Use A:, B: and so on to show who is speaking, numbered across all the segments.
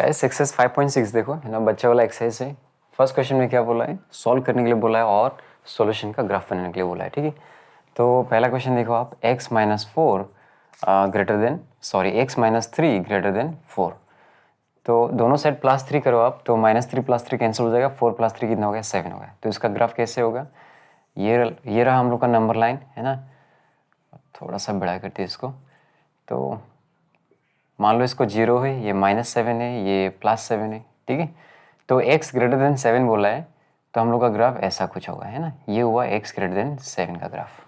A: Guys exercise 5.6 देखो है ना, बच्चा वाला एक्सरसाइज है। फर्स्ट क्वेश्चन में क्या बोला है, सॉल्व करने के लिए बोला है और सॉल्यूशन का ग्राफ बनाने के लिए बोला है। ठीक है, तो पहला क्वेश्चन देखो आप, x minus 4 greater than x minus 3 greater then 4। तो दोनों साइड +3 करो आप, तो -3 + 3 कैंसिल हो जाएगा, 4 + 3 कितना हो गया, 7 हो गया। तो इसका ग्राफ कैसे होगा, ये रहा हम लोग का नंबर लाइन है ना। थोड़ा सा बड़ा करते हैं इसको, तो मान लो इसको 0 है, ये -7 है, ये +7 है। ठीक है, तो x ग्रेटर देन 7 बोला है, तो हम लोग का ग्राफ ऐसा कुछ होगा है ना। ये हुआ x ग्रेटर देन 7 का ग्राफ।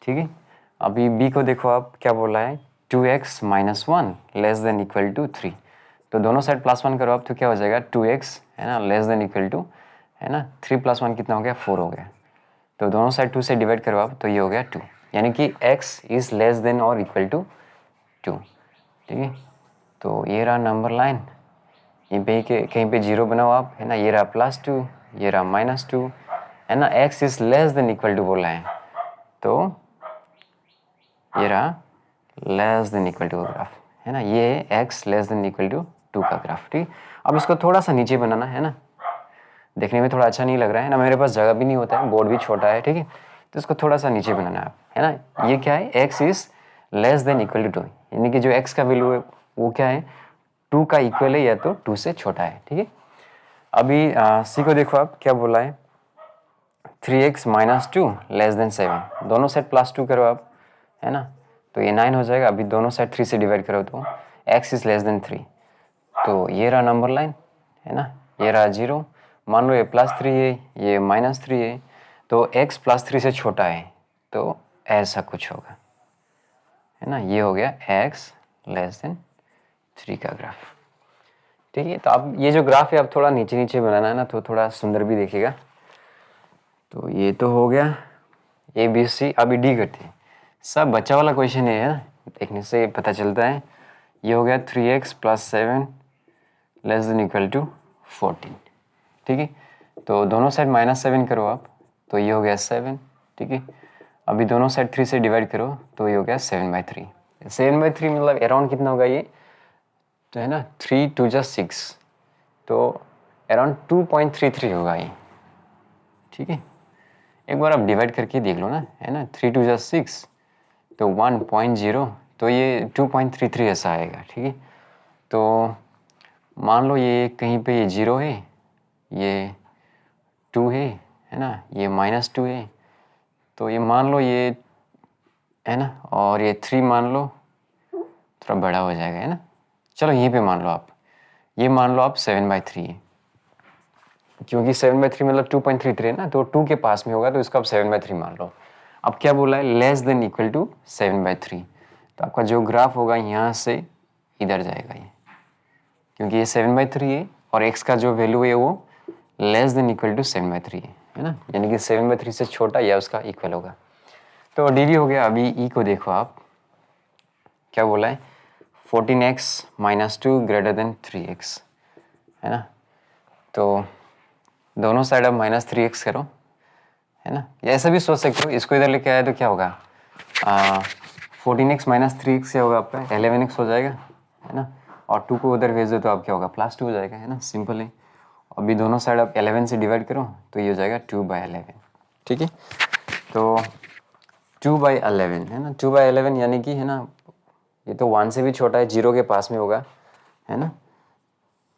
A: ठीक है, अभी b को देखो आप, क्या बोला है, 2x minus 1 less than equal to 3। तो दोनों साइड +1 करो आप, तो क्या हो जाएगा, 2x है ना लेस देन इक्वल टू है ना 3 + 1 कितना हो गया, 4 हो गया। तो दोनों साइड 2 से डिवाइड करो आप, तो ये हो गया 2, यानी कि x इज़ लेस देन और इक्वल टू 2। ठीक है, तो ये रहा नंबर लाइन, ये पे कहीं पे 0 बनाओ आप है ना। ये रहा +2, ये रहा -2 है ना। x is less than equal to बोला है, तो ये रहा लेस देन इक्वल टू का ग्राफ है ना। ये x less than equal to 2 का ग्राफ। ठीक, अब इसको थोड़ा सा नीचे बनाना है ना, देखने में थोड़ा अच्छा नहीं लग रहा है ना, मेरे पास जगह भी नहीं होता है, बोर्ड भी छोटा है। ठीक है, तो इसको थोड़ा सा नीचे बनाना है आप है ना। ये क्या है, x is less than equal to 2, यानी कि जो x का वैल्यू है वो क्या है, 2 का इक्वल है या तो 2 से छोटा है। ठीक है, अभी सी को देखो आप, क्या बोला है, 3x माइनस 2 लेस देन 7। दोनों साइड +2 करो आप है ना, तो ये 9 हो जाएगा। अभी दोनों साइड 3 से डिवाइड करो तो x इज लेस देन 3। तो ये रहा नंबर लाइन है ना, ये रहा 0। मान लो ये +3 है, ये -3 है, तो x +3 से छोटा है, तो ऐसा कुछ होगा है ना। ये हो गया x लेस देन 3 का ग्राफ। ठीक है, तो अब ये जो ग्राफ है, अब थोड़ा नीचे नीचे बनाना है ना, तो थोड़ा सुंदर भी दिखेगा। तो ये तो हो गया ABC। अभी डी करते हैं, सब बच्चा वाला क्वेश्चन है ना, देखने से पता चलता है। ये हो गया 3x + 7 less than equal to 14। ठीक है, तो दोनों साइड -7 करो आप, तो ये हो गया 7। ठीक है, अभी दोनों साइड 3 से डिवाइड करो, तो ये हो गया 7/3। 7/3 मतलब अराउंड कितना होगा ये, तो है ना 3 2 जा 6, तो अराउंड 2.33 होगा ये। ठीक है, एक बार आप डिवाइड करके देख लो ना है ना, 3 2 जा 6, तो 1.0, तो ये 2.33 ऐसा आएगा। ठीक है, तो मान लो ये कहीं पे ये 0 है, ये 2 है ना, ये -2 है, तो ये मान लो ये है ना, और ये 3 मान लो, थोड़ा बड़ा हो जाएगा है ना। चलो यहीं पे मान लो आप, ये मान लो आप 7/3 है, क्योंकि 7/3 मतलब 2.33 है ना, तो 2 के पास में होगा, तो इसको आप 7/3 मान लो। अब क्या बोला है, लेस देन इक्वल टू 7/3, तो आपका जो ग्राफ होगा यहाँ से इधर जाएगा ये, क्योंकि ये 7/3 है और x का जो वैल्यू है वो लेस देन इक्वल टू 7/3 है ना, यानी कि 7/3 से छोटा या उसका इक्वल होगा। तो डी हो गया। अभी ई को देखो आप, क्या बोला है, 14x minus 2 greater than 3x है ना। तो दोनों साइड अब -3x करो है ना, या ऐसा भी सोच सकते हो, इसको इधर लेके आया तो क्या होगा, 14x माइनस 3x से होगा आपका 11x हो जाएगा है ना, और 2 को उधर भेज दो तो आप क्या होगा, +2 हो जाएगा है ना, सिंपल है। अभी दोनों साइड आप 11 से डिवाइड करो, तो ये हो जाएगा 2/11। ठीक है, तो 2/11 है ना, 2/11 यानी कि है ना, ये तो 1 से भी छोटा है, 0 के पास में होगा है ना।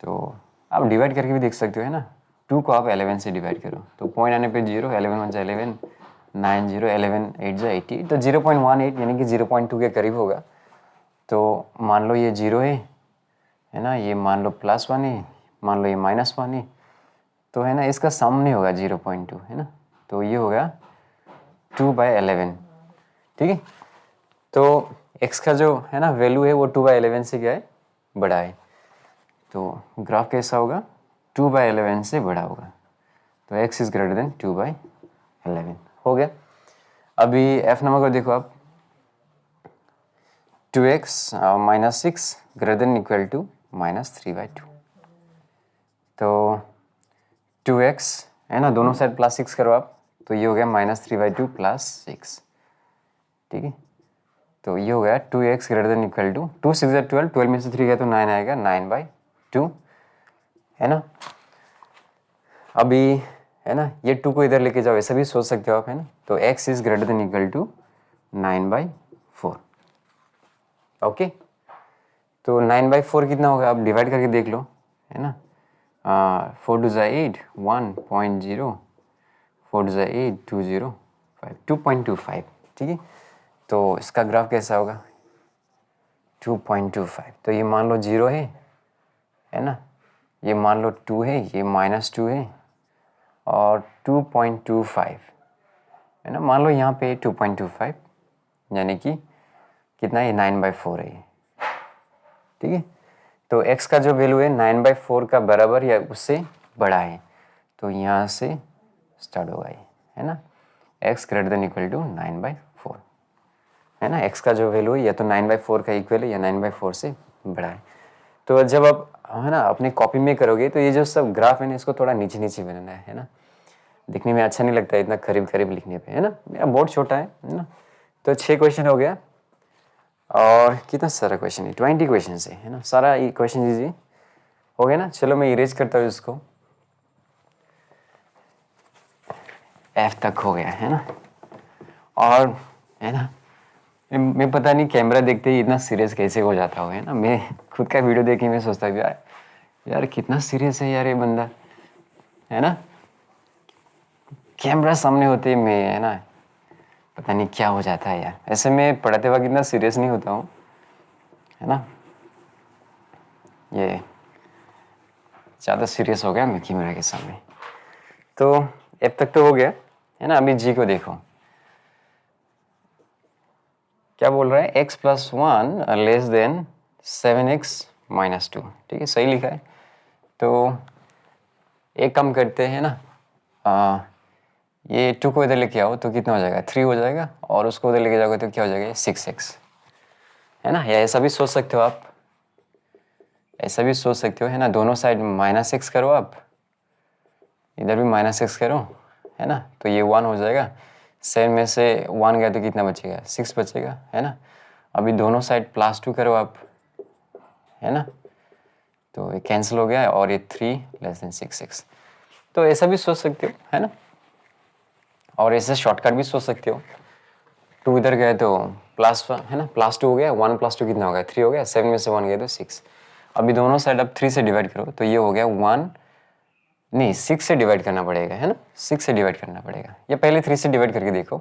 A: तो आप डिवाइड करके भी देख सकते हो है ना, 2 को आप 11 से डिवाइड करो, तो पॉइंट आने पे 0, 11 1 जा 11, 9 0, 11 8 जा 80, तो 0.18 यानी कि 0.2 के करीब होगा। तो मान लो ये 0 है ना, ये मान लो +1 है, मान लो ये -1 है, तो है ना इसका सम नहीं होगा 0.2 है ना, तो ये होगा 2/11। ठीक है, तो x का जो है ना वैल्यू है वो 2/11 से क्या है, बड़ा है, तो ग्राफ कैसा होगा, 2/11 से बड़ा होगा, तो x इज ग्रेटर देन 2/11 हो गया। अभी f नंबर को देखो आप, 2x minus 6 greater than equal to -3/2। तो 2x है ना, दोनों साइड +6 करो आप, तो ये हो गया -3/2 + 6। ठीक है, तो ये हो गया 2x greater than equal to 2 6 12, 12 में से 3 गया तो 9 आएगा, 9/2 2, है ना। अभी है ना, ये 2 को इधर लेके जाओ, ऐसा भी सोच सकते हो आप, है ना। तो x is greater than equal to 9/4। Okay, तो 9/4 कितना होगा, आप डिवाइड करके देख लो, है ना। 4 2 8, 1.0, 4 2 8, 205, 2.25, ठीक है। तो इसका ग्राफ कैसा होगा, 2.25। तो ये मान लो 0 है ना, ये मान लो 2 है, ये -2 है, और 2.25 है ना। मान लो यहाँ पे 2.25, यानी कि कितना है, 9/4 है, ठीक है। तो x का जो वैल्यू है 9/4 का बराबर या उससे बड़ा है, तो यहाँ से स्टार्ट होगा ये, है ना। x greater than equal to 9/4, है ना। x का जो वैल्यू है या तो 9/4 का इक्वल है या 9/4 से बड़ा है। तो जब आप, है ना, अपनी कॉपी में करोगे तो ये जो सब ग्राफ है ना, इसको थोड़ा नीचे नीचे बनाना है ना। दिखने में अच्छा नहीं लगता है इतना करीब करीब लिखने पे, है ना। मेरा बोर्ड छोटा है ना। तो 6 क्वेश्चन हो गया, और कितना सारा क्वेश्चन है, 20 क्वेश्चन है ना। सारा क्वेश्चन इजी हो गया ना। चलो मैं इरेज करता हूँ इसको, F तक हो गया, है ना। और है ना, मैं पता नहीं कैमरा देखते ही इतना सीरियस कैसे हो जाता हो, है ना। मैं खुद का वीडियो देख के मैं सोचता हूँ यार, यार कितना सीरियस है यार ये बंदा, है ना। कैमरा सामने होते ही मैं, है ना, पता नहीं क्या हो जाता है यार। ऐसे मैं पढ़ाते वक्त इतना सीरियस नहीं होता हूँ, है ना। ये ज़्यादा सीरियस हो गया मैं कैमरा के सामने। तो अब तक तो हो गया, है ना। अभी जी को देखो, क्या बोल रहा है, x + 1 लेस देन 7x - 2, ठीक है, सही लिखा है। तो एक काम करते हैं ना, ये 2 को इधर लेके आओ तो कितना हो जाएगा, 3 हो जाएगा, और उसको उधर लेके जाओगे तो क्या हो जाएगा, 6x, है ना। या ऐसा भी सोच सकते हो आप, ऐसा भी सोच सकते हो, है ना। दोनों साइड -x करो आप, इधर भी -x करो, है ना। तो ये 1 हो जाएगा, 7 में से 1 गया तो कितना बचेगा, 6 बचेगा, है ना। अभी दोनों साइड +2 करो आप, है ना। तो ये कैंसिल हो गया, और ये 3 लेस देन 6x। तो ऐसा भी सोच सकते हो, है ना। और ऐसे शॉर्टकट भी सोच सकते हो, 2 इधर गए तो +1, है ना, +2 हो गया, 1 + 2 कितना हो गया, 3 हो गया, 7 में से 1 गया तो 6। अभी दोनों साइड अब 3 से डिवाइड करो तो ये हो गया 1, नहीं 6 से डिवाइड करना पड़ेगा, है ना, 6 से डिवाइड करना पड़ेगा, या पहले 3 से डिवाइड करके देखो।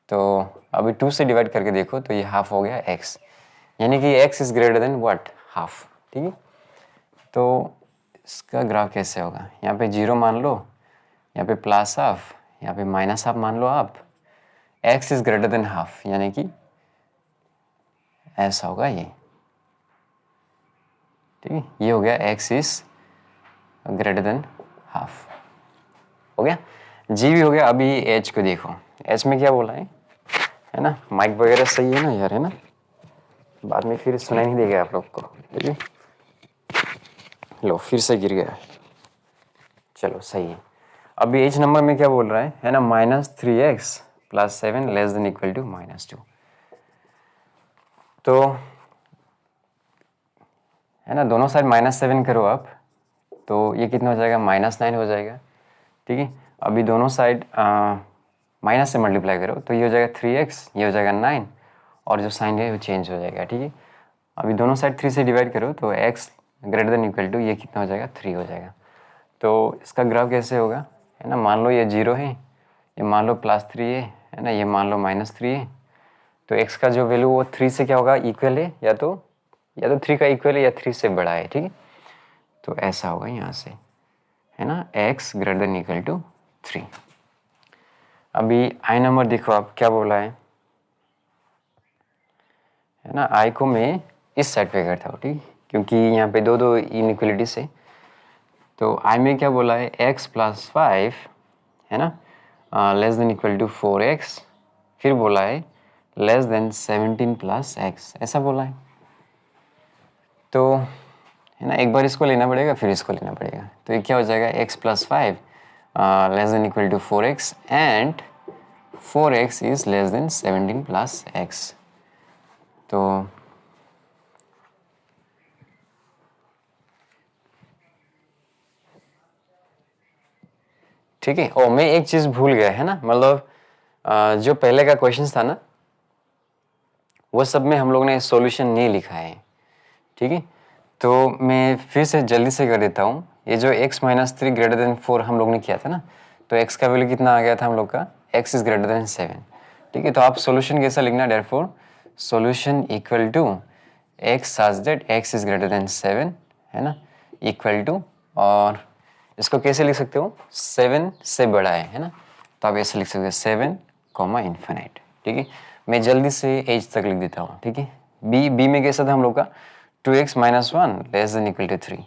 A: तो अभी 2 से डिवाइड करके देखो तो ये हाफ हो गया x, यानी कि x is greater then what, half, ठीक है। तो इसका ग्राफ कैसे होगा, यहाँ पे 0 मान लो, यहाँ पे +½ यहाँ पे -½ मान लो आप, x is greater than half, यानी कि ऐसा होगा ये, ठीक है। ये हो गया x is greater than half, हो गया। जी भी हो गया। अभी h को देखो, h में क्या बोला है ना। माइक वगैरह सही है ना यार, है ना, बाद में फिर सुनाई नहीं देगा आप लोग को, ठीक है। लो फिर से गिर गया, चलो सही है। अभी एच नंबर में क्या बोल रहा है ना, -3x + 7 less than equal to -2। तो है ना, दोनों साइड -7 करो आप, तो ये कितना हो जाएगा, -9 हो जाएगा, ठीक है। अभी दोनों साइड माइनस से मल्टीप्लाई करो तो ये हो जाएगा 3x, ये हो जाएगा 9, और जो साइन है वो चेंज हो जाएगा, ठीक है। अभी दोनों साइड 3 से डिवाइड करो तो x greater than equal to ये कितना हो जाएगा, 3 हो जाएगा। तो इसका ग्राफ कैसे होगा, है ना। मान लो ये 0 है, ये मान लो +3 है ना, ये मान लो -3 है। तो x का जो वैल्यू वो 3 से क्या होगा, इक्वल है, या तो 3 का इक्वल है या 3 से बड़ा है, ठीक है। तो ऐसा होगा यहाँ से, है ना, x greater than equal to 3। अभी आई नंबर देखो आप क्या बोला है ना। आई को मैं इस साइड पे करता हूँ, ठीक, क्योंकि यहाँ पे दो इनइक्वलिटीज है। तो आई में क्या बोला है, x + 5, है ना, less than equal to 4x, फिर बोला है लेस देन 17 + x, ऐसा बोला है। तो है ना, एक बार इसको लेना पड़ेगा फिर इसको लेना पड़ेगा। तो ये क्या हो जाएगा, x + 5 less than equal to 4x, and 4x is less than 17 + x। तो ठीक है। और मैं एक चीज़ भूल गया है ना, मतलब जो पहले का क्वेश्चन था ना, वो सब में हम लोग ने सॉल्यूशन नहीं लिखा है, ठीक है। तो मैं फिर से जल्दी से कर देता हूँ। ये जो x माइनस 3 ग्रेटर देन 4 हम लोग ने किया था ना, तो x का वैल्यू कितना आ गया था हम लोग का, x इज ग्रेटर देन 7, ठीक है। तो आप सॉल्यूशन कैसा लिखना, therefore solution equal to x such that x is greater than 7, है ना, इक्वल टू, और इसको कैसे लिख सकते हो, 7 से बड़ा है ना, तो आप ऐसे लिख सकते हो 7 कॉमा इन्फिनाइट, ठीक है। मैं जल्दी से एज तक लिख देता हूँ, ठीक है। बी में कैसा था हम लोग का, 2x minus 1 less than equal to 3।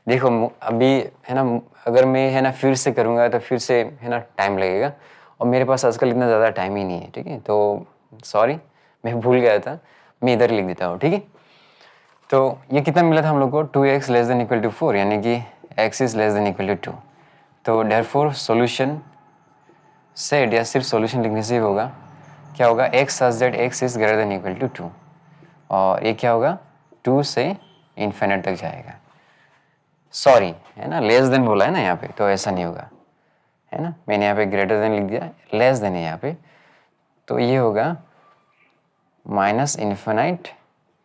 A: देखो अभी है ना, अगर मैं है ना फिर से करूँगा तो फिर से है ना टाइम लगेगा, और मेरे पास आजकल इतना ज़्यादा टाइम ही नहीं है, ठीक है। तो सॉरी, मैं भूल गया था, मैं इधर लिख देता हूँ, ठीक है। तो ये कितना मिला था हम लोग को, 2x less than equal to 4, यानी कि x is less than equal to 2। तो देयरफॉर सॉल्यूशन सेट, या सिर्फ सॉल्यूशन लिखने से ही होगा, क्या होगा, x such that x is greater than equal to 2, और ये क्या होगा, 2 से इन्फिनिट तक जाएगा। सॉरी, है ना, लेस देन बोला है ना यहाँ पे, तो ऐसा नहीं होगा, है ना। मैंने यहाँ पे ग्रेटर देन लिख दिया, लेस देन है यहाँ पे, तो ये होगा माइनस इन्फिनाइट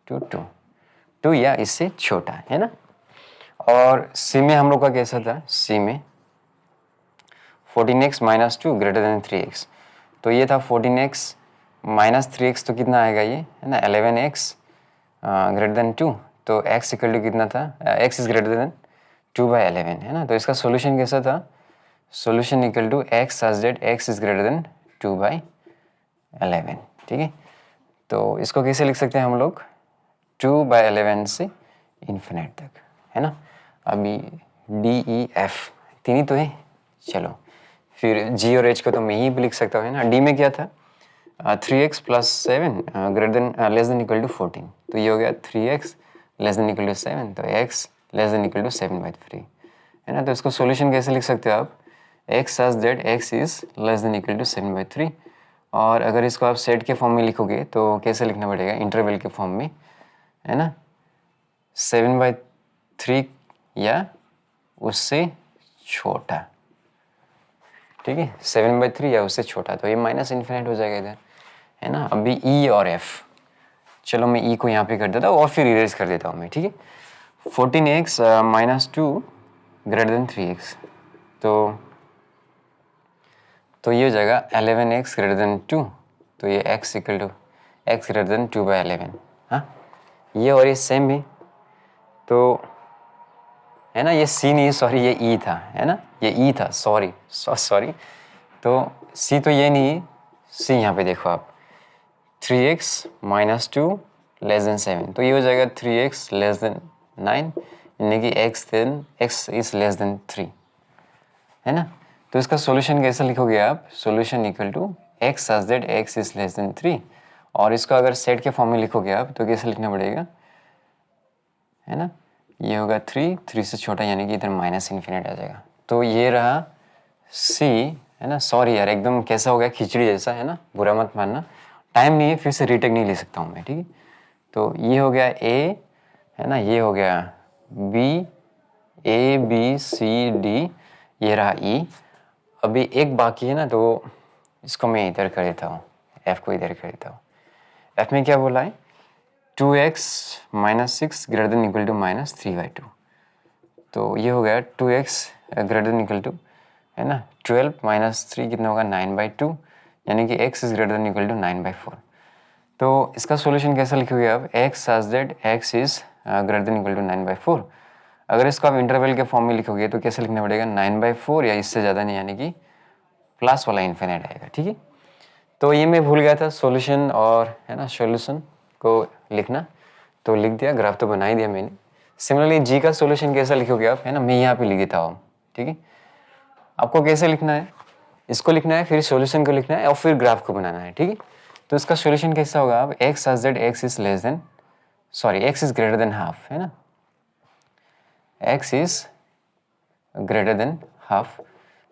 A: टू 2 या इससे छोटा, है ना। और सी में हम लोग का कैसा था, सी में 14x minus 2 greater than 3x, तो ये था 14x माइनस 3x, तो कितना आएगा ये, है ना, 11x ग्रेटर देन 2, तो x इक्वल टू कितना था, x इज ग्रेटर देन 2/11, है ना। तो इसका सॉल्यूशन कैसा था, solution equal to x such that x is greater than 2/11, ठीक है। तो इसको कैसे लिख सकते हैं हम लोग, 2/11 से इन्फिनिट तक, है ना। अभी डी ई एफ तीन ही तो है, चलो फिर जी और एच को तो मैं ही भी लिख सकता हूँ, है ना। डी में क्या था, 3x plus 7 greater than less than equal to 14, तो ये हो गया 3x less than equal to 7, तो x less than equal to 7/3, है ना। तो इसको सॉल्यूशन कैसे लिख सकते हो आप, x such that x is less than equal to 7/3, और अगर इसको आप सेट के फॉर्म में लिखोगे तो कैसे लिखना पड़ेगा, इंटरवल के फॉर्म में, है ना, 7/3 या उससे छोटा, ठीक है, 7/3 या उससे छोटा, तो ये माइनस इन्फिनिट हो जाएगा इधर, है ना। अभी ई और एफ, चलो मैं ई को यहाँ पे कर देता हूँ और फिर इरेज कर देता हूँ मैं, ठीक है। 14x minus 2 greater than 3x, तो ये हो जाएगा 11x ग्रेटर देन 2, तो ये x equal to x greater than 2/11, हाँ, ये और ये सेम ही, तो है ना, ये सी नहीं, सॉरी ये ई था, है ना, ये ई था, सॉरी, तो सी तो ये नहीं, सी यहाँ पे देखो आप, 3x माइनस 2 लेस देन 7, तो ये हो जाएगा 3x लेस देन 9, यानी कि x इज लेस देन 3, है ना। तो इसका सॉल्यूशन कैसे लिखोगे आप, solution equal to x such that x is less than 3, और इसको अगर सेट के फॉर्म में लिखोगे आप तो कैसे लिखना पड़ेगा, है ना, ये होगा 3 से छोटा, यानी कि इधर माइनस इन्फिनिट आ जाएगा। तो ये रहा सी, है ना। सॉरी यार, एकदम कैसा हो गया, खिचड़ी जैसा, है ना, बुरा मत मानना, टाइम नहीं है, फिर से रीटेक नहीं ले सकता हूँ मैं, ठीक है। तो ये हो गया ए, है ना, ये हो गया B, A B C D, ये रहा ई। अभी एक बाकी है ना, तो इसको मैं इधर कर देता हूँ, एफ को इधर कर देता हूँ। एफ में क्या बोला है, 2x minus 6 greater than equal to minus 3/2, तो ये हो गया 2x greater than equal to, है ना, 12 माइनस 3 कितना होगा, 9/2, यानी कि x is greater than equal to 9/4। तो इसका सॉल्यूशन कैसा लिखोगे आप, x such that x is greater than equal to 9/4। अगर इसको आप इंटरवल के फॉर्म में लिखोगे तो कैसे लिखना पड़ेगा, 9/4 या इससे ज़्यादा नहीं, यानी कि प्लस वाला इन्फिनिट आएगा, ठीक है। तो ये मैं भूल गया था सॉल्यूशन और, है ना, सॉल्यूशन को लिखना, तो लिख दिया, ग्राफ तो बना ही दिया मैंने। सिमिलरली जी का सॉल्यूशन कैसा लिखोगे आप, है ना, मैं यहाँ पे लिख देता हूँ, ठीक है। आपको कैसे लिखना है, इसको लिखना है, फिर सॉल्यूशन को लिखना है और फिर ग्राफ को बनाना है, ठीक है। तो इसका सॉल्यूशन कैसा होगा, आप x such that x is less then, sorry x is greater than half, है ना, x is greater than half.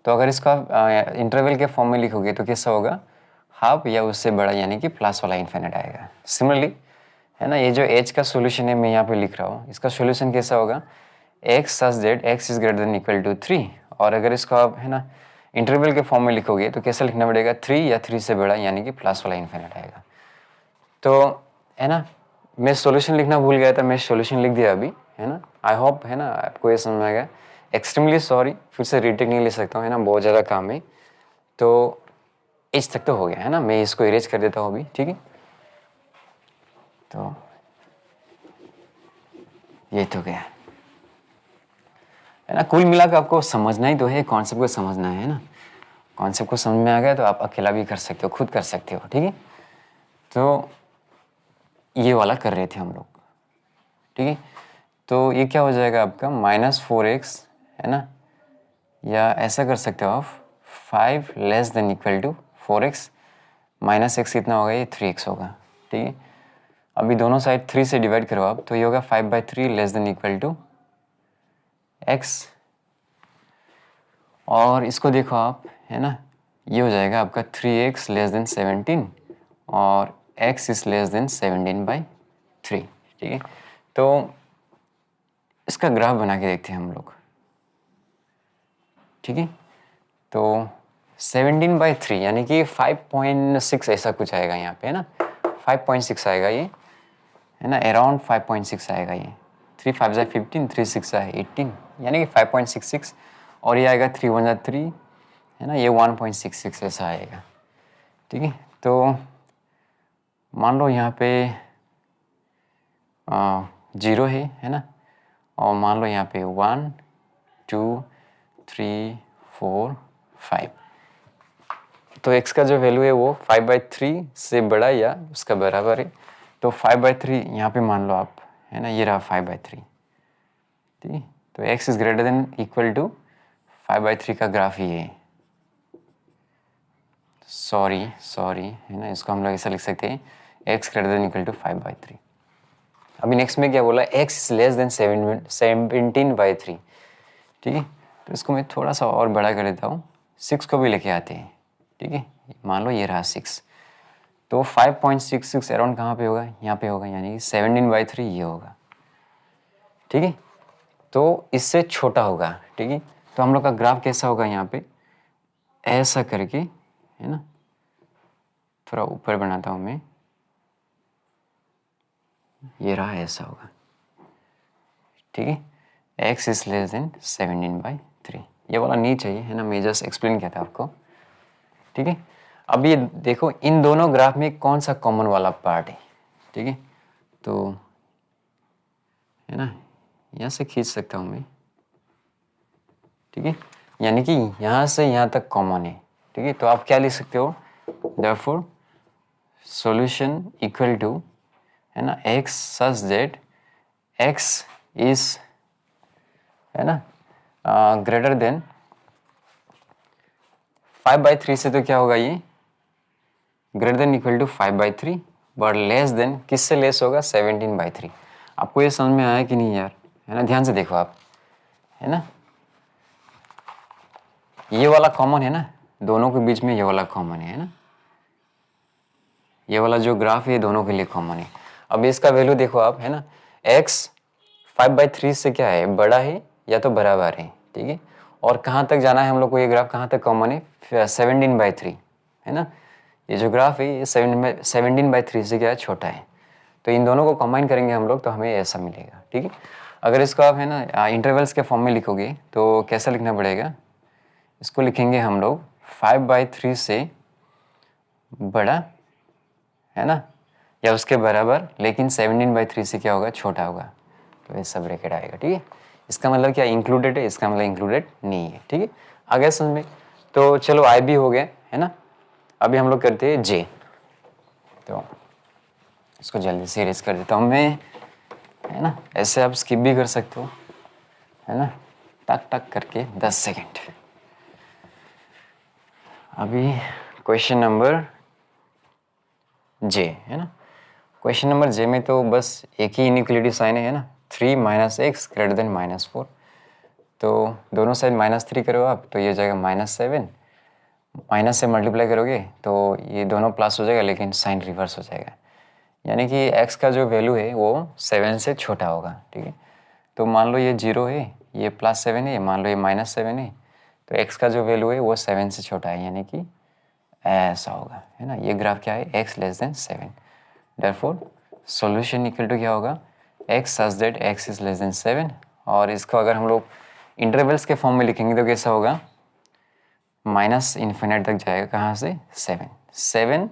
A: तो अगर इसको आप इंटरवल के फॉर्म में लिखोगे तो कैसा होगा, हाफ या उससे बड़ा, यानी कि प्लस वाला इन्फिनिट आएगा। सिमिलरली, है ना, ये जो h का सॉल्यूशन है मैं यहाँ पे लिख रहा हूँ, इसका सॉल्यूशन कैसा होगा, x such that x is greater than equal to 3, और अगर इसको आप, है ना, इंटरवल के फॉर्म में लिखोगे तो कैसे लिखना पड़ेगा, 3 या 3 से बड़ा, यानी कि प्लस वाला इन्फिनिट आएगा। तो है ना, मैं सॉल्यूशन लिखना भूल गया था, मैं सॉल्यूशन लिख दिया अभी, है ना। आई होप है ना आपको ये समझ में आ गया। एक्सट्रीमली सॉरी, फिर से रीटेक नहीं ले सकता हूँ, है ना, बहुत ज़्यादा काम है। तो इस तक तो हो गया है ना, मैं इसको इरेज कर देता हूँ अभी, ठीक है। तो ये तो गया है ना। कुल मिलाकर आपको समझना ही तो है, कॉन्सेप्ट को समझना है ना। कॉन्सेप्ट को समझ में आ गया तो आप अकेला भी कर सकते हो, खुद कर सकते हो, ठीक है। तो ये वाला कर रहे थे हम लोग, ठीक है। तो ये क्या हो जाएगा आपका -4x, है ना, या ऐसा कर सकते हो आप 5 less than equal to 4x, -x कितना होगा, ये 3x होगा, ठीक है। अभी दोनों साइड 3 से डिवाइड करो आप, तो ये होगा 5/3 less than equal to x। और इसको देखो आप, है ना, ये हो जाएगा आपका 3x लेस देन 17 और x इज लेस देन 17/3, ठीक है। तो इसका ग्राफ बना के देखते हैं हम लोग, ठीक है। तो 17/3 यानी कि 5.6 ऐसा कुछ आएगा यहाँ पे, है ना, 5.6 आएगा ये, है ना, अराउंड 5.6 आएगा ये। 3 5 जा 15, 3 6 जा 18, यानी कि 5.66। और ये आएगा 3 1 जा 3, है ना, ये 1.66 ऐसा आएगा, ठीक है। तो मान लो यहाँ पे 0 है ना, और मान लो यहाँ पे 1 2 3 4 5। तो x का जो वैल्यू है वो 5/3 से बड़ा या उसका बराबर है। तो 5/3 यहाँ पे मान लो आप, है ना, ये रहा 5/3, ठीक है। तो x is greater than equal to 5/3 का ग्राफ ये है। सॉरी है ना, इसको हम लोग ऐसा लिख सकते हैं, x greater than equal to 5/3। अभी नेक्स्ट में क्या बोला, x इज लेस देन 17/3, ठीक है। तो इसको मैं थोड़ा सा और बड़ा कर देता हूँ, 6 को भी लेके आते हैं, ठीक है। मान लो ये रहा 6, तो 5.66 अराउंड कहाँ पे होगा, यहाँ पे होगा, यानी कि 17/3 ये होगा, ठीक है। तो इससे छोटा होगा, ठीक है। तो हम लोग का ग्राफ कैसा होगा यहाँ पे, ऐसा करके, है ना, थोड़ा ऊपर बनाता हूँ मैं, ये रहा ऐसा होगा, ठीक है। x इज लेस देन 17/3, ये वाला नहीं चाहिए, है ना, मैं जस्ट एक्सप्लेन किया था आपको, ठीक है। अब ये देखो इन दोनों ग्राफ में कौन सा कॉमन वाला पार्ट है, ठीक है। तो है ना, यहाँ से खींच सकता हूँ मैं, ठीक है, यानी कि यहाँ से यहाँ तक कॉमन है, ठीक है। तो आप क्या लिख सकते हो, देयरफॉर सॉल्यूशन इक्वल टू, है ना, x such that x is, है ना, ग्रेटर देन 5/3 से, तो क्या होगा ये greater than equal to 5/3, but less than, किससे लेस होगा, 17/3। आपको ये समझ में आया कि नहीं यार, है ना, ध्यान से देखो आप, है ना, ये वाला कॉमन है ना, दोनों के बीच में ये वाला कॉमन है ना, ये वाला जो ग्राफ है दोनों के लिए कॉमन है। अब इसका वैल्यू देखो आप, है ना, x 5/3 से क्या है, बड़ा है या तो बराबर है, ठीक है। और कहाँ तक जाना है हम लोग को, ये ग्राफ कहाँ तक कॉमन है, 17/3, है ना। ये जो ग्राफ है ये 17/3 से क्या है, छोटा है। तो इन दोनों को कंबाइन करेंगे हम लोग तो हमें ऐसा मिलेगा, ठीक है। अगर इसको आप, है ना, इंटरवल्स के फॉर्म में लिखोगे तो कैसा लिखना पड़ेगा, इसको लिखेंगे हम लोग 5/3 से बड़ा, है ना, या उसके बराबर, लेकिन 17/3 से क्या होगा, छोटा होगा। तो ये सब ब्रैकेट आएगा, ठीक है। इसका मतलब क्या इंक्लूडेड है, इसका मतलब इंक्लूडेड नहीं है, ठीक है। आ गया समझ में। तो चलो आई भी हो गया, है ना। अभी हम लोग करते हैं जे। तो इसको जल्दी से इरेज कर देता हूँ मैं, है ना, ऐसे आप स्किप भी कर सकते हो, है ना, टक टक करके 10 सेकेंड। अभी क्वेश्चन नंबर जे, है ना, क्वेश्चन नंबर जे में तो बस एक ही इनइक्वलिटी साइन है ना, 3 - x ग्रेटर देन -4। तो दोनों साइड -3 करो आप, तो ये जाएगा -7, माइनस से मल्टीप्लाई करोगे तो ये दोनों प्लस हो जाएगा, लेकिन साइन रिवर्स हो जाएगा, यानी कि x का जो वैल्यू है वो 7 से छोटा होगा, ठीक है। तो मान लो ये 0 है, ये +7 है, मान लो ये -7 है, तो x का जो वैल्यू है वो 7 से छोटा है, यानी कि ऐसा होगा, है ना। ये ग्राफ क्या है, x less than 7। Therefore solution equal to क्या होगा, x such that x is less than 7। और इसको अगर हम लोग इंटरवल्स के फॉर्म में लिखेंगे तो कैसा होगा, माइनस इन्फिनिट तक जाएगा, कहाँ से, 7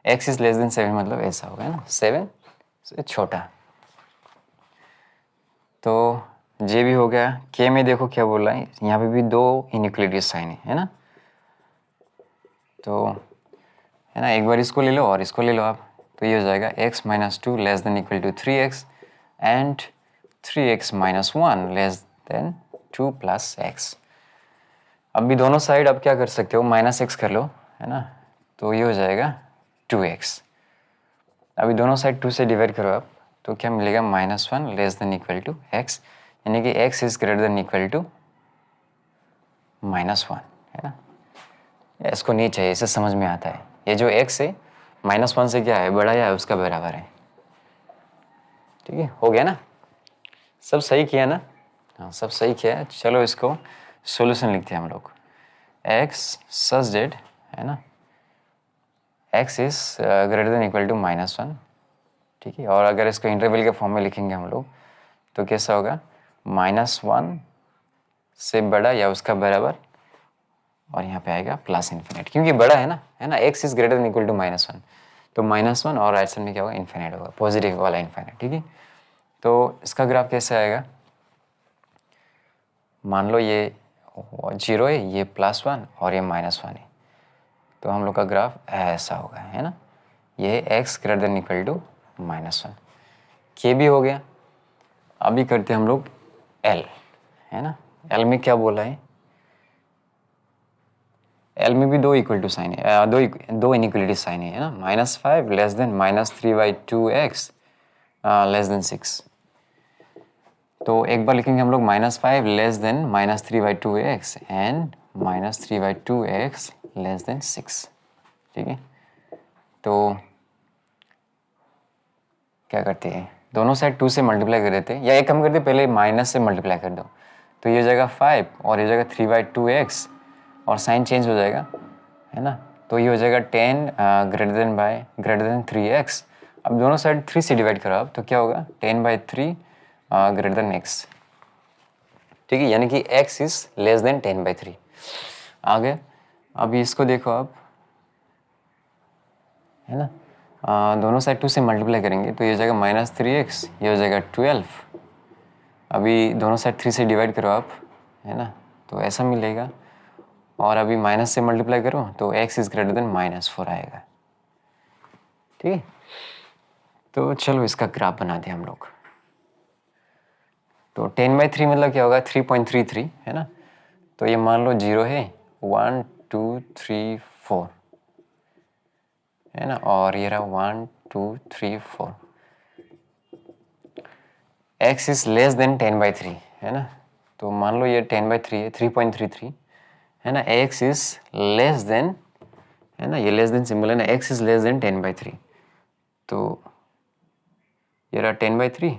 A: x इज लेस देन 7 मतलब ऐसा होगा, है ना, 7 से छोटा। तो जे भी हो गया। के में देखो क्या बोल रहा है, यहाँ पे भी दो इनइक्वलिटी साइन है ना। तो है ना, एक बार इसको ले लो और इसको ले लो आप, तो ये हो जाएगा x minus 2 less than equal to 3x and 3x minus 1 less than 2 plus x। अब भी दोनों साइड आप क्या कर सकते हो, माइनस x कर लो, है ना, तो ये हो जाएगा 2x। अभी दोनों साइड 2 से डिवाइड करो आप, तो क्या मिलेगा, minus 1 less than equal to x, यानी कि x is greater than equal to minus 1, है ना। इसको नहीं चाहिए, इसे समझ में आता है, ये जो x है माइनस 1 से क्या है, बड़ा या है उसका बराबर है। ठीक है, हो गया ना, सब सही किया ना, हाँ सब सही किया है। चलो इसको सॉल्यूशन लिखते हैं हम लोग, x सच दैट, है ना, x is greater than equal to minus 1। ठीक है, और अगर इसको इंटरवल के फॉर्म में लिखेंगे हम लोग तो कैसा होगा, माइनस 1 से बड़ा या उसका बराबर, और यहाँ पे आएगा प्लस इन्फिनिट, क्योंकि बड़ा है ना, x is greater than equal to minus 1, तो माइनस 1 और राइट साइड में क्या होगा, इन्फिनिट होगा, पॉजिटिव वाला इन्फिनिट। ठीक है, तो इसका ग्राफ कैसे आएगा, मान लो ये 0 है, ये +1 और ये -1 है, तो हम लोग का ग्राफ ऐसा होगा, है ना। ये x greater than equal to -1, के भी हो गया। अभी करते हैं हम लोग l, है ना। l में क्या बोला है, l में भी दो इक्वल टू साइन है, दो इनइक्वलिटी साइन है ना, -5 less then -3/2x less than 6। तो एक बार लिखेंगे हम लोग -5 less then -3/2x and -3/2x less than 6। ठीक है, तो क्या करते हैं, दोनों साइड 2 से मल्टीप्लाई कर देते हैं, या एक काम करते हैं, पहले माइनस से मल्टीप्लाई कर दो, तो ये हो जाएगा 5 और ये हो जाएगा 3/2x और साइन चेंज हो जाएगा, है ना। तो ये हो जाएगा 10 ग्रेटर देन 3x। अब दोनों साइड 3 से डिवाइड करो आप, तो क्या होगा, 10/3 ग्रेटर देन x। ठीक है, यानी कि x इज लेस देन 10/3 आगे। अभी इसको देखो आप, है ना, दोनों साइड 2 से मल्टीप्लाई करेंगे तो ये हो जाएगा -3x, ये हो जाएगा 12। अभी दोनों साइड 3 से डिवाइड करो आप, है ना, तो ऐसा मिलेगा। और अभी माइनस से मल्टीप्लाई करो तो x इज ग्रेटर देन -4 आएगा। ठीक है, तो चलो इसका ग्राफ बना दिया हम लोग। तो 10/3 मतलब क्या होगा, 3.33, है ना। तो ये मान लो 0 है, 1 2 3 4, है ना, और ये रहा 1 2 3 4। x इज लेस देन 10/3, है ना, तो मान लो ये 10/3 है, 3.33, है ना, x इज लेस देन, है ना, ये लेस देन सिंबल है ना, x इज लेस देन 10/3, तो ये रहा 10/3,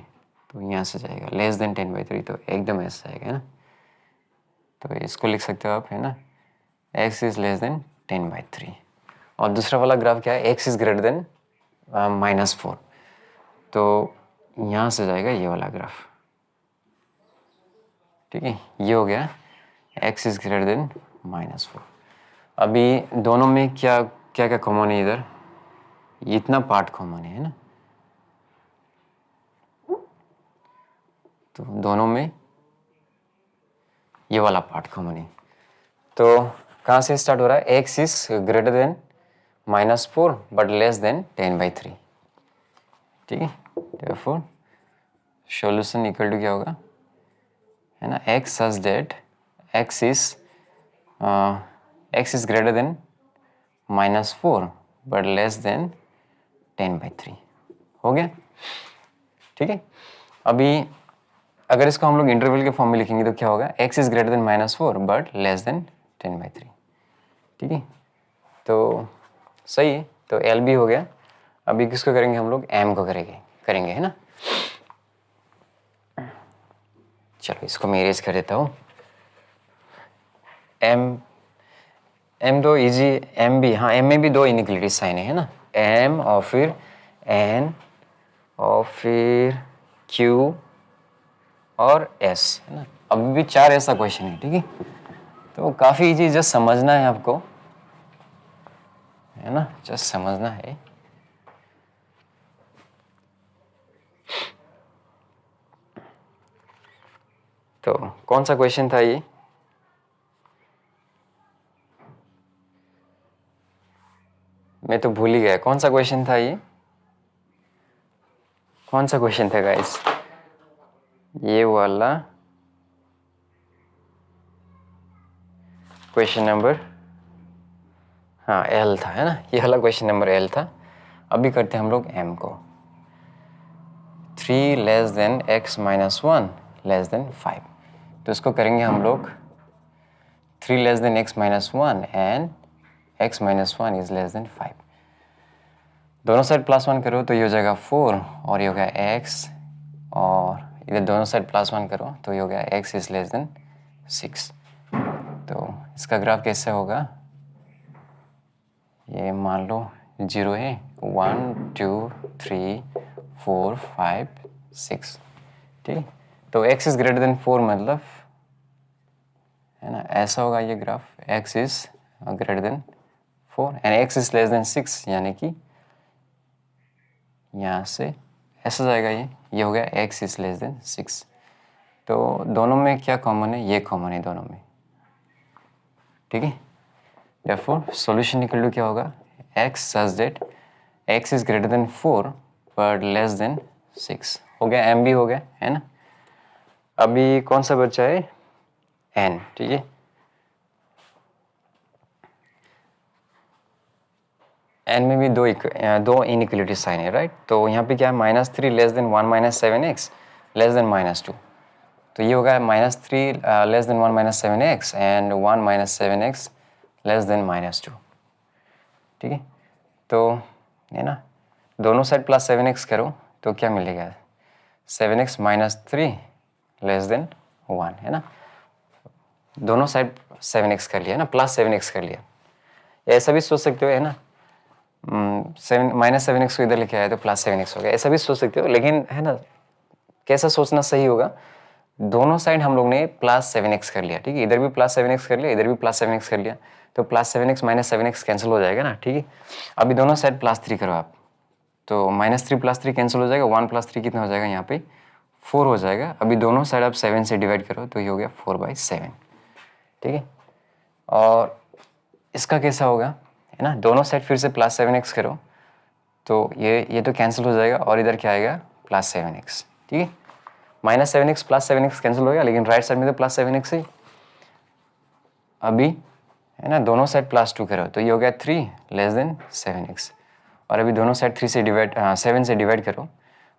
A: तो यहाँ से जाएगा लेस देन 10/3, तो एकदम ऐसा आएगा, है ना। तो इसको लिख सकते हो आप, है ना, x इज लेस देन 10/3। और दूसरा वाला ग्राफ क्या है, x इज ग्रेटर देन -4, तो यहाँ से जाएगा ये वाला ग्राफ। ठीक है, ये हो गया x इज ग्रेटर देन -4। अभी दोनों में क्या क्या क्या कॉमन है, इधर इतना पार्ट कॉमन है ना, तो दोनों में ये वाला पार्ट कॉमन है। तो कहाँ से स्टार्ट हो रहा है, x is greater then -4 but less then 10/3। ठीक है, therefore सॉल्यूशन इक्वल टू क्या होगा, है ना, x such that x is greater then -4 but less then 10/3। हो गया। ठीक है, अभी अगर इसको हम लोग इंटरवल के फॉर्म में लिखेंगे तो क्या होगा, x is greater then -4 but less then 10/3। ठीक है, तो सही है, तो L भी हो गया। अभी किसको करेंगे हम लोग, M को करेंगे, है ना। चलो इसको मैं इरेज कर देता हूँ। एम एम दो इजी, एम भी, हाँ एम में भी दो इनइक्वलिटी साइन है ना, एम और फिर एन और फिर क्यू और एस, है ना। अभी भी 4 ऐसा क्वेश्चन है, ठीक है। तो काफ़ी इजी, जस्ट समझना है आपको, है ना, जस्ट समझना है। तो कौन सा क्वेश्चन था ये? मैं तो भूल ही गया, कौन सा क्वेश्चन था ये? कौन सा क्वेश्चन था गाइस? ये वाला क्वेश्चन नंबर, हाँ एल था, है ना, ये वाला क्वेश्चन नंबर एल था। अभी करते हैं हम लोग एम को। 3 less then x minus 1 less than 5। तो इसको करेंगे हम लोग 3 less then x minus 1 and x minus 1 is less than 5। दोनों साइड प्लस 1 करो तो ये हो जाएगा 4 और ये हो गया x, और इधर दोनों साइड प्लस 1 करो तो ये हो गया x इज लेस देन 6। तो इसका ग्राफ कैसे होगा? ये मान लो 0 है, 1 2 3 4 5 6, ठीक। तो x इज ग्रेटर देन 4 मतलब, है ना, ऐसा होगा ये graph, x is greater then 4 and x is less then 6, यानी कि यहाँ से ऐसा जाएगा, ये हो गया x इज लेस देन 6। तो दोनों में क्या कॉमन है? ये कॉमन है दोनों में, ठीक है। therefore सॉल्यूशन इक्वल टू क्या होगा? x such that x is greater then 4 पर लेस देन 6। हो गया, m भी हो गया, है ना। अभी कौन सा बचा है? n, ठीक है। n में भी दो इनइक्वलिटी साइन है, राइट। तो यहाँ पे क्या है? -3 less then 1 minus 7x less than -2। तो ये होगा -3 less then 1 minus 7x and 1 minus 7x less than -2, ठीक है। तो है ना, दोनों साइड प्लस 7x करो तो क्या मिलेगा? 7x माइनस 3 लेस देन 1, है ना। दोनों साइड 7x कर लिया ना, प्लस 7x कर लिया। ऐसा भी सोच सकते हो, है ना, -7x को इधर लेके आया तो +7x हो गया, ऐसा भी सोच सकते हो। लेकिन है ना, कैसा सोचना सही होगा? दोनों साइड हम लोग ने +7x कर लिया, ठीक है। इधर भी +7x कर लिया, इधर भी +7x कर लिया, तो +7x -7x कैंसिल हो जाएगा ना, ठीक है। अभी दोनों साइड +3 करो आप, तो -3 +3 कैंसिल हो जाएगा, 1 + 3 कितना हो जाएगा? यहाँ पे 4 हो जाएगा। अभी दोनों साइड आप 7 से डिवाइड करो तो ये हो गया 4/7, ठीक है। और इसका कैसा होगा, है ना, दोनों साइड फिर से +7x करो तो ये तो कैंसिल हो जाएगा, और इधर क्या आएगा? +7x, ठीक है। -7x +7x कैंसिल हो गया, लेकिन राइट साइड में तो +7x है। अभी है ना, दोनों साइड +2 करो तो ये हो गया 3 लेस देन 7x, और अभी दोनों साइड 7 से डिवाइड करो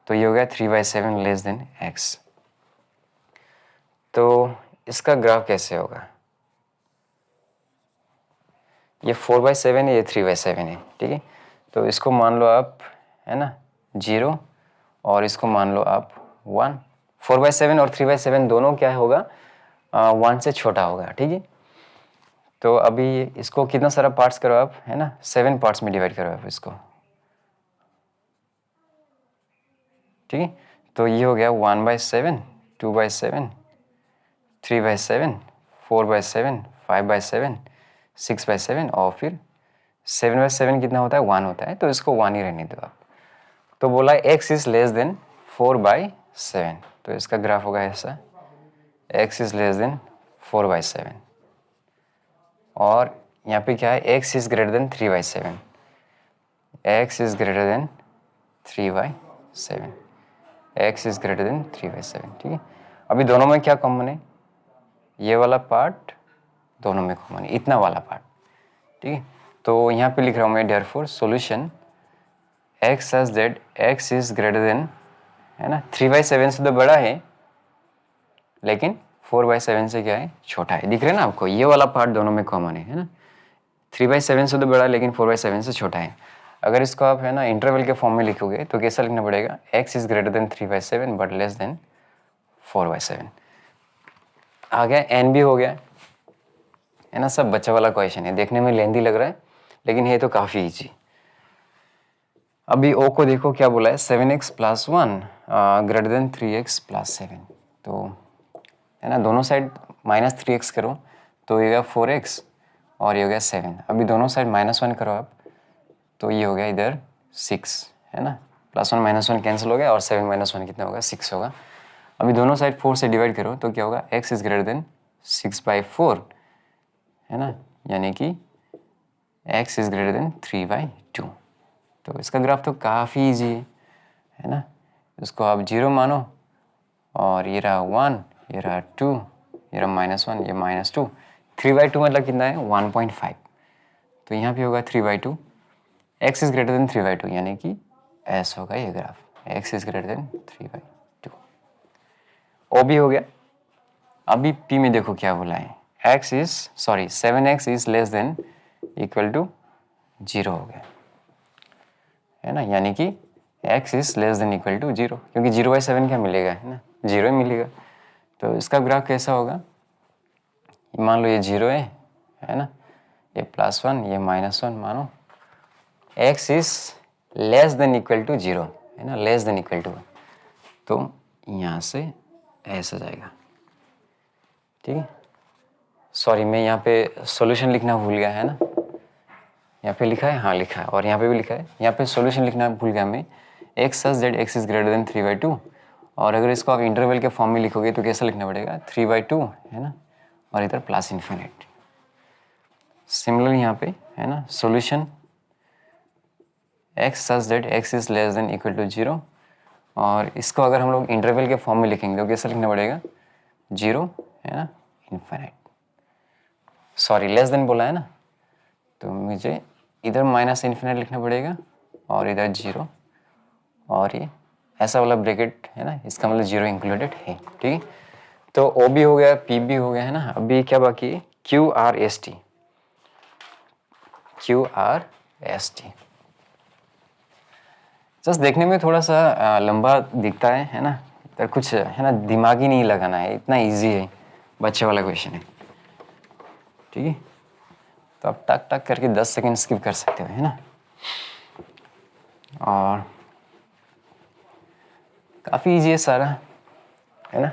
A: तो ये हो गया 3/7 लेस देन x। तो इसका ग्राफ कैसे होगा? ये 4/7 है, ये 3/7 है, ठीक है। तो इसको मान लो आप, है ना, 0, और इसको मान लो आप 1। 4/7 और 3/7 दोनों क्या होगा? 1 से छोटा होगा, ठीक है। तो अभी इसको कितना सारा पार्ट्स करो आप, है ना, 7 पार्ट्स में डिवाइड करो आप इसको, ठीक है। तो ये हो गया 1/7, 2/7, 3/7, 4/7, 5/7, 6/7, और फिर 7/7 कितना होता है? 1 होता है, तो इसको 1 ही रहने दो आप। तो बोला x इज लेस देन 4/7, तो इसका ग्राफ होगा ऐसा, x इज लेस देन 4/7, और यहाँ पे क्या है? x is greater then 3/7, x is greater then 3/7, x is greater then 3/7, ठीक है। अभी दोनों में क्या कॉमन है? ये वाला पार्ट दोनों में कॉमन है, इतना वाला पार्ट, ठीक है। तो यहाँ पे लिख रहा हूँ मैं, therefore solution x such that x is greater then, है ना, 3/7 से तो बड़ा है, लेकिन 4/7 से क्या है? छोटा है। दिख रहा है ना आपको? ये वाला पार्ट दोनों में कॉमन है ना। 3/7 से तो बड़ा, लेकिन 4/7 से छोटा है। अगर इसको आप, है ना, इंटरवल के फॉर्म में लिखोगे तो कैसा लिखना पड़ेगा? x is greater then 3/7 but less then 4/7। आ गया, n भी हो गया, है ना, सब बच्चा वाला क्वेश्चन है, देखने में लेंदी लग रहा है लेकिन ये तो काफ़ी ईजी। अभी ओ को देखो क्या बोला है, 7x + 1 ग्रेटर देन 3x + 7। तो है ना, दोनों साइड -3x करो तो ये हो गया 4x और ये हो गया 7। अभी दोनों साइड -1 करो आप तो ये हो गया इधर 6, है ना, +1 -1 कैंसिल हो गया और 7 - 1 कितना होगा, 6 होगा। अभी दोनों साइड 4 से डिवाइड करो तो क्या होगा, x इज़ ग्रेटर देन 6/4, है ना, यानी कि x इज़ ग्रेटर देन 3/2। तो इसका ग्राफ तो काफ़ी ईजी है ना। इसको आप 0 मानो और ये रहा 1, ये रहा 2, ये रहा -1, ये -2। 3/2 मतलब कितना है, 1.5। तो यहाँ पे होगा 3/2, x इज़ ग्रेटर देन 3/2 यानी कि ऐसा होगा ये graph, x is greater then 3/2। ओ भी हो गया। अभी p में देखो क्या बोला है, 7x is less than equal to 0 हो गया, है ना, यानी कि x is less than equal to 0, क्योंकि 0/7 क्या मिलेगा, है ना, 0 ही मिलेगा। तो इसका ग्राफ कैसा होगा, मान लो ये 0 है ना, ये +1, ये -1 मानो, x is less than equal to 0, है ना, लेस देन इक्वल टू, तो यहाँ से ऐसा जाएगा, ठीक है। सॉरी, मैं यहाँ पे सॉल्यूशन लिखना भूल गया, है ना, यहाँ पे लिखा है, हाँ लिखा है, और यहाँ पे भी लिखा है, यहाँ पे सॉल्यूशन लिखना भूल गया मैं, x such that x is greater then 3/2। और अगर इसको आप इंटरवल के फॉर्म में लिखोगे तो कैसा लिखना पड़ेगा, 3/2, है ना, और इधर +∞। सिमिलरली यहाँ पे, है ना, solution x such that x is less than equal to 0, और इसको अगर हम लोग इंटरवल के फॉर्म में लिखेंगे तो कैसा लिखना पड़ेगा, 0, है ना, इन्फिनिट। सॉरी, लेस देन बोला है ना, तो मुझे इधर -∞ लिखना पड़ेगा और इधर 0, और ये ऐसा वाला ब्रैकेट, है ना, इसका मतलब 0 इंक्लूडेड है, ठीक है। तो ओ भी हो गया, पी भी हो गया, है ना। अभी क्या बाकी है, QRST। जस्ट देखने में थोड़ा सा लंबा दिखता है ना, तो कुछ, है ना, दिमाग ही नहीं लगाना है, इतना इजी है, बच्चे वाला क्वेश्चन है, ठीक है। तो आप टक टक करके 10 सेकंड स्किप कर सकते हो, है ना। और काफ़ी इजी है सारा, है ना।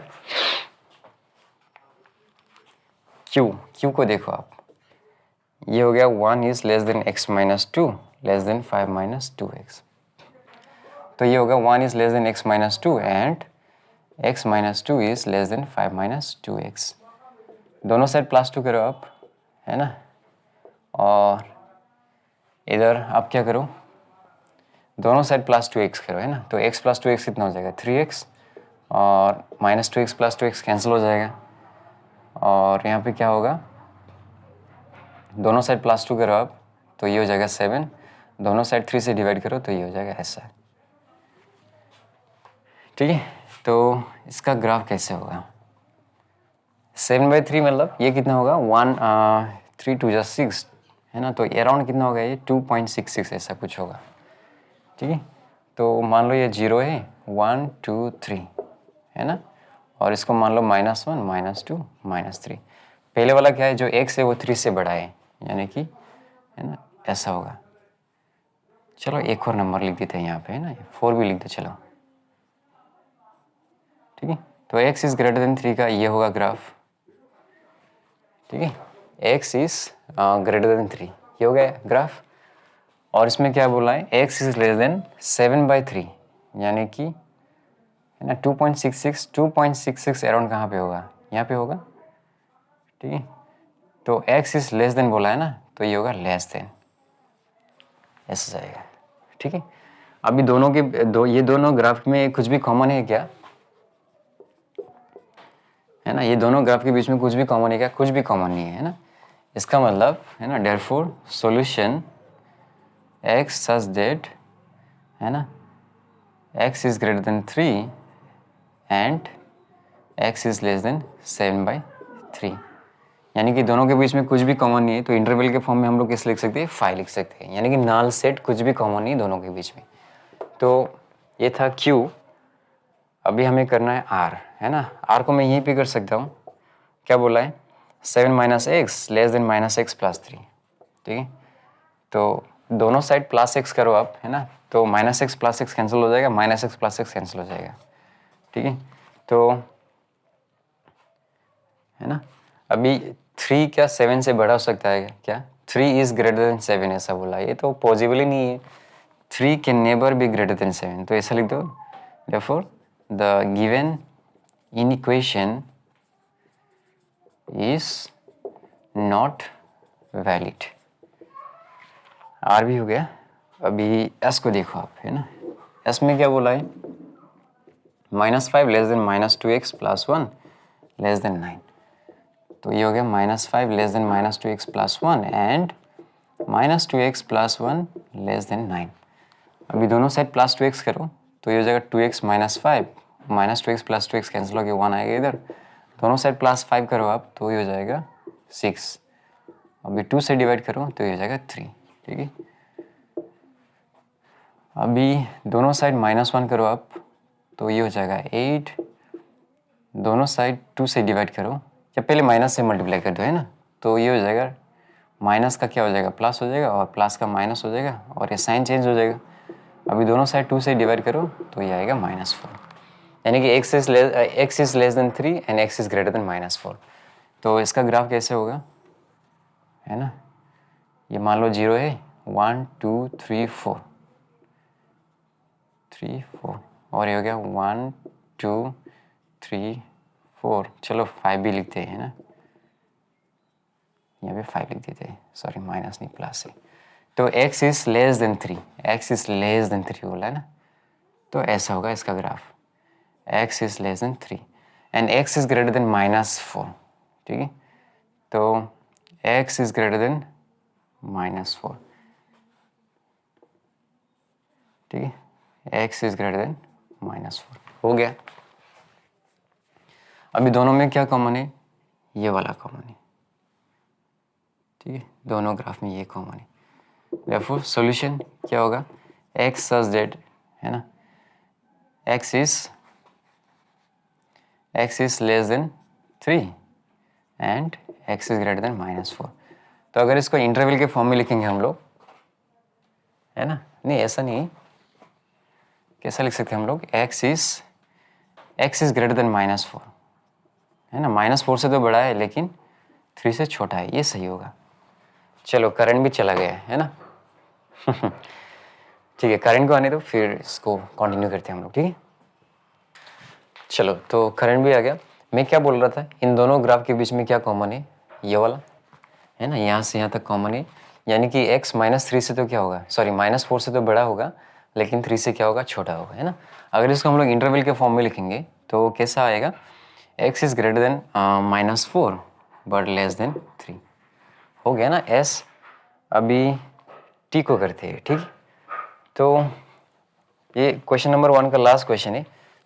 A: क्यू को देखो आप, ये हो गया 1 is less then x - 2 less than 5 - 2x। तो ये होगा 1 is less then x - 2 and x - 2 is less than 5 - 2x। दोनों साइड +2 करो आप, है ना, और इधर आप क्या करो, दोनों साइड +2x करो, है ना। तो x + 2x कितना हो जाएगा, 3x, और -2x + 2x कैंसिल हो जाएगा, और यहाँ पे क्या होगा, दोनों साइड +2 करो आप तो ये हो जाएगा 7, दोनों साइड 3 से डिवाइड करो तो ये हो जाएगा ऐसा, ठीक है। तो इसका ग्राफ कैसे होगा, 7/3 मतलब ये कितना होगा, 3 2 जा 6, है ना, तो अराउंड कितना होगा, ये 2.66 ऐसा कुछ होगा, ठीक है। तो मान लो ये 0 है, 1 2 3, है ना, और इसको मान लो -1 -2 -3। पहले वाला क्या है, जो x है वो 3 से बड़ा है, यानी कि, है ना, ऐसा होगा। चलो एक और नंबर लिख देते हैं यहाँ पे, है ना, 4 भी लिख दो, चलो, ठीक है। तो x इज ग्रेटर देन 3 का ये होगा ग्राफ, ठीक है, x इज ग्रेटर देन 3, ये हो गया ग्राफ। और इसमें क्या बोला है, x इज लेस देन 7/3, यानी कि, है ना, 2.66 अराउंड कहाँ पे होगा, यहाँ पे होगा, ठीक है। तो x इज लेस देन बोला है ना, तो ये होगा लेस देन, ऐसा जाएगा, ठीक है। अभी दोनों के ये दोनों ग्राफ में कुछ भी कॉमन है क्या, है ना, ये दोनों ग्राफ के बीच में कुछ भी कॉमन है क्या, कुछ भी कॉमन नहीं है ना। इसका मतलब, है ना, therefore solution x such that, है ना, x is greater then 3 and x is less then 7/3, यानी कि दोनों के बीच में कुछ भी कॉमन नहीं है, तो इंटरवल के फॉर्म में हम लोग कैसे लिख सकते हैं, 5 लिख सकते हैं, यानी कि नाल सेट कुछ भी कॉमन नहीं दोनों के बीच में। तो ये था Q। अभी हमें करना है R, है ना। R को मैं यहीं पे कर सकता हूँ, क्या बोला है, 7 minus x less than minus x plus 3, ठीक है। तो दोनों साइड प्लस एक्स करो आप, है ना, तो minus x plus x cancel हो जाएगा, minus x plus x cancel हो जाएगा, ठीक है। तो है ना, अभी 3 क्या 7 से बड़ा हो सकता है क्या? 3 इज ग्रेटर देन 7 ऐसा बोला, ये तो पॉसिबल ही नहीं है। 3 can never be greater than 7, तो ऐसा लिख दो, therefore the given inequation is not valid। R भी हो गया। अभी एस को देखो आप, है ना, एस में क्या बोला है? -5 less then -2x plus 1 less then 9, तो ये हो गया -5 less then -2x plus 1 and -2x plus 1 less then 9। अभी दोनों साइड प्लस 2x करो तो ये हो जाएगा 2x minus 5, -2x plus 2x cancel हो गया, 1 आएगा इधर। दोनों साइड प्लस 5 करो आप तो ये हो जाएगा 6। अभी 2 से डिवाइड करो तो ये हो जाएगा 3, ठीक है। अभी दोनों साइड -1 करो आप तो ये हो जाएगा 8। दोनों साइड 2 से डिवाइड करो, या पहले माइनस से मल्टीप्लाई कर दो, है ना, तो ये हो जाएगा माइनस का क्या हो जाएगा, प्लस हो जाएगा, और प्लस का माइनस हो जाएगा, और ये साइन चेंज हो जाएगा। अभी दोनों साइड 2 से डिवाइड करो तो ये आएगा -4, यानी कि x is less than 3 and x is greater then -4। तो इसका ग्राफ कैसे होगा, है ना, ये मान लो 0 है, 1 2 3 4 3 4, और ये हो गया 1 2 3 4, चलो 5 भी लिखते हैं, ना, यहाँ पे 5 लिख देते हैं, सॉरी माइनस नहीं प्लस है। तो x is less than 3, x is less than 3 बोला है ना, तो ऐसा होगा इसका graph, x is less than 3 and x is greater then -4, ठीक है। तो x इज ग्रेटर देन -4, ठीक है, x इज ग्रेटर देन -4 हो गया। अभी दोनों में क्या कॉमन है? ये वाला कॉमन है, ठीक है, दोनों ग्राफ में ये कॉमन है। therefore सॉल्यूशन क्या होगा? x सच दैट, है ना, x is less than 3 and x is greater then -4। तो अगर इसको इंटरवल के फॉर्म में लिखेंगे हम लोग, है ना, नहीं ऐसा नहीं, कैसा लिख सकते हैं हम लोग? x इज ग्रेटर देन -4, है ना, -4 से तो बड़ा है लेकिन 3 से छोटा है, ये सही होगा। चलो करंट भी चला गया है ना ठीक है, करंट को आने दो, फिर इसको कंटिन्यू करते हैं हम लोग, ठीक है। चलो, तो करंट भी आ गया। मैं क्या बोल रहा था, इन दोनों ग्राफ के बीच में क्या कॉमन है? ये वाला, है ना, यहाँ से यहाँ तक कॉमन है, यानी कि x -3 से तो क्या होगा, सॉरी -4 से तो बड़ा होगा लेकिन 3 से क्या होगा, छोटा होगा, है ना। अगर इसको हम लोग इंटरवल के फॉर्म में लिखेंगे तो कैसा आएगा? x is greater then -4 but less than 3, हो गया ना s। अभी t को करते हैं, ठीक। तो ये क्वेश्चन नंबर 1 का लास्ट क्वेश्चन है,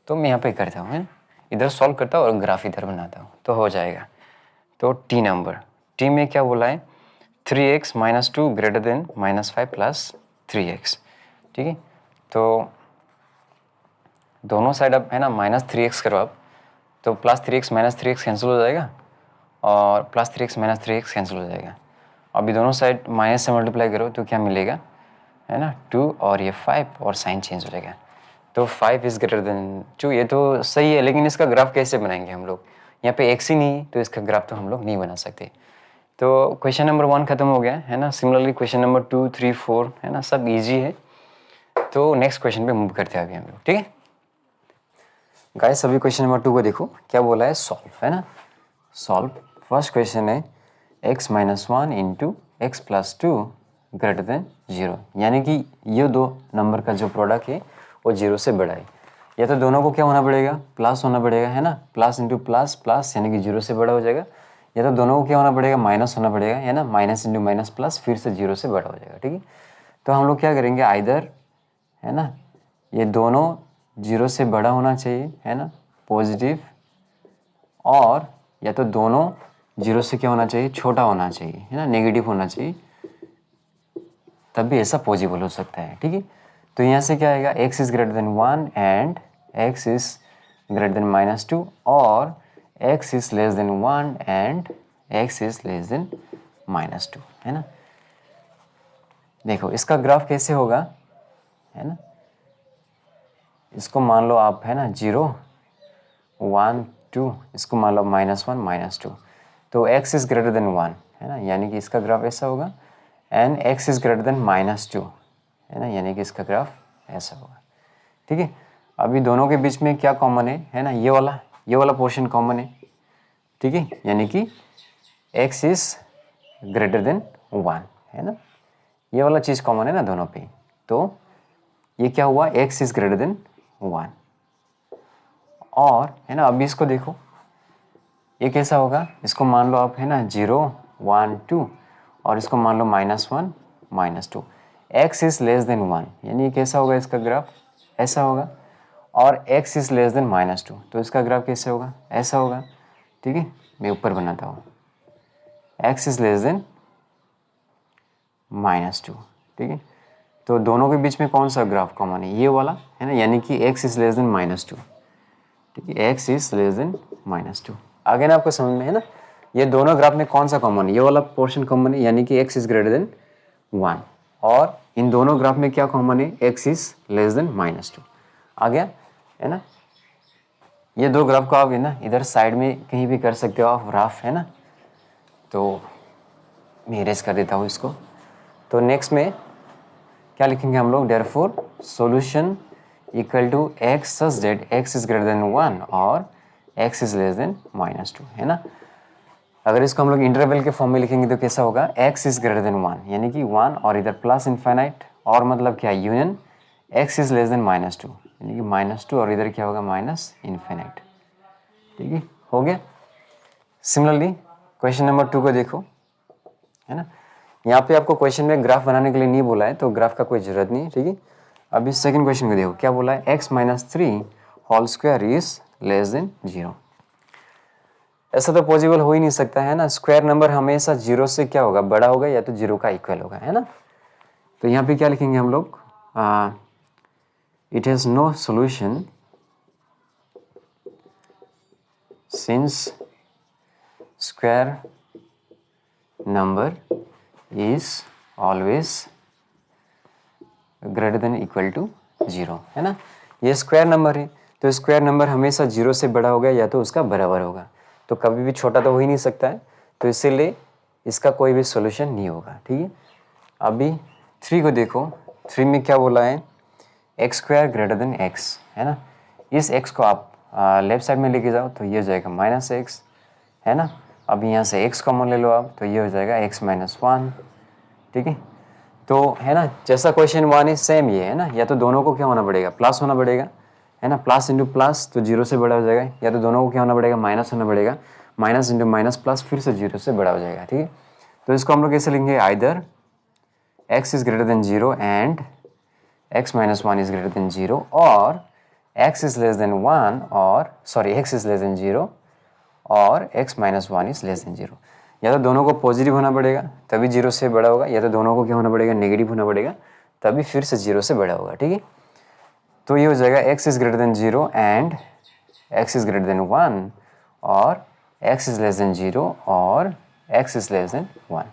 A: तो मैं यहाँ पे करता हूँ, है, इधर सॉल्व करता हूँ और ग्राफ इधर बनाता हूँ तो हो जाएगा। तो टी नंबर, टी में क्या बोला है? 3x - 2 greater than -5 plus 3x, ठीक है। तो दोनों साइड अब, है ना, -3x करो आप, तो +3x - 3x कैंसिल हो जाएगा, और +3x - 3x कैंसिल हो जाएगा। अभी दोनों साइड माइनस से मल्टीप्लाई करो तो क्या मिलेगा, है ना, 2 और ये 5, और साइन चेंज हो जाएगा। तो 5 इज ग्रेटर देन 2, ये तो सही है, लेकिन इसका ग्राफ कैसे बनाएंगे हम लोग? यहाँ पे x ही नहीं, तो इसका ग्राफ तो हम लोग नहीं बना सकते। तो क्वेश्चन नंबर 1 खत्म हो गया, है ना। सिमिलरली क्वेश्चन नंबर 2 3 4, है ना, सब इजी है। तो नेक्स्ट क्वेश्चन पे मूव करते हैं अभी हम लोग, ठीक है गाइस। अभी क्वेश्चन नंबर 2 को देखो, क्या बोला है? सॉल्व, है ना, सॉल्व। फर्स्ट क्वेश्चन है x - 1 into x plus 2 greater than 0, यानी कि ये दो नंबर का जो प्रोडक्ट है वो 0 से बड़ा है। या तो दोनों को क्या होना पड़ेगा? प्लस होना पड़ेगा, है ना, प्लस इंटू प्लस प्लस, यानी कि 0 से बड़ा हो जाएगा। या तो दोनों को क्या होना पड़ेगा? माइनस होना पड़ेगा, है ना, माइनस इंटू माइनस प्लस, फिर से 0 से बड़ा हो जाएगा, ठीक है। तो हम लोग क्या करेंगे? आइदर, है ना, ये दोनों 0 से बड़ा होना चाहिए, है ना, पॉजिटिव, और या तो दोनों 0 से क्या होना चाहिए? छोटा होना चाहिए, है ना, नेगेटिव होना चाहिए, तब भी ऐसा पॉसिबल हो सकता है, ठीक है। तो यहाँ से क्या आएगा? x is greater than 1 and x is greater than -2, और x is less then 1 and x is less than -2, है ना। देखो इसका ग्राफ कैसे होगा, है ना, इसको मान लो आप, है ना, 0 1 2, इसको मान लो -1 -2, तो x इज ग्रेटर देन 1, है ना, यानी कि इसका ग्राफ ऐसा होगा। And x is greater than -2, है ना, यानी कि इसका ग्राफ ऐसा होगा। ठीक है, अभी दोनों के बीच में क्या कॉमन है ना, ये वाला पोर्शन कॉमन है। ठीक है, यानी कि x इज ग्रेटर देन 1, है ना, ये वाला चीज़ कॉमन है ना दोनों पे, तो ये क्या हुआ, x इज ग्रेटर देन 1। और है ना, अभी इसको देखो, ये कैसा होगा, इसको मान लो आप, है ना, 0 1 2, और इसको मान लो -1 -2, x इज लेस देन 1, यानी कैसा होगा इसका ग्राफ, ऐसा होगा। और x इज लेस देन -2, तो इसका ग्राफ कैसे होगा, ऐसा होगा। ठीक है, मैं ऊपर बनाता हूँ, x इज लेस देन -2। ठीक है, तो दोनों के बीच में कौन सा ग्राफ कॉमन है, ये वाला, है ना, यानी कि x इज लेस देन -2। ठीक है, x इज लेस देन -2, आगे ना आपको समझ में है ना, ये दोनों ग्राफ में कौन सा कॉमन है, ये वाला पोर्शन कॉमन है, यानी कि x इज ग्रेटर देन 1। और इन दोनों ग्राफ में क्या कॉमन है, x इज लेस देन -2। आ गया, है ना। ये दो ग्राफ को आप, है ना, इधर साइड में कहीं भी कर सकते हो आप ग्राफ, है ना। तो मैं इरेज कर देता हूँ इसको। तो नेक्स्ट में क्या लिखेंगे हम लोग, therefore solution equal to x such that x is greater than 1 और x इज लेस देन -2, है ना। अगर इसको हम लोग इंटरवल के फॉर्म में लिखेंगे तो कैसा होगा, x इज ग्रेटर देन 1, यानी कि 1 और इधर प्लस इनफाइनाइट, और मतलब क्या, union x is less than -2, यानी कि -2 और इधर क्या होगा, माइनस इनफाइनाइट। ठीक है, हो गया। सिमिलरली क्वेश्चन नंबर 2 को देखो, है ना, यहाँ पे आपको क्वेश्चन में ग्राफ बनाने के लिए नहीं बोला है, तो ग्राफ का कोई ज़रूरत नहीं है। ठीक है, अभी सेकंड क्वेश्चन को देखो, क्या बोला है, x - 3 whole square is less than 0। ऐसा तो पॉसिबल हो ही नहीं सकता, है ना, स्क्वायर नंबर हमेशा 0 से क्या होगा, बड़ा होगा या तो 0 का इक्वल होगा, है ना। तो यहाँ पे क्या लिखेंगे हम लोग, it has no solution since square number is always greater than equal to 0, है ना। ये स्क्वायर नंबर है, तो स्क्वायर नंबर हमेशा 0 से बड़ा होगा या तो उसका बराबर होगा, तो कभी भी छोटा तो हो ही नहीं सकता है, तो इसीलिए इसका कोई भी सॉल्यूशन नहीं होगा। ठीक है, अभी 3 को देखो, 3 में क्या बोला है, x square greater than x, है ना। इस x को आप लेफ्ट साइड में लेके जाओ तो ये हो जाएगा -x, है ना। अब यहाँ से x कॉमन ले लो आप, तो ये हो जाएगा x - 1। ठीक है, तो है ना, जैसा क्वेश्चन 1 है सेम ये है ना, या तो दोनों को क्या होना पड़ेगा, प्लस होना पड़ेगा, है ना, प्लस इंटू प्लस तो 0 से बड़ा हो जाएगा, या तो दोनों को क्या होना पड़ेगा, माइनस होना पड़ेगा, माइनस इंटू माइनस प्लस फिर से 0 से बड़ा हो जाएगा। ठीक है, तो इसको हम लोग कैसे लिखेंगे, either x is greater than 0 and x - 1 is greater than 0, और x इज लेस देन 1 और x इज लेस देन 0 और x - 1 इज लेस देन 0। या तो दोनों को पॉजिटिव होना पड़ेगा तभी 0 से बड़ा होगा, या तो दोनों को क्या होना पड़ेगा, नेगेटिव होना पड़ेगा तभी फिर से 0 से बड़ा होगा। ठीक है, तो ये हो जाएगा x is greater than 0 and x is greater than 1 और x इज लेस देन 0 और x इज लेस देन 1,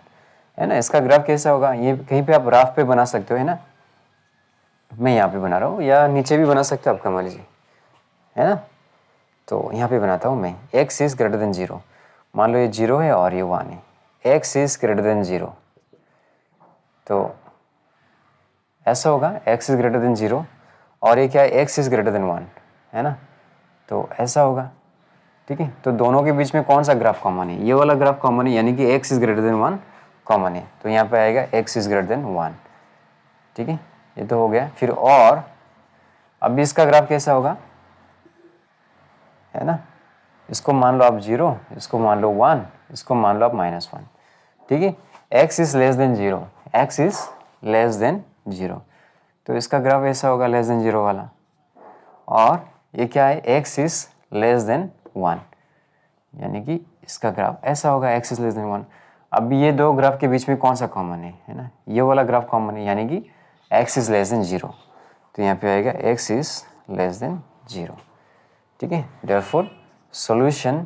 A: है ना। इसका ग्राफ कैसा होगा, ये कहीं पे आप ग्राफ पे बना सकते हो, है ना, मैं यहाँ पे बना रहा हूँ, या नीचे भी बना सकते हो आप, मान लीजिए, है ना। तो यहाँ पे बनाता हूँ मैं, x इज ग्रेटर देन 0, मान लो ये 0 है और ये 1 है, x इज ग्रेटर देन 0, तो ऐसा होगा, x इज ग्रेटर देन 0 और ये क्या है, x इज ग्रेटर देन 1, है ना, तो ऐसा होगा। ठीक है, तो दोनों के बीच में कौन सा ग्राफ कॉमन है, ये वाला ग्राफ कॉमन है, यानी कि x is greater than 1 common है, तो यहाँ पे आएगा x इज ग्रेटर देन 1। ठीक है, ये तो हो गया। फिर और अब इसका ग्राफ कैसा होगा, है ना, इसको मान लो आप 0, इसको मान लो 1, इसको मान लो आप -1। ठीक है, x is less than 0, x is less than 0, तो इसका ग्राफ ऐसा होगा, लेस देन 0 वाला। और ये क्या है, x इज लेस देन 1, यानी कि इसका ग्राफ ऐसा होगा, x इज लेस देन 1। अब ये दो ग्राफ के बीच में कौन सा कॉमन है ना, ये वाला ग्राफ कॉमन है, यानी कि x इज लेस देन 0, तो यहाँ पे आएगा x इज लेस देन 0। ठीक है, therefore solution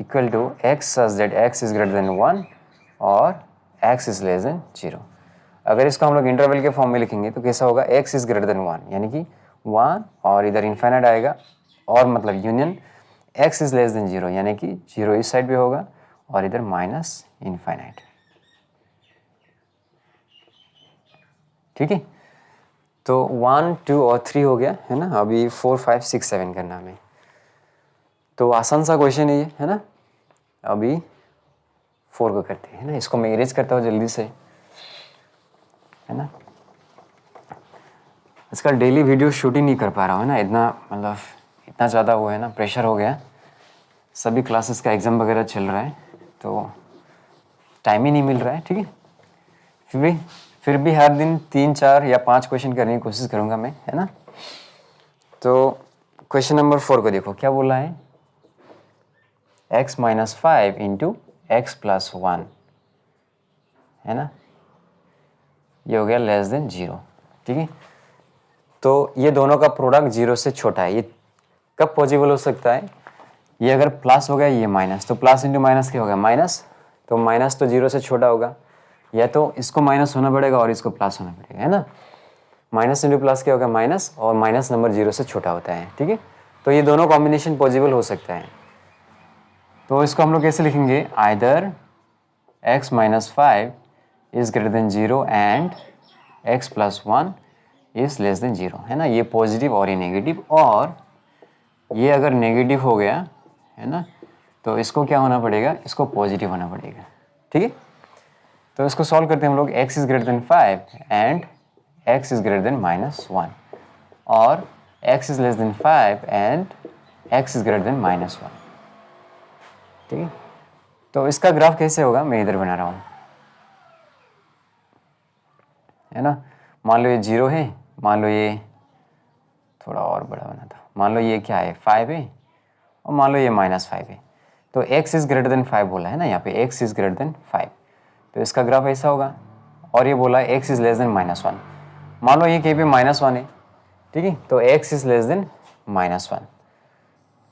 A: equal to x such that x is greater than 1 और एक्स इज लेस देन 0। अगर इसको हम लोग इंटरवल के फॉर्म में लिखेंगे तो कैसा होगा, एक्स इज ग्रेटर देन 1 यानी कि 1 और इधर इन्फाइनाइट आएगा, और मतलब union x is less than 0 यानी कि 0 इस साइड पे होगा और इधर माइनस इन्फाइनाइट। ठीक है, तो 1 2 और 3 हो गया है ना। अभी 4 5 6 7 करना हमें, तो आसान सा क्वेश्चन है ना। अभी 4 को करते हैं ना, इसको मैं इरेज करता हूँ जल्दी से, है ना। इसका डेली वीडियो शूट ही नहीं कर पा रहा हूँ, है ना, इतना मतलब इतना ज़्यादा वो है ना, प्रेशर हो गया, सभी क्लासेस का एग्ज़ाम वगैरह चल रहा है तो टाइम ही नहीं मिल रहा है। ठीक है, फिर भी हर दिन 3 4 या 5 क्वेश्चन करने की कोशिश करूँगा मैं, है ना। तो क्वेश्चन नंबर 4 को देखो क्या बोला है, x minus 5 into x plus 1, है ना, ये हो गया लेस देन 0। ठीक है, तो ये दोनों का प्रोडक्ट 0 से छोटा है, ये कब पॉसिबल हो सकता है, ये अगर प्लस हो गया ये माइनस, तो प्लस इंटू माइनस क्या होगा, माइनस, तो माइनस तो 0 से छोटा होगा, या तो इसको माइनस होना पड़ेगा और इसको प्लस होना पड़ेगा, है ना। माइनस इंटू प्लस क्या होगा, माइनस, और माइनस नंबर 0 से छोटा होता है। ठीक है, तो ये दोनों कॉम्बिनेशन पॉसिबल हो सकता है। तो इसको हम लोग कैसे लिखेंगे, either x minus 5 is greater than 0 and x plus 1 is less than 0, है ना। ये पॉजिटिव और ये नेगेटिव, और ये अगर नेगेटिव हो गया, है ना, तो इसको क्या होना पड़ेगा, इसको पॉजिटिव होना पड़ेगा। ठीक है, तो इसको सॉल्व करते हैं हम लोग, x is greater then 5 and x is greater than minus 1, और x is less than 5 and x is greater than minus 1। ठीक है, तो इसका ग्राफ कैसे होगा, मैं इधर बना रहा हूँ, है ना। मान लो ये 0 है, मान लो ये थोड़ा और बड़ा बना था, मान लो ये क्या है 5 है, और मान लो ये माइनस 5 है, तो x इज़ ग्रेटर देन 5 बोला है ना यहाँ पे, x इज़ ग्रेटर देन 5, तो इसका ग्राफ ऐसा होगा। और ये बोला है x is less than minus 1, मान लो ये कहीं पे माइनस 1 है, ठीक है, तो x is less than minus 1,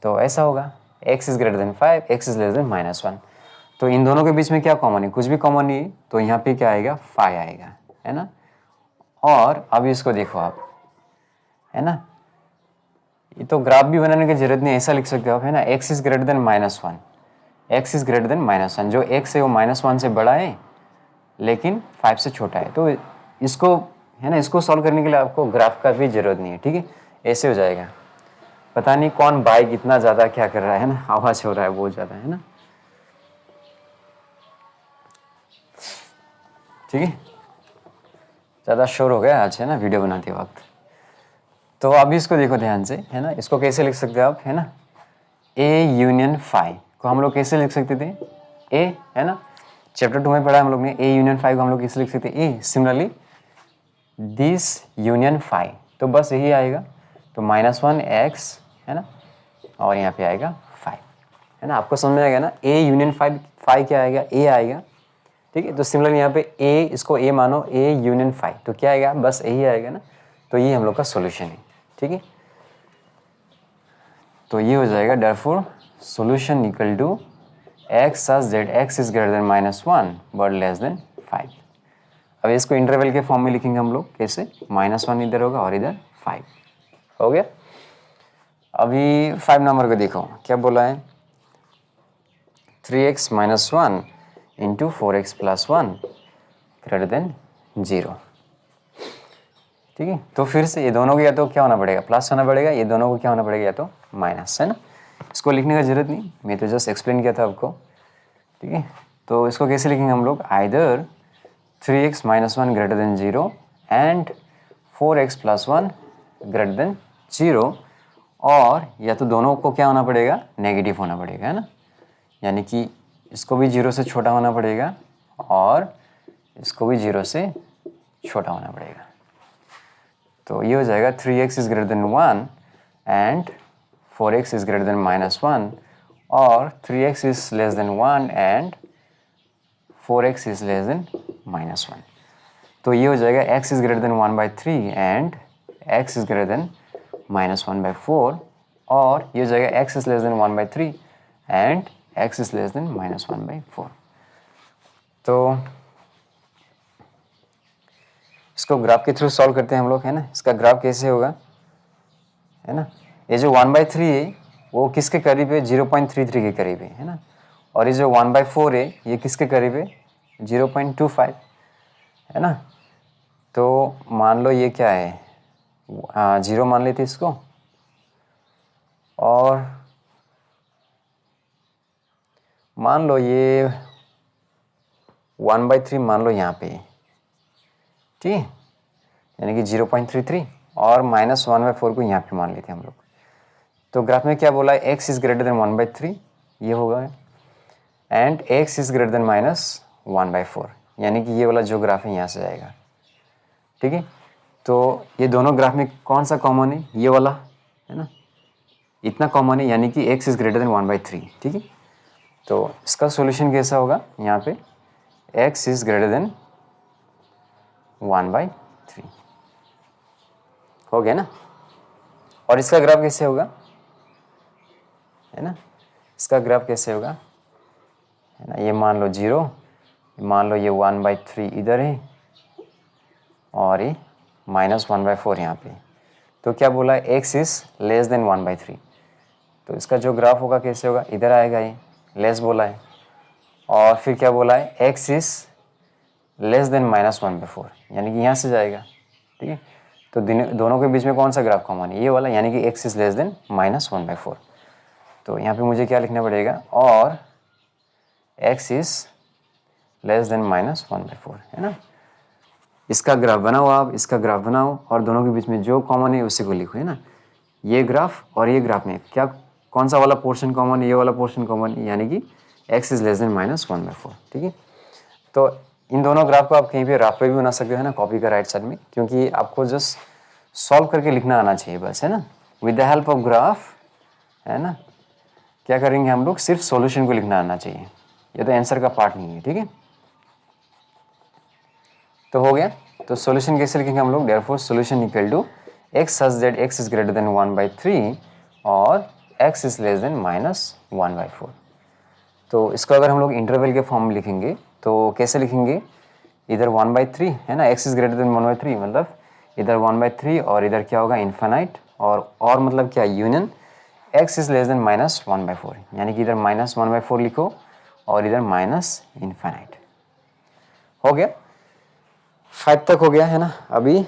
A: तो ऐसा होगा, x is greater then 5, x is less than minus 1। तो इन दोनों के बीच में क्या कॉमन है, कुछ भी कॉमन नहीं है, तो यहाँ पे क्या आएगा, 5 आएगा, है ना। और अभी इसको देखो आप, है ना, ये तो ग्राफ भी बनाने की जरूरत नहीं, ऐसा लिख सकते हो आप, है ना, x is greater than minus 1, x is greater than minus 1, जो x है वो माइनस 1 से बड़ा है लेकिन 5 से छोटा है, तो इसको, है ना, इसको सॉल्व करने के लिए आपको ग्राफ का भी जरूरत नहीं है। ठीक है, ऐसे हो जाएगा। पता नहीं कौन बाइक इतना ज़्यादा क्या कर रहा है ना, आवाज़ हो रहा है बहुत ज़्यादा, है ना। ठीक है, ज़्यादा शोर हो गया आज, है ना, वीडियो बनाते वक्त। तो अभी इसको देखो ध्यान से, है ना, इसको कैसे लिख सकते हो आप, है ना, A यूनियन फाई को हम लोग कैसे लिख सकते थे, A, है ना, चैप्टर 2 में पढ़ा हम लोग ने, A यूनियन फाई को हम लोग कैसे लिख सकते हैं, A similarly this union phi, तो बस यही आएगा, तो माइनस 1 x, है ना, और यहाँ पे आएगा 5, है ना, आपको समझ में आएगा ना, A यूनियन फाई क्या आएगा, A आएगा। ठीक है, तो सिमिलरली यहाँ पे A, इसको A मानो, A यूनियन फाई, तो क्या आएगा, बस यही आएगा ना, तो ये हम लोग का सॉल्यूशन है। ठीक है, तो ये हो जाएगा, therefore solution equal to x such that x is greater than minus 1 but less than 5। अब इसको इंटरवल के फॉर्म में लिखेंगे हम लोग, कैसे, माइनस 1 इधर होगा और इधर 5 हो गया। अभी 5 नंबर को देखो क्या बोला है, 3x minus 1 into 4x plus 1 greater than 0। ठीक है, तो फिर से ये दोनों को या तो क्या होना पड़ेगा, प्लस होना पड़ेगा, ये दोनों को क्या होना पड़ेगा, या तो माइनस, है ना। इसको लिखने का जरूरत नहीं, मैं तो जस्ट एक्सप्लेन किया था आपको। ठीक है, तो इसको कैसे लिखेंगे हम लोग, either 3x minus 1 greater than 0 and 4x plus 1 greater than 0, और या तो दोनों को क्या होना पड़ेगा, नेगेटिव होना पड़ेगा, है ना, यानी कि इसको भी 0 से छोटा होना पड़ेगा और इसको भी 0 से छोटा होना पड़ेगा। तो ये हो जाएगा 3x is greater than 1 and 4x is greater than minus 1, और 3x is less then 1 and 4x is less then minus 1। तो ये हो जाएगा x is greater than 1/3 and x is greater than minus 1/4, और ये हो जाएगा x is less then 1/3 and x is less then -1/4। तो इसको ग्राफ के थ्रू सॉल्व करते हैं हम लोग, है ना। इसका ग्राफ कैसे होगा, है ना। ये जो 1/3 है वो किसके करीब है, 0.33 के करीब है ना। और ये जो 1/4 है ये किसके करीब है, 0.25, है ना। तो मान लो ये क्या है, 0 मान लेते इसको, और मान लो ये 1/3 मान लो यहाँ पे, ठीक है, यानी कि 0.33, और -1/4 को यहाँ पे मान लेते हैं हम लोग। तो ग्राफ में क्या बोला है, x इज ग्रेटर देन 1/3, ये होगा, and x is greater then -1/4, यानी कि ये वाला जो ग्राफ है यहाँ से जाएगा, ठीक है। तो ये दोनों ग्राफ में कौन सा कॉमन है, ये वाला, है ना, इतना कॉमन है, यानी कि x इज ग्रेटर देन 1/3, ठीक है। तो इसका सॉल्यूशन कैसा होगा, यहाँ पे x इज ग्रेटर देन 1/3 हो गया ना। और इसका ग्राफ कैसे होगा, है ना, इसका ग्राफ कैसे होगा, है ना, ये मान लो 0, मान लो ये 1/3 इधर है, और ये -1/4 यहाँ पे। तो क्या बोला है, x इज लेस देन 1/3। तो इसका जो ग्राफ होगा कैसे होगा, इधर आएगा, ये लेस बोला है, और फिर क्या बोला है, x इज लेस देन -1/4, यानी कि यहाँ से जाएगा, ठीक है। तो दोनों के बीच में कौन सा ग्राफ कॉमन है, ये वाला, यानी कि x इज लेस देन -1/4। तो यहाँ पे मुझे क्या लिखना पड़ेगा, और x इज लेस देन -1/4, है ना। इसका ग्राफ बनाओ आप, इसका ग्राफ बनाओ, और दोनों के बीच में जो कॉमन है उसी को लिखो, है ना। ये ग्राफ और ये ग्राफ में क्या, कौन सा वाला पोर्शन कॉमन है, ये वाला पोर्शन कॉमन है, यानी कि x इज लेस देन -1/4, ठीक है। तो इन दोनों ग्राफ को आप कहीं पे राफ पे भी बना सकते हो, है ना, कॉपी का राइट साइड में, क्योंकि आपको जस्ट सॉल्व करके लिखना आना चाहिए बस, है ना, with the help of graph, है ना। क्या करेंगे हम लोग, सिर्फ सॉल्यूशन को लिखना आना चाहिए, ये तो आंसर का पार्ट नहीं है, ठीक है। तो हो गया। तो सॉल्यूशन कैसे लिखेंगे हम लोग, therefore solution equal to x such that x is greater than 1/3 और x इज लेस देन -1/4। तो इसको अगर हम लोग इंटरवल के फॉर्म में लिखेंगे तो कैसे लिखेंगे, इधर 1/3 है ना, x इज ग्रेटर देन 1/3, मतलब इधर 1/3 और इधर क्या होगा, इन्फाइनाइट, और मतलब क्या, union x is less then -1/4, यानी कि इधर -1/4 लिखो और इधर -इन्फाइनाइट। हो गया, 5 तक हो गया, है ना। अभी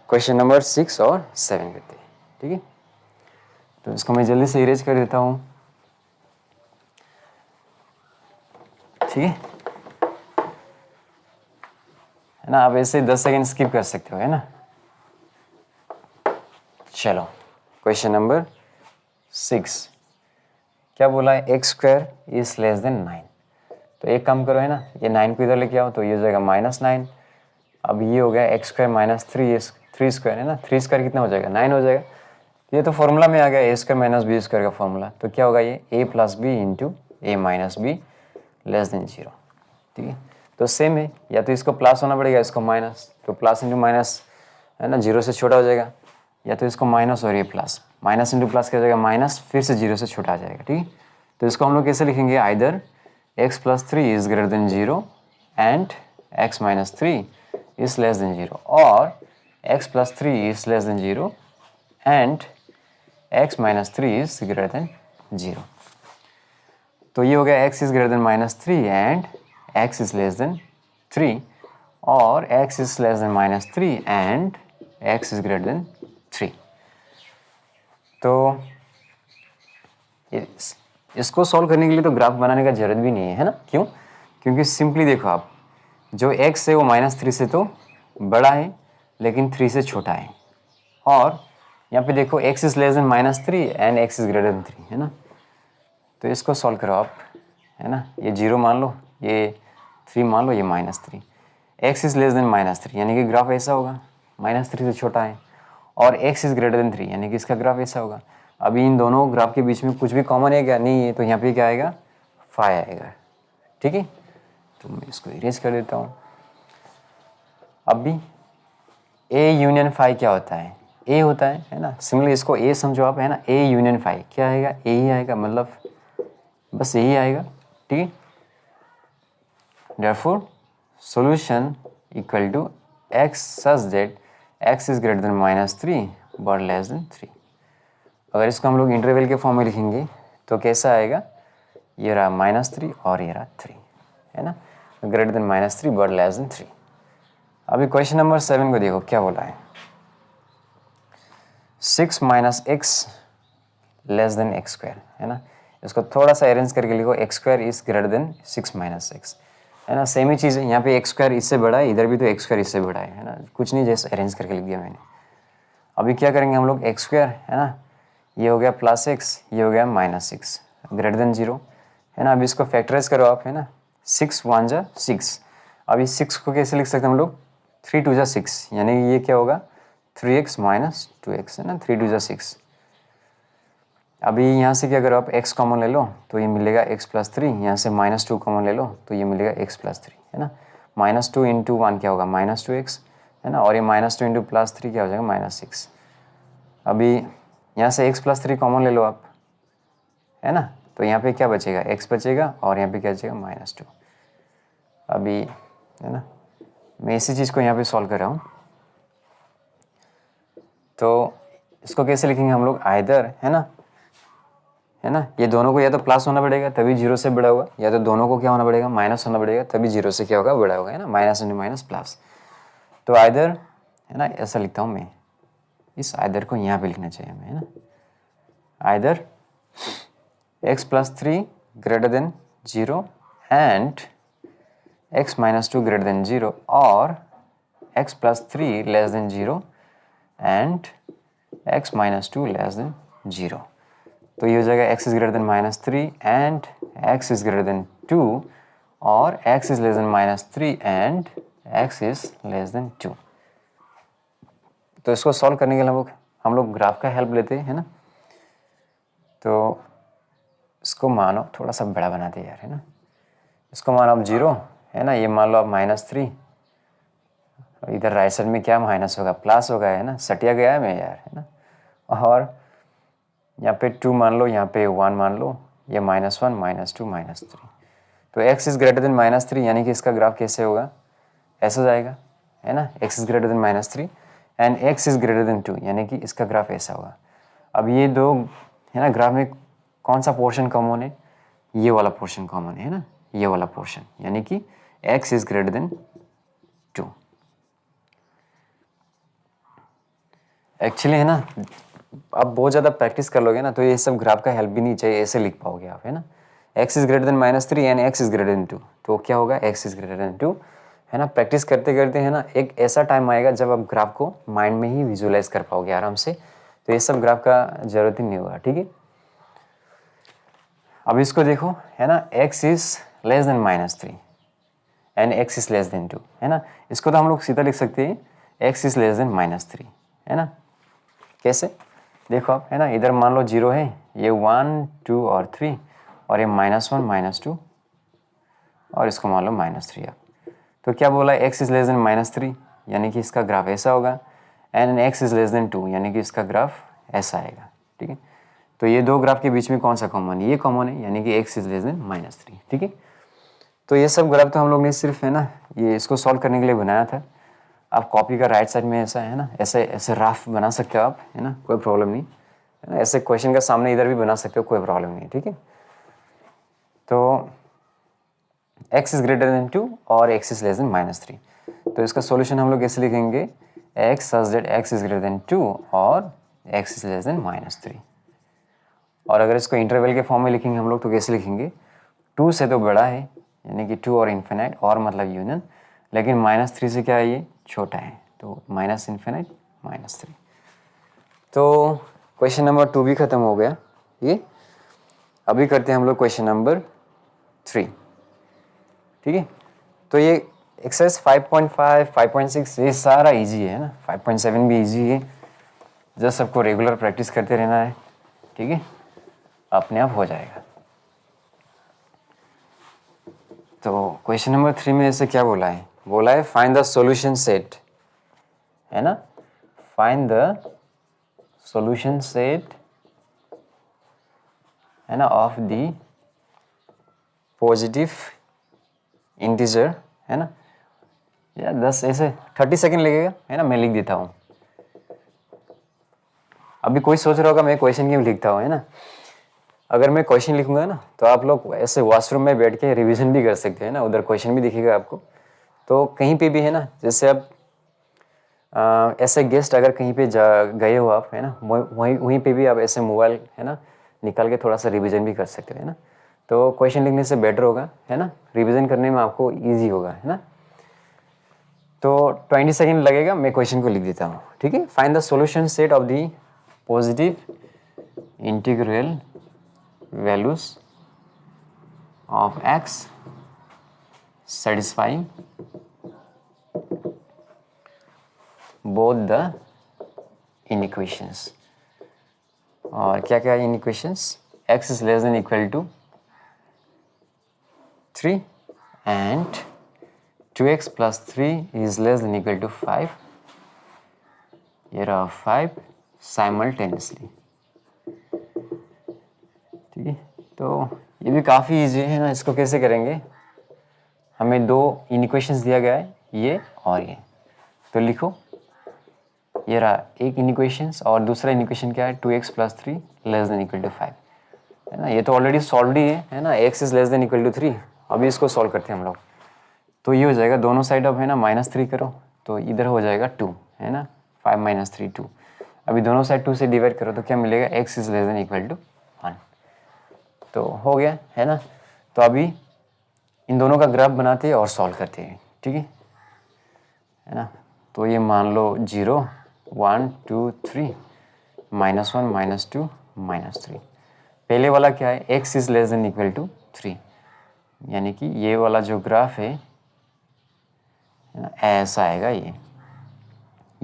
A: क्वेश्चन नंबर 6 और 7 करते हैं, ठीक है। तो इसको मैं जल्दी से इरेज कर देता हूँ, ठीक है ना। आप ऐसे 10 सेकेंड स्किप कर सकते हो, है ना। चलो, क्वेश्चन नंबर 6 क्या बोला है, x² इज लेस देन 9। तो एक काम करो, है ना, ये 9 को इधर लेके आओ, तो ये हो जाएगा -9। अब ये हो गया x² -3 है ना, 3² कितना हो जाएगा, 9 हो जाएगा। ये तो फॉर्मूला में आ गया, a² - b² का फॉर्मूला। तो क्या होगा, ये a + b into a - b less than 0, ठीक है। तो सेम है, या तो इसको प्लस होना पड़ेगा, इसको माइनस, तो प्लस इंटू माइनस, है ना, 0 से छोटा हो जाएगा, या तो इसको माइनस और ये प्लस, माइनस इंटू प्लस क्या हो जाएगा, माइनस, फिर से 0 से छोटा आ जाएगा, ठीक है। तो इसको हम लोग कैसे लिखेंगे, either x + 3 is greater than 0 and x - 3 is less than 0, और x + 3 is less than 0 and x - 3 is greater than 0। तो ये हो गया x is greater then -3 and x is less than 3, और x is less than -3 and x is greater then 3। तो इसको solve करने के लिए तो ग्राफ बनाने का जरूरत भी नहीं है ना, क्यों, क्योंकि सिंपली देखो आप, जो x है वो -3 से तो बड़ा है लेकिन 3 से छोटा है, और यहाँ पे देखो x is less than -3 and x is greater then 3, है ना। तो इसको सॉल्व करो आप, है ना, ये 0 मान लो, ये 3 मान लो, ये -3, x इज लेस देन -3, यानी कि ग्राफ ऐसा होगा, -3 से छोटा है, और x इज ग्रेटर देन 3, यानी कि इसका ग्राफ ऐसा होगा। अभी इन दोनों ग्राफ के बीच में कुछ भी कॉमन है क्या, नहीं है, तो यहाँ पे क्या आएगा, 5 आएगा, ठीक है। तो मैं इसको इरेज कर देता हूँ। अभी a यूनियन 5 क्या होता है, a होता है ना, सिमिलरली इसको a समझो आप, है ना, a यूनियन 5 क्या आएगा, a ही आएगा, मतलब बस यही आएगा, ठीक है। Therefore solution equal to x such that x is greater than -3 but less than 3। अगर इसको हम लोग इंटरवल के फॉर्म में लिखेंगे तो कैसा आएगा, ये रहा -3 और ये रहा 3, है ना, greater than -3 but less than 3। अभी क्वेश्चन नंबर 7 को देखो क्या बोला है, 6 - x less then x square, है ना। इसको थोड़ा सा अरेंज करके लिखो, x square is greater then 6 - x, है ना। सेम ही चीज़ है, यहाँ पे x स्क्वायर इससे बड़ा है, इधर भी तो x स्क्वायर इससे बड़ा है ना, कुछ नहीं, जैसे अरेंज करके लिख दिया मैंने। अभी क्या करेंगे हम लोग, x स्क्वायर, है ना, ये हो गया +x, ये हो गया -6 ग्रेटर देन 0, है ना। अभी इसको फैक्टराइज करो आप, है ना, 6 1 जा 6। अभी 6 को कैसे लिख सकते हैं हम लोग, 3 2 जा 6, यानी ये क्या होगा 3x - 2x, है ना, 3 2 जा 6। अभी यहाँ से क्या करो आप, x कॉमन ले लो तो ये मिलेगा x + 3, यहाँ से -2 कॉमन ले लो तो ये मिलेगा x + 3, है ना। -2 × 1 क्या होगा -2x, है ना, और ये -2 × +3 क्या हो जाएगा -6। अभी यहाँ से x + 3 कॉमन ले लो आप, है ना, तो यहाँ पे क्या बचेगा, x बचेगा और यहाँ पे क्या बचेगा -2। अभी, है ना, मैं इसी चीज़ को यहाँ पे सॉल्व कर रहा हूँ। तो इसको कैसे लिखेंगे हम लोग, आइदर, है ना, ये दोनों को या तो प्लस होना पड़ेगा तभी 0 से बड़ा होगा, या तो दोनों को क्या होना पड़ेगा, माइनस होना पड़ेगा तभी 0 से क्या होगा, बड़ा होगा, है ना, माइनस × -प्लस। तो आइदर, है ना, ऐसा लिखता हूँ मैं, इस आइदर को यहाँ पे लिखना चाहिए हमें, है ना, either x + 3 greater than 0 and x - 2 greater than 0 और x + 3 less than 0 and x - 2 less than 0। तो ये हो जाएगा x is greater then -3 and x is greater than 2 और x is less than -3 and x is less than 2। तो इसको solve करने के लिए हम लोग ग्राफ का हेल्प लेते हैं, है ना। तो इसको मानो थोड़ा सा बड़ा बनाते यार, है ना, इसको मानो आप 0, है ना, ये मान लो आप -3, इधर राइट साइड में क्या माइनस होगा, प्लस होगा, है ना, सटिया गया है मैं यार, है ना। और यहाँ पे 2 मान लो, यहाँ पे 1 मान लो, ये -1 -2 -3। तो x इज ग्रेटर देन -3 यानी कि इसका ग्राफ कैसे होगा, ऐसा जाएगा, है ना, x is greater then -3 and x is greater than 2 यानी कि इसका ग्राफ ऐसा होगा। अब ये दो, है ना, ग्राफ में कौन सा पोर्शन कॉमन है, ये वाला पोर्शन कॉमन है ना, ये वाला पोर्शन, यानी कि x is greater than 2। Actually, है ना, आप बहुत ज़्यादा प्रैक्टिस कर लोगे ना तो ये सब ग्राफ का हेल्प भी नहीं चाहिए, ऐसे लिख पाओगे आप, है ना। x is greater then -3 and x is greater than 2, तो क्या होगा, x इज ग्रेटर देन 2, है ना। प्रैक्टिस करते करते, है ना, एक ऐसा टाइम आएगा जब आप ग्राफ को माइंड में ही विजुअलाइज कर पाओगे आराम से, तो ये सब ग्राफ का जरूरत ही नहीं होगा, ठीक है। अब इसको देखो, है ना, x is less than -3 and x is less than 2, है ना। इसको तो हम लोग सीधा लिख सकते हैं, x इज लेस देन -3, है ना। कैसे, देखो आप, है ना, इधर मान लो 0 है, ये 1 2 और 3 और ये -1 -2 और इसको मान लो -3 आप। तो क्या बोला, x इज लेस देन -3 यानी कि इसका ग्राफ ऐसा होगा and x is less than 2 यानी कि इसका ग्राफ ऐसा आएगा, ठीक है। तो ये दो ग्राफ के बीच में कौन सा कॉमन है, ये कॉमन है यानी कि x इज लेस देन -3, ठीक है। तो ये सब ग्राफ तो हम लोग ने सिर्फ, है ना, ये इसको सॉल्व करने के लिए बनाया था। आप कॉपी का राइट साइड में ऐसा, है ना, ऐसे ऐसे राफ बना सकते हो आप, है ना, कोई प्रॉब्लम नहीं, है ना। ऐसे क्वेश्चन का सामने इधर भी बना सकते हो, कोई प्रॉब्लम नहीं, ठीक है। तो x इज ग्रेटर देन 2 और x इज लेस देन -3, तो इसका सॉल्यूशन हम लोग कैसे लिखेंगे, x such that x is greater than 2 और x इज लेस देन -3। और अगर इसको इंटरवल के फॉर्म में लिखेंगे हम लोग तो कैसे लिखेंगे, 2 से तो बड़ा है यानी कि 2 और इन्फिनाइट और मतलब यूनियन, लेकिन -3 से क्या है, ये छोटा है, तो -∞ -3। तो क्वेश्चन नंबर 2 भी ख़त्म हो गया, ये अभी करते हैं हम लोग क्वेश्चन नंबर 3, ठीक है। तो ये एक्सरसाइज 5.5 5.6 ये सारा इजी है ना, 5.7 भी इजी है, जस्ट सबको रेगुलर प्रैक्टिस करते रहना है, ठीक है, अपने आप हो जाएगा। तो क्वेश्चन नंबर 3 में ऐसे क्या बोला है, फाइंड द सॉल्यूशन सेट, है ना, फाइंड द सॉल्यूशन सेट, है ना, ऑफ द पॉजिटिव इंटीजर, है ना, या 10 ऐसे 30 सेकेंड लगेगा, है ना, मैं लिख देता हूँ। अभी कोई सोच रहा होगा मैं क्वेश्चन क्यों लिखता हूँ, है ना। अगर मैं क्वेश्चन लिखूंगा ना तो आप लोग ऐसे वॉशरूम में बैठ के रिवीजन भी कर सकते हैं ना, उधर क्वेश्चन भी दिखेगा आपको। तो कहीं पे भी, है ना, जैसे अब ऐसे गेस्ट अगर कहीं पे गए हो आप, है ना, वहीं पे भी आप ऐसे मोबाइल, है ना, निकाल के थोड़ा सा रिवीजन भी कर सकते हो, है ना। तो क्वेश्चन लिखने से बेटर होगा, है ना, रिवीजन करने में आपको ईजी होगा, है ना। तो 20 सेकेंड लगेगा, मैं क्वेश्चन को लिख देता हूँ, ठीक है। Find the solution set of the positive integral values of x satisfying both the inequations। और क्या क्या inequations? x is less than equal to 3 and 2x plus 3 is less than equal to 5। here are 5 simultaneously, ठीक है। तो ये भी काफ़ी easy है ना, इसको कैसे करेंगे, हमें दो इनिक्वेशंस दिया गया है, ये और ये, तो लिखो, ये रहा एक इनिक्वेशंस और दूसरा इनिक्वेशन क्या है, 2x plus 3 less than equal to 5, है ना। ये तो ऑलरेडी सॉल्व ही है ना, x is less than equal to 3। अभी इसको सॉल्व करते हैं हम लोग, तो ये हो जाएगा, दोनों साइड अब, है ना, -3 करो तो इधर हो जाएगा 2, है ना, 5 - 3 2। अभी दोनों साइड 2 से डिवाइड करो तो क्या मिलेगा, x is less than equal to 1। तो हो गया, है ना। तो अभी इन दोनों का ग्राफ बनाते हैं और सॉल्व करते हैं, ठीक है ना। तो ये मान लो 0 1 2 3 -1 -2 -3। पहले वाला क्या है, x is less than equal to 3, यानी कि ये वाला जो ग्राफ है ना, ऐसा आएगा। ये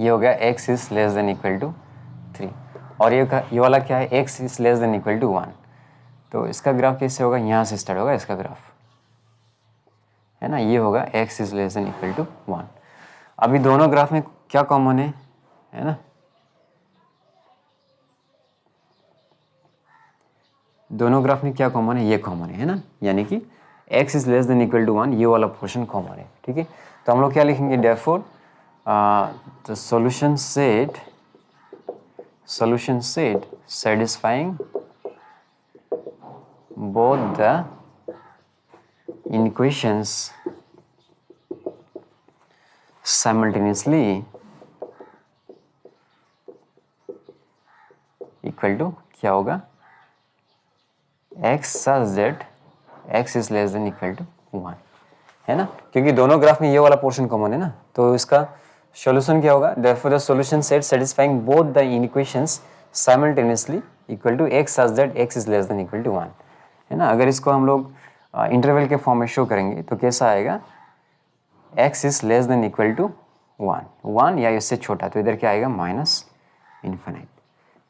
A: हो गया x is less than equal to 3। और ये वाला क्या है, x is less than equal to 1। तो इसका ग्राफ कैसे होगा, यहाँ से स्टार्ट होगा इसका ग्राफ, है ना। ये होगा x is less than equal to 1। अभी दोनों ग्राफ में क्या कॉमन है ना, दोनों ग्राफ में क्या कॉमन है, ये कॉमन है ना, यानी कि x is less than equal to 1, ये वाला पोर्शन कॉमन है, ठीक है। तो हम लोग क्या लिखेंगे, therefore the solution set satisfying both the equations simultaneously equal to क्या होगा, x such that x is less than equal to 1, है ना। क्योंकि दोनों ग्राफ में ये वाला पोर्शन कॉमन है ना, तो इसका सॉल्यूशन क्या होगा, therefore the solution set satisfying both the inequations simultaneously equal to x such that x is less than equal to 1, है ना। अगर इसको हम लोग इंटरवल के फॉर्म में शो करेंगे तो कैसा आएगा, x is less than equal to 1 या इससे छोटा, तो इधर क्या आएगा, -∞,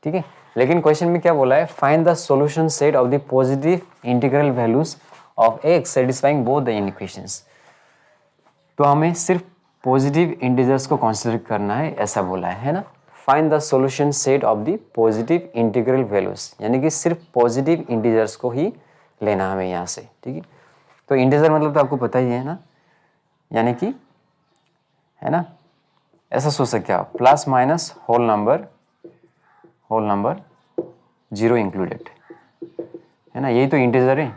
A: ठीक है। लेकिन क्वेश्चन में क्या बोला है, find the solution set of the positive integral values of x satisfying both the equations. तो हमें सिर्फ पॉजिटिव इंटीजर्स को कंसीडर करना है, ऐसा बोला है ना। Find the solution set of the positive integral values, यानी कि सिर्फ पॉजिटिव इंटीजर्स को ही लेना हमें यहाँ से, ठीक है। तो इंटीजर मतलब तो आपको पता ही है ना, यानी कि, है ना, ऐसा सोच सकते हो आप, plus minus whole number 0 included, है ना, यही तो इंटीजर है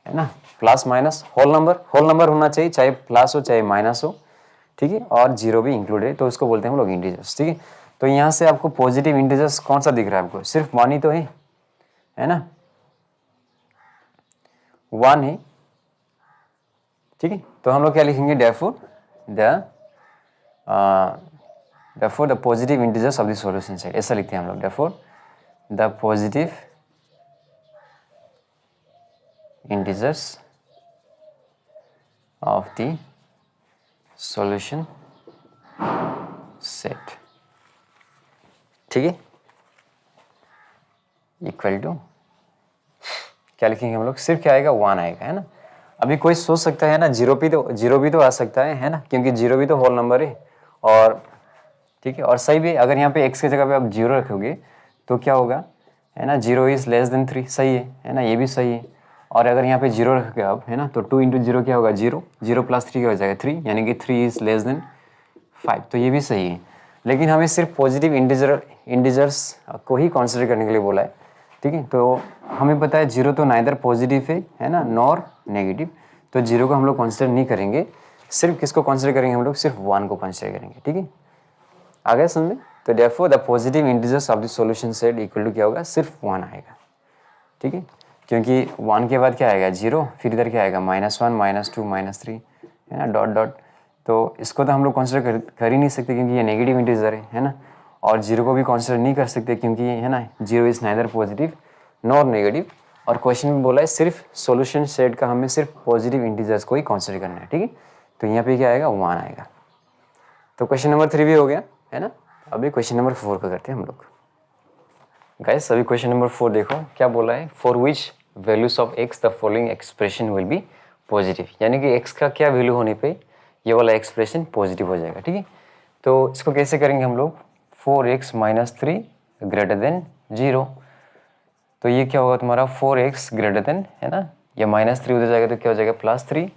A: ना। प्लस माइनस होल नंबर होना चाहिए, चाहे प्लस हो चाहे माइनस हो, ठीक है, और 0 भी इंक्लूड है, तो इसको बोलते हैं हम लोग इंटीजर्स, ठीक है। तो यहाँ से आपको पॉजिटिव इंटीजर्स कौन सा दिख रहा है आपको, सिर्फ 1 ही तो है ना, 1 है, ठीक है। तो हम लोग क्या लिखेंगे, therefore the positive integers of the solution set, ऐसा लिखते हैं हम लोग, therefore the positive integers of the solution set, ठीक है, इक्वल टू क्या लिखेंगे हम लोग, सिर्फ क्या आएगा, 1 आएगा, है ना। अभी कोई सोच सकता है ना, जीरो भी तो आ सकता है ना, क्योंकि 0 भी तो होल नंबर है, और ठीक है, और सही भी, अगर यहाँ पे x की जगह पे आप 0 रखोगे तो क्या होगा, है ना, 0 इज लेस देन 3, सही है ना, ये भी सही है। और अगर यहाँ पे जीरो रख के आप, है ना, तो 2 इंटू जीरो क्या होगा, जीरो, जीरो प्लस 3 क्या हो जाएगा 3, यानी कि 3 इज़ लेस देन 5, तो ये भी सही है। लेकिन हमें सिर्फ पॉजिटिव इंटीजर्स को ही कंसिडर करने के लिए बोला है, ठीक है। तो हमें पता है जीरो तो नाइदर पॉजिटिव है ना, नॉर नेगेटिव, तो जीरो को हम लोग कंसिडर नहीं करेंगे, सिर्फ किसको कंसिडर करेंगे हम लोग, सिर्फ 1 को कंसिडर करेंगे, ठीक है। आ गया समझ में? तो therefore the positive integers of the solution set equal to क्या होगा, सिर्फ 1 आएगा, ठीक है, क्योंकि 1 के बाद क्या आएगा, जीरो, फिर इधर क्या आएगा, -1 -2 -3, है ना, डॉट डॉट। तो इसको तो हम लोग कंसिडर कर ही नहीं सकते क्योंकि ये नेगेटिव इंटीजर है ना, और जीरो को भी कंसिडर नहीं कर सकते क्योंकि, है ना, zero is neither positive nor negative, और क्वेश्चन में बोला है सिर्फ सॉल्यूशन सेट का हमें सिर्फ पॉजिटिव इंटीजर्स को ही कंसिडर करना है, ठीक है। तो यहाँ पे क्या आएगा, 1 आएगा। तो क्वेश्चन नंबर 3 भी हो गया, है ना। अभी क्वेश्चन नंबर 4 का करते हैं हम लोग। गाइस अभी क्वेश्चन नंबर 4 देखो क्या बोला है, for which values of x the following expression will be positive, यानी कि एक्स का क्या वैल्यू होने पे ये वाला एक्सप्रेशन पॉजिटिव हो जाएगा, ठीक है। तो इसको कैसे करेंगे हम लोग, 4x - 3 ग्रेटर देन 0, तो ये क्या होगा तुम्हारा 4x ग्रेटर देन, है ना, ये -3 उधर जाएगा तो क्या हो जाएगा +3,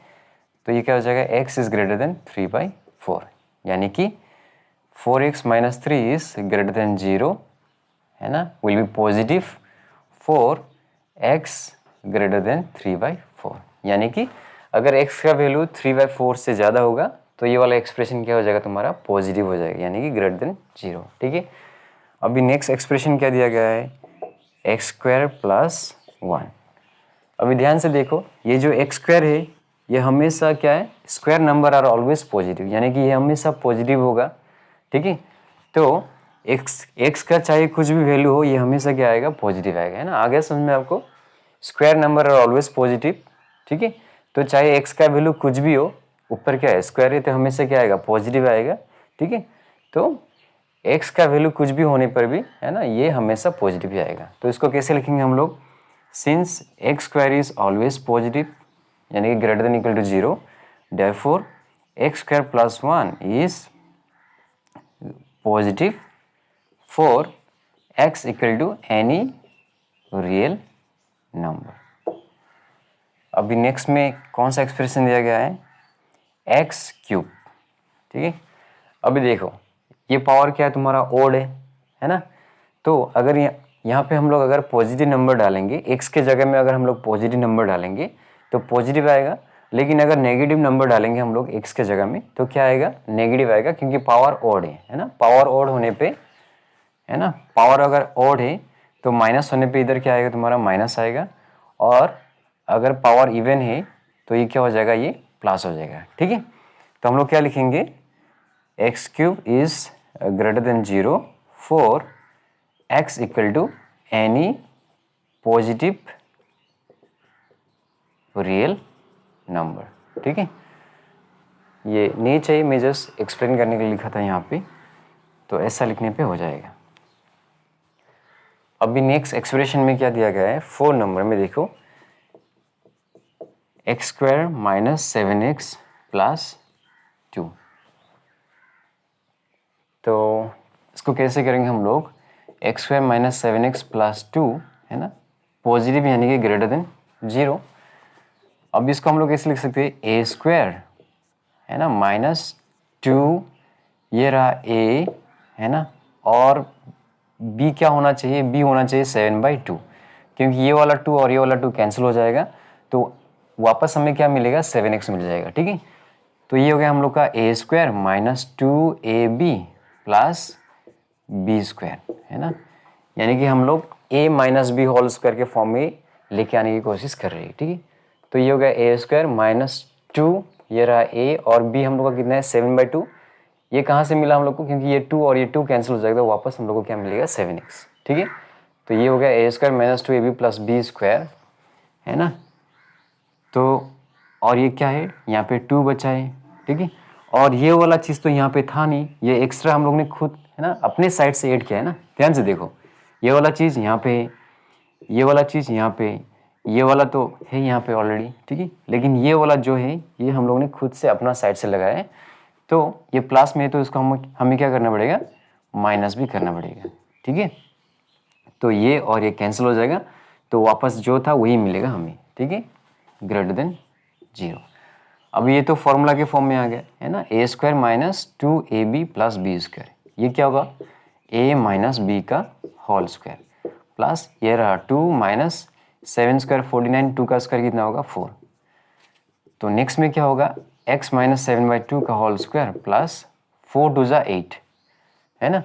A: तो ये क्या हो जाएगा x इज ग्रेटर देन 3/4, यानी कि 4x - 3 इज ग्रेटर देन 0, है ना, will be positive 4x greater than 3/4, यानी कि अगर x का वैल्यू 3/4 से ज़्यादा होगा तो ये वाला एक्सप्रेशन क्या हो जाएगा तुम्हारा, पॉजिटिव हो जाएगा, यानी कि ग्रेटर देन 0, ठीक है। अभी नेक्स्ट एक्सप्रेशन क्या दिया गया है, x² + 1। अभी ध्यान से देखो, ये जो x² है ये हमेशा क्या है, square number are always positive, यानी कि ये हमेशा पॉजिटिव होगा, ठीक है। तो x का चाहे कुछ भी वैल्यू हो ये हमेशा क्या आएगा, पॉजिटिव आएगा, है ना। आ गया समझ में आपको, square number are always positive, ठीक है। तो चाहे x का वैल्यू कुछ भी हो, ऊपर क्या है, स्क्वायर है, तो हमेशा क्या आएगा, पॉजिटिव आएगा, ठीक है। तो x का वैल्यू कुछ भी होने पर भी, है ना, ये हमेशा पॉजिटिव ही आएगा। तो इसको कैसे लिखेंगे हम लोग, since x² is always positive, यानी कि greater than equal to 0, therefore x² + 1 is positive for x equal to any real number. अभी नेक्स्ट में कौन सा एक्सप्रेशन दिया गया है, x³, ठीक है। अभी देखो ये पावर क्या है तुम्हारा, ओड है ना। तो अगर यहाँ पे हम लोग अगर पॉजिटिव नंबर डालेंगे, x के जगह में अगर हम लोग पॉजिटिव नंबर डालेंगे तो पॉजिटिव आएगा, लेकिन अगर नेगेटिव नंबर डालेंगे हम लोग x के जगह में तो क्या आएगा, नेगेटिव आएगा, क्योंकि पावर ओड है ना। पावर ओड होने पे, है ना, पावर अगर ओड है तो माइनस होने पे इधर क्या आएगा तुम्हारा, माइनस आएगा, और अगर पावर इवन है तो ये क्या हो जाएगा, ये प्लस हो जाएगा, ठीक है। तो हम लोग क्या लिखेंगे, x³ is greater than 0 for x equal to any positive real number, ठीक है। ये नहीं चाहिए, मैं जस्ट एक्सप्लेन करने के लिए लिखा था यहाँ पे, तो ऐसा लिखने पे हो जाएगा। अभी नेक्स्ट एक्सप्रेशन में क्या दिया गया है, 4 नंबर में देखो, x² - 7x + 2, तो इसको कैसे करेंगे हम लोग, x² - 7x + 2, है ना, पॉजिटिव यानी कि ग्रेटर देन 0। अब इसको हम लोग कैसे लिख सकते हैं, a², है ना, -2, ये रहा a, है ना, और b क्या होना चाहिए, b होना चाहिए 7/2, क्योंकि ये वाला 2 और ये वाला 2 कैंसिल हो जाएगा, तो वापस हमें क्या मिलेगा, 7x मिल जाएगा, ठीक है। तो ये हो गया हम लोग का a² - 2ab + b², है ना, यानी कि हम लोग a - b होल स्क्वायर के फॉर्म में लेके आने की कोशिश कर रहे हैं, ठीक है। तो ये हो गया a² - 2, ये रहा a, और b हम लोग का कितना है, 7/2। ये कहाँ से मिला हम लोग को, क्योंकि ये 2 और ये 2 कैंसिल हो जाएगा, तो वापस हम लोग को क्या मिलेगा, 7x, ठीक है। तो ये हो गया a² - 2ab + b², है ना। तो और ये क्या है, यहाँ पे 2 बचा है, ठीक है। और ये वाला चीज़ तो यहाँ पे था नहीं, ये एक्स्ट्रा हम लोग ने खुद, है ना, अपने साइड से ऐड किया है ना। ध्यान से देखो, ये वाला चीज़ यहाँ पे, ये वाला चीज़ यहाँ पे, ये वाला तो है यहाँ पे ऑलरेडी, ठीक है, लेकिन ये वाला जो है ये हम लोग ने खुद से अपना साइड से लगाया है। तो ये प्लस में है तो इसको हमें क्या करना पड़ेगा, माइनस भी करना पड़ेगा, ठीक है। तो ये और ये कैंसिल हो जाएगा, तो वापस जो था वही मिलेगा हमें, ठीक है, ग्रेटर देन 0। अब ये तो फॉर्मूला के फॉर्म में आ गया है ना, a square minus 2ab plus b square, ये क्या होगा a माइनस बी का होल स्क्वायर प्लस ये रहा 2 माइनस 7 स्क्वायर 49, 2 का स्क्वायर कितना होगा 4। तो नेक्स्ट में क्या होगा x माइनस 7/2 का होल स्क्वायर प्लस 4 2 ज़ा 8 है ना।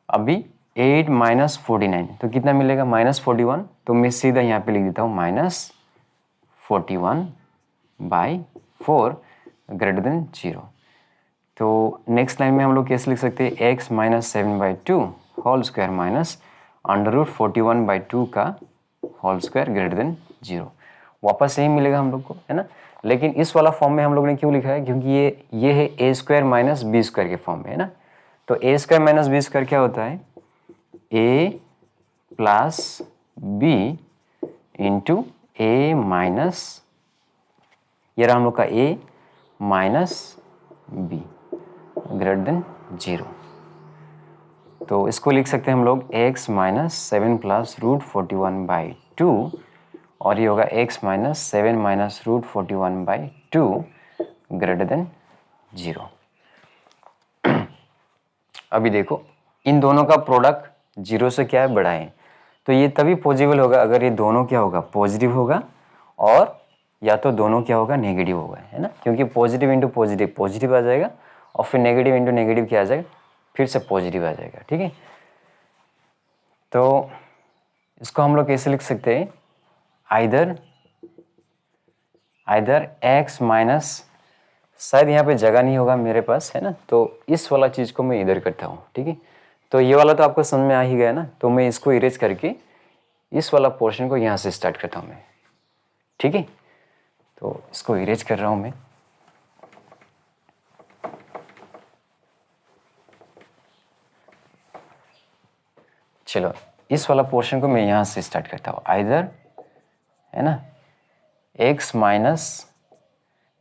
A: अभी 8 माइनस 49 तो कितना मिलेगा -41, तो मैं सीधा यहाँ पे लिख देता हूँ -41/4 ग्रेटर देन 0। तो नेक्स्ट लाइन में हम लोग कैसे लिख सकते हैं, x minus 7/2 whole square minus √41/2 का होल स्क्वायर ग्रेटर देन 0। वापस यही मिलेगा हम लोग को, है ना। लेकिन इस वाला फॉर्म में हम लोग ने क्यों लिखा है, क्योंकि ये है a square minus b square के फॉर्म में, है ना। तो a square minus b square क्या होता है, a plus b into a minus, ये रहा हम लोग का a minus b greater than 0। तो इसको लिख सकते हैं हम लोग x माइनस 7 प्लस √41/2 और ये होगा x minus 7 minus √41/2 greater than 0। अभी देखो इन दोनों का प्रोडक्ट 0 से क्या है बड़ा है, तो ये तभी पॉसिबल होगा अगर ये दोनों क्या होगा पॉजिटिव होगा और या तो दोनों क्या होगा नेगेटिव होगा, है ना। क्योंकि पॉजिटिव इंटू पॉजिटिव पॉजिटिव आ जाएगा और फिर नेगेटिव इंटू नेगेटिव क्या आ जाएगा, फिर से पॉजिटिव आ जाएगा, ठीक है। तो इसको हम लोग कैसे लिख सकते हैं, आइदर x माइनस, शायद यहाँ पे जगह नहीं होगा मेरे पास, है ना, तो इस वाला चीज़ को मैं इधर करता हूँ, ठीक है। तो ये वाला तो आपको समझ में आ ही गया ना, तो मैं इसको इरेज करके इस वाला पोर्शन को यहाँ से स्टार्ट करता हूँ मैं, ठीक है। तो इसको इरेज कर रहा हूँ मैं, चलो इस वाला पोर्शन को मैं यहाँ से स्टार्ट करता हूँ, आइदर, है ना, x minus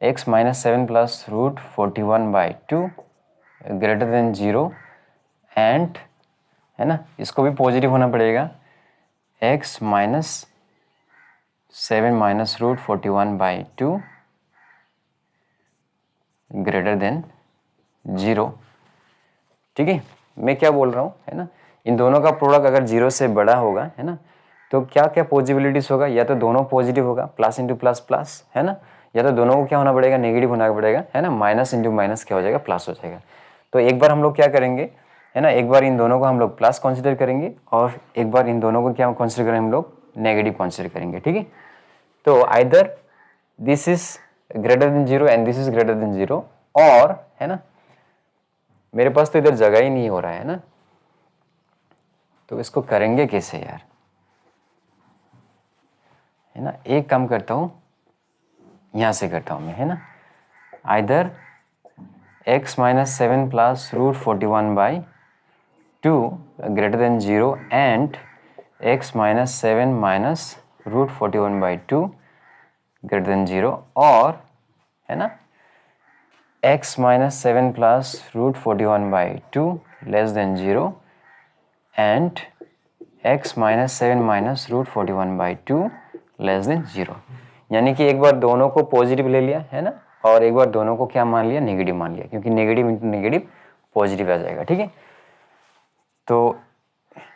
A: 7 plus √41/2 greater than 0 and, है ना, इसको भी पॉजिटिव होना पड़ेगा, x minus 7 minus √41/2 greater than 0, ठीक है। मैं क्या बोल रहा हूँ, है ना, इन दोनों का प्रोडक्ट अगर 0 से बड़ा होगा, है ना, तो क्या क्या पॉसिबिलिटीज होगा, या तो दोनों पॉजिटिव होगा प्लस इंटू प्लस प्लस, है ना, या तो दोनों को क्या होना पड़ेगा नेगेटिव होना पड़ेगा, है ना, माइनस इंटू माइनस क्या हो जाएगा प्लस हो जाएगा। तो एक बार हम लोग क्या करेंगे, है ना, एक बार इन दोनों को हम लोग प्लस कंसीडर करेंगे और एक बार इन दोनों को क्या कंसीडर करेंगे हम लोग नेगेटिव कंसीडर करेंगे, ठीक है। तो either this is greater than 0 and this is greater than 0, और, है ना, मेरे पास तो इधर जगह ही नहीं हो रहा है ना, तो इसको करेंगे कैसे यार, है ना। एक काम करता हूँ, यहाँ से करता हूँ मैं, है ना, either x minus 7 plus √41/2 greater than 0 and x minus 7 minus √41/2 greater than 0, और, है ना, x minus 7 plus √41/2 less than 0 and x minus 7 minus √41/2 less than 0। यानी कि एक बार दोनों को पॉजिटिव ले लिया, है ना, और एक बार दोनों को क्या मान लिया नेगेटिव मान लिया, क्योंकि नेगेटिव इंटू नेगेटिव पॉजिटिव आ जाएगा, ठीक है। तो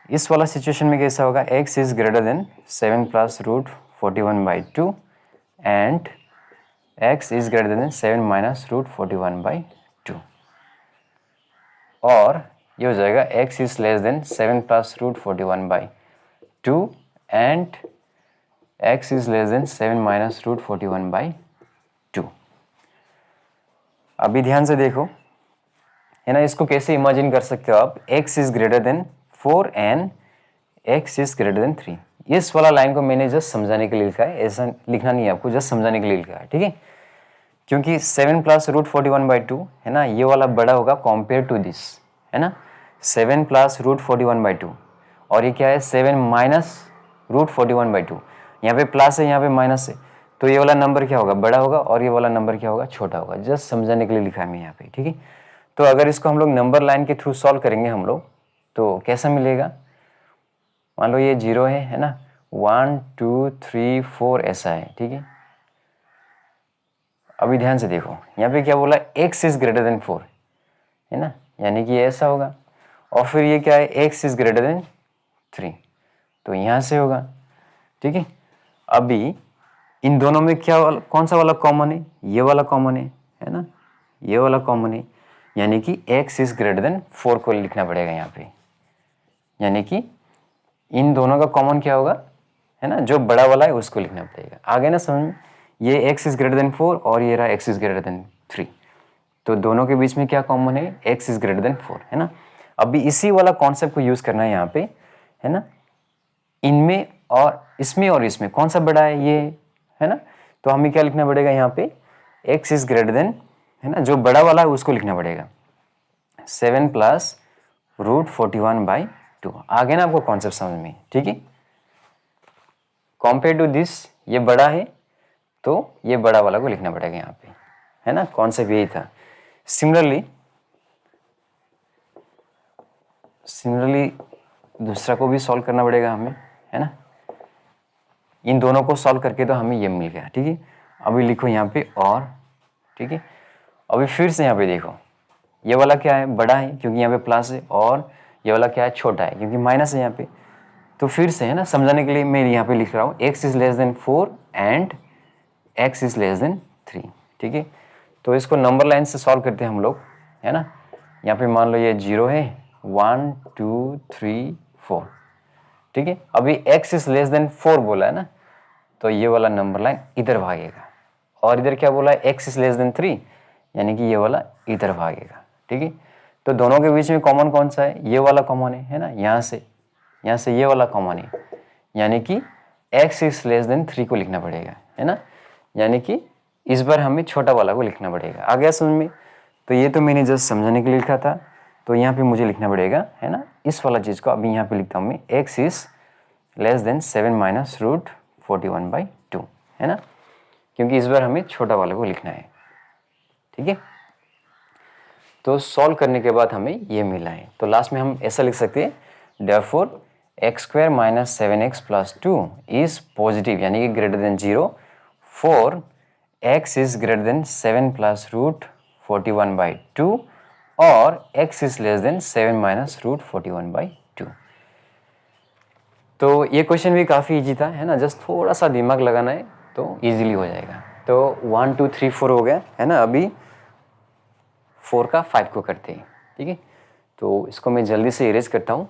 A: इस वाला सिचुएशन में कैसा होगा, x is greater than 7 plus √41/2 and x is greater than 7 minus √41/2, और ये हो जाएगा x is less than 7 plus √41/2 and x is less than 7 minus √41/2। अभी ध्यान से देखो, है ना, इसको कैसे इमेजिन कर सकते हो आप, x is greater then 4 and x is greater then 3। इस वाला लाइन को मैंने जस्ट समझाने के लिए लिखा है, ऐसा लिखना नहीं है आपको, जस्ट समझाने के लिए लिखा है, ठीक है। क्योंकि 7 प्लस √41/2, है ना, ये वाला बड़ा होगा कंपेयर टू दिस, है ना, 7 प्लस √41/2, और ये क्या है 7 माइनस √41/2, यहाँ पे प्लस है यहाँ पे माइनस है, तो ये वाला नंबर क्या होगा बड़ा होगा और ये वाला नंबर क्या होगा छोटा होगा, जस्ट समझाने के लिए लिखा है मैं यहाँ पे, ठीक है। तो अगर इसको हम लोग नंबर लाइन के थ्रू सॉल्व करेंगे हम लोग, तो कैसा मिलेगा, मान लो ये 0 है ना, 1 2 3 4 ऐसा है, ठीक है। अभी ध्यान से देखो, यहाँ पे क्या बोला, x इज ग्रेटर देन 4, है ना, यानी कि ऐसा होगा। और फिर ये क्या है, x इज ग्रेटर देन 3, तो यहाँ से होगा, ठीक है। अभी इन दोनों में क्या वाला, कौन सा वाला कॉमन है, ये वाला कॉमन है ना, ये वाला कॉमन है, यानी कि x इज ग्रेटर देन 4 को लिखना पड़ेगा यहाँ पे, यानी कि इन दोनों का कॉमन क्या होगा, है ना, जो बड़ा वाला है उसको लिखना पड़ेगा। आगे ना समझ में, ये x इज ग्रेटर देन 4 और ये रहा x इज ग्रेटर देन 3, तो दोनों के बीच में क्या कॉमन है, x इज ग्रेटर देन 4, है ना। अभी इसी वाला कॉन्सेप्ट को यूज करना है यहाँ पे, है ना, इनमें और इसमें कौन सा बड़ा है, ये है ना, तो हमें क्या लिखना पड़ेगा यहाँ पे, x इज ग्रेटर देन, है ना, जो बड़ा वाला है उसको लिखना पड़ेगा 7 प्लस रूट 41/2। आगे ना आपको कॉन्सेप्ट समझ में, ठीक है। कंपेयर टू दिस, ये बड़ा है तो ये बड़ा वाला को लिखना पड़ेगा यहाँ पे, है ना, कॉन्सेप्ट यही था। सिमिलरली दूसरा को भी सॉल्व करना पड़ेगा हमें, है ना। इन दोनों को सॉल्व करके तो हमें ये मिल गया, ठीक है। अभी लिखो यहाँ पे और, ठीक है। अभी फिर से यहाँ पे देखो, ये वाला क्या है, बड़ा है क्योंकि यहाँ पे प्लस है, और ये वाला क्या है, छोटा है क्योंकि माइनस है यहाँ पे। तो फिर से, है ना, समझाने के लिए मैं यहाँ पे लिख रहा हूँ x is less then 4 and x is less than 3, ठीक है। तो इसको नंबर लाइन से सॉल्व करते हैं हम लोग, है ना। यहाँ पे मान लो ये 0 है, 1 2 3 4, ठीक है। अभी x इज लेस देन 4 बोला है ना, तो ये वाला नंबर लाइन इधर भागेगा, और इधर क्या बोला है, x इज लेस देन 3, यानी कि ये वाला इधर भागेगा, ठीक है। तो दोनों के बीच में कॉमन कौन सा है, ये वाला कॉमन है ना, यहाँ से ये वाला कॉमन है, यानी कि x इज लेस देन 3 को लिखना पड़ेगा, है ना, यानी कि इस बार हमें छोटा वाला को लिखना पड़ेगा। आ गया समझ में। तो ये तो मैंने जस्ट समझाने के लिए लिखा था, तो यहाँ पे मुझे लिखना पड़ेगा, है ना, इस वाला चीज़ को अभी यहाँ पे लिखता हूँ मैं, x is less than 7 minus root 41/2, है ना, क्योंकि इस बार हमें छोटा वाले को लिखना है, ठीक है। तो सॉल्व करने के बाद हमें ये मिला है, तो लास्ट में हम ऐसा लिख सकते हैं, therefore x² minus 7x plus 2 is positive, यानी कि greater than 0 for x is greater than 7 plus root 41/2 और x is less than 7 minus root 41/2। तो ये क्वेश्चन भी काफ़ी इजी था, है ना, जस्ट थोड़ा सा दिमाग लगाना है तो इजीली हो जाएगा। तो 1 2 3 4 हो गया, है ना। अभी 4 का 5 को करते हैं, ठीक है। तो इसको मैं जल्दी से इरेज करता हूँ।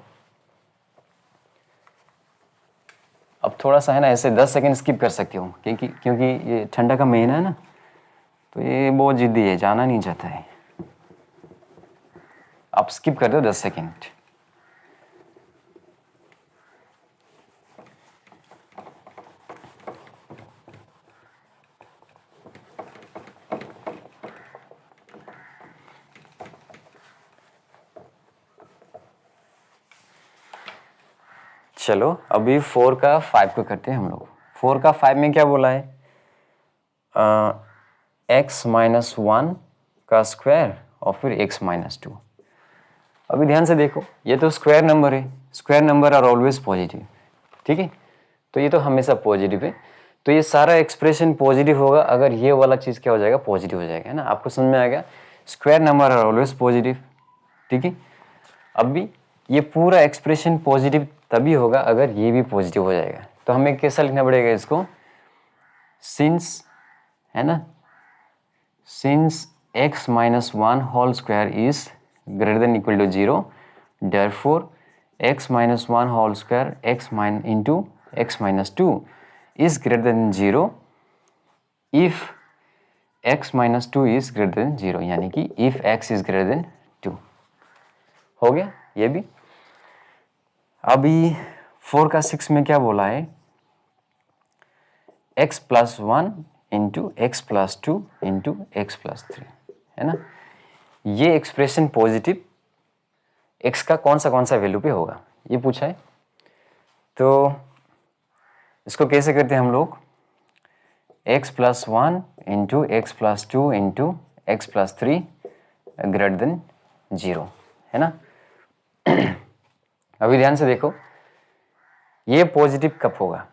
A: अब थोड़ा सा, है ना, ऐसे 10 सेकंड स्किप कर सकती हूँ, क्योंकि ये ठंडा का महीना है ना, तो ये बहुत जिद्दी है, जाना नहीं चाहता है। आप स्किप कर दो 10 सेकंड। चलो अभी 4 का 5 को करते हैं हम लोग। 4 का 5 में क्या बोला है, x माइनस 1 का स्क्वायर और फिर x माइनस 2। अभी ध्यान से देखो, ये तो स्क्वायर नंबर है, square number are always positive, ठीक है। तो ये तो हमेशा पॉजिटिव है, तो ये सारा एक्सप्रेशन पॉजिटिव होगा अगर ये वाला चीज़ क्या हो जाएगा, पॉजिटिव हो जाएगा, है ना। आपको समझ में आ गया, square number are always positive, ठीक है। अभी ये पूरा एक्सप्रेशन पॉजिटिव तभी होगा अगर ये भी पॉजिटिव हो जाएगा। तो हमें कैसा लिखना पड़ेगा इसको, सिंस, है ना, since x minus 1 whole square is greater than equal to 0, therefore x minus 1 whole square x minus 2 is greater than 0 if x minus 2 is greater than 0, यानी कि if x is greater than 2। हो गया ये भी। अभी 4 का 6 में क्या बोला है, x plus 1 into x plus 2 into x plus 3, है ना। ये एक्सप्रेशन पॉजिटिव x का कौन सा वैल्यू पे होगा, ये पूछा है। तो इसको कैसे करते हैं हम लोग, x plus 1 into x plus 2 into x plus 3 greater than 0, है ना। अभी ध्यान से देखो, ये पॉजिटिव कब होगा,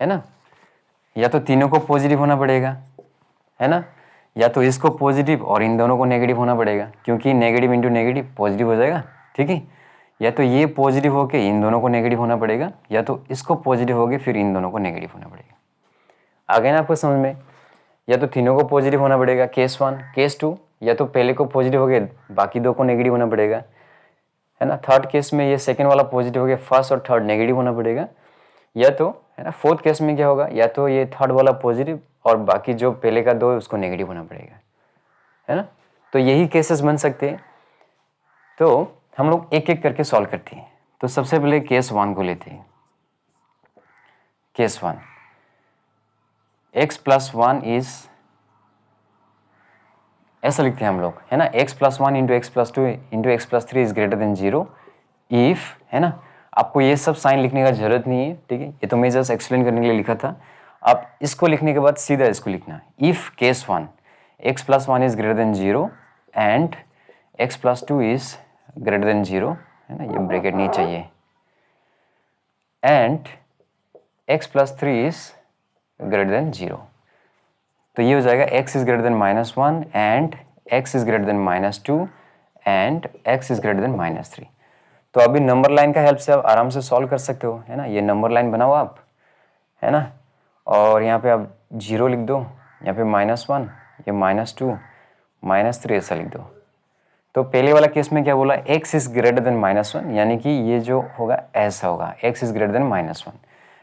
A: है ना, या तो तीनों को पॉजिटिव होना पड़ेगा, है ना, या तो इसको पॉजिटिव और इन दोनों को नेगेटिव होना पड़ेगा, क्योंकि नेगेटिव इंटू नेगेटिव पॉजिटिव हो जाएगा, ठीक है। या तो ये पॉजिटिव होके इन दोनों को नेगेटिव होना पड़ेगा, या तो इसको पॉजिटिव होके फिर इन दोनों को नेगेटिव होना पड़ेगा। आ गया ना आपको समझ में? या तो तीनों को पॉजिटिव होना पड़ेगा, केस 1, केस 2, या तो पहले को पॉजिटिव हो गया बाकी दो को नेगेटिव होना पड़ेगा, है ना। थर्ड केस में ये सेकंड वाला पॉजिटिव हो गया, फर्स्ट और थर्ड नेगेटिव होना पड़ेगा, या तो, है ना, फोर्थ केस में क्या होगा, या तो ये थर्ड वाला पॉजिटिव और बाकी जो पहले का दो है उसको नेगेटिव होना पड़ेगा, है ना। तो यही केसेस बन सकते हैं। तो हम लोग एक एक करके सॉल्व करते हैं। तो सबसे पहले केस 1 को लेते हैं। केस 1, x+1 इज, ऐसा लिखते हैं हम लोग, है ना, x+1 into x+2 into x+3 is greater than 0 if, है ना। आपको ये सब साइन लिखने का जरूरत नहीं है, ठीक है, ये तो मैं जस्ट एक्सप्लेन करने के लिए लिखा था। आप इसको लिखने के बाद सीधा इसको लिखना, if case 1 x+1 is greater than 0 and x+2 is greater than 0, है ना, ये ब्रैकेट नहीं चाहिए, and x+3 is greater than 0। तो ये हो जाएगा x is greater than -1 and x is greater than -2 and x is greater then -3। तो अभी नंबर लाइन का हेल्प से आप आराम से सॉल्व कर सकते हो, है ना। ये नंबर लाइन बनाओ आप, है ना, और यहाँ पे आप 0 लिख दो, यहाँ पे -1, ये -2, -3 ऐसा लिख दो। तो पहले वाला केस में क्या बोला, x इज ग्रेटर देन -1, यानी कि ये जो होगा ऐसा होगा, x is greater than -1।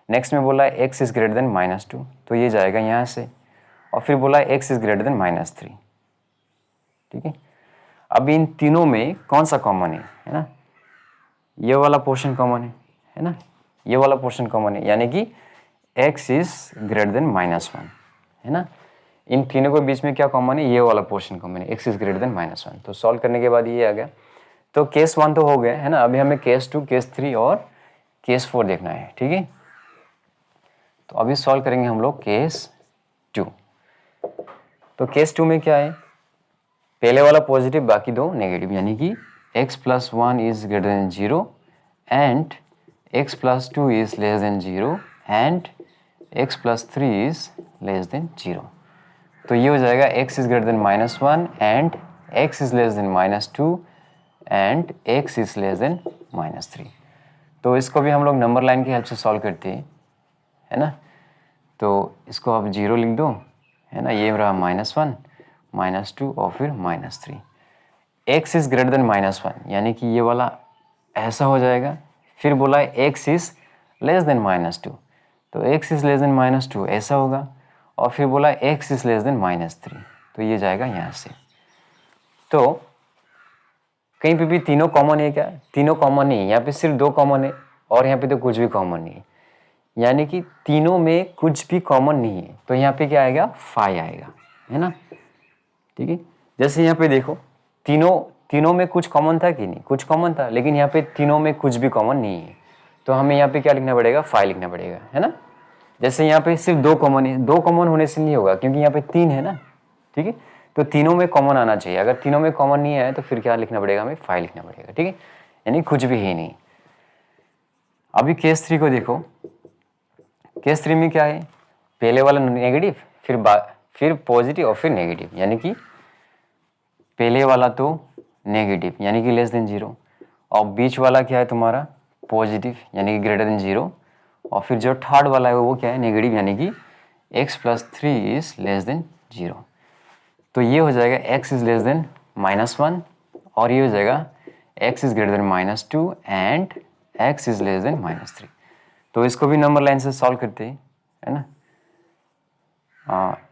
A: Next में बोला x इज ग्रेटर देन -2, तो ये जाएगा यहाँ से, और फिर बोला x इज ग्रेटर देन -3, ठीक है। अब इन तीनों में कौन सा कॉमन है ना, ये वाला पोर्शन कॉमन है ना, ये वाला पोर्शन कॉमन है, यानी कि x इज ग्रेटर देन -1, है ना। इन तीनों के बीच में क्या कॉमन है, ये वाला पोर्शन कॉमन है, x इज ग्रेटर देन -1। तो सॉल्व करने के बाद ये आ गया। तो केस 1 तो हो गया, है ना। अभी हमें केस 2, केस 3 और केस 4 देखना है, ठीक है। तो अभी सॉल्व करेंगे हम लोग केस 2। तो केस 2 में क्या है, पहले वाला पॉजिटिव बाकी दो नेगेटिव, यानी कि x+1 is greater than 0 and x+2 is less than 0 and x+3 is less than 0। तो ये हो जाएगा x is greater than -1 and x is less than -2 and x is less than -3। तो इसको भी हम लोग नंबर लाइन की हेल्प से सॉल्व करते हैं, है ना। तो इसको आप 0 लिख दो, है ना, ये रहा -1, -2 और फिर -3। x इज ग्रेटर देन -1, यानी कि ये वाला ऐसा हो जाएगा। फिर बोला x इज लेस देन -2, तो x इज लेस देन -2 ऐसा होगा, और फिर बोला x इज लेस देन -3, तो ये जाएगा यहाँ से। तो कहीं पे भी तीनों कॉमन है क्या, तीनों कॉमन नहीं है, यहाँ पे सिर्फ 2 कॉमन है, और यहाँ पे तो कुछ भी कॉमन नहीं है, यानी कि तीनों में कुछ भी कॉमन नहीं है। तो यहाँ पे क्या आएगा, 5 आएगा, है ना, ठीक है। जैसे यहाँ पे देखो, तीनों में कुछ कॉमन था कि नहीं, कुछ कॉमन था, लेकिन यहाँ पे तीनों में कुछ भी कॉमन नहीं है, तो हमें यहाँ पे क्या लिखना पड़ेगा, 5 लिखना पड़ेगा, है ना। जैसे यहाँ पे सिर्फ 2 कॉमन है, 2 कॉमन होने से नहीं होगा, क्योंकि यहाँ पे 3 है ना, ठीक है। तो तीनों में कॉमन आना चाहिए, अगर तीनों में कॉमन नहीं आया तो फिर क्या लिखना पड़ेगा, हमें 5 लिखना पड़ेगा, ठीक है, यानी कुछ भी है नहीं। अभी केस 3 को देखो। केस 3 में क्या है, पहले वाला नेगेटिव, फिर पॉजिटिव और फिर नेगेटिव, यानी कि पहले वाला तो नेगेटिव यानी कि लेस देन 0, और बीच वाला क्या है तुम्हारा, पॉजिटिव यानी कि ग्रेटर देन 0, और फिर जो थर्ड वाला है वो क्या है, नेगेटिव, यानी कि x+3 इज लेस देन 0। तो ये हो जाएगा x इज लेस देन -1, और ये हो जाएगा x is greater than -2 and x is less than -3। तो इसको भी नंबर लाइन से सॉल्व करते हैं, है ना।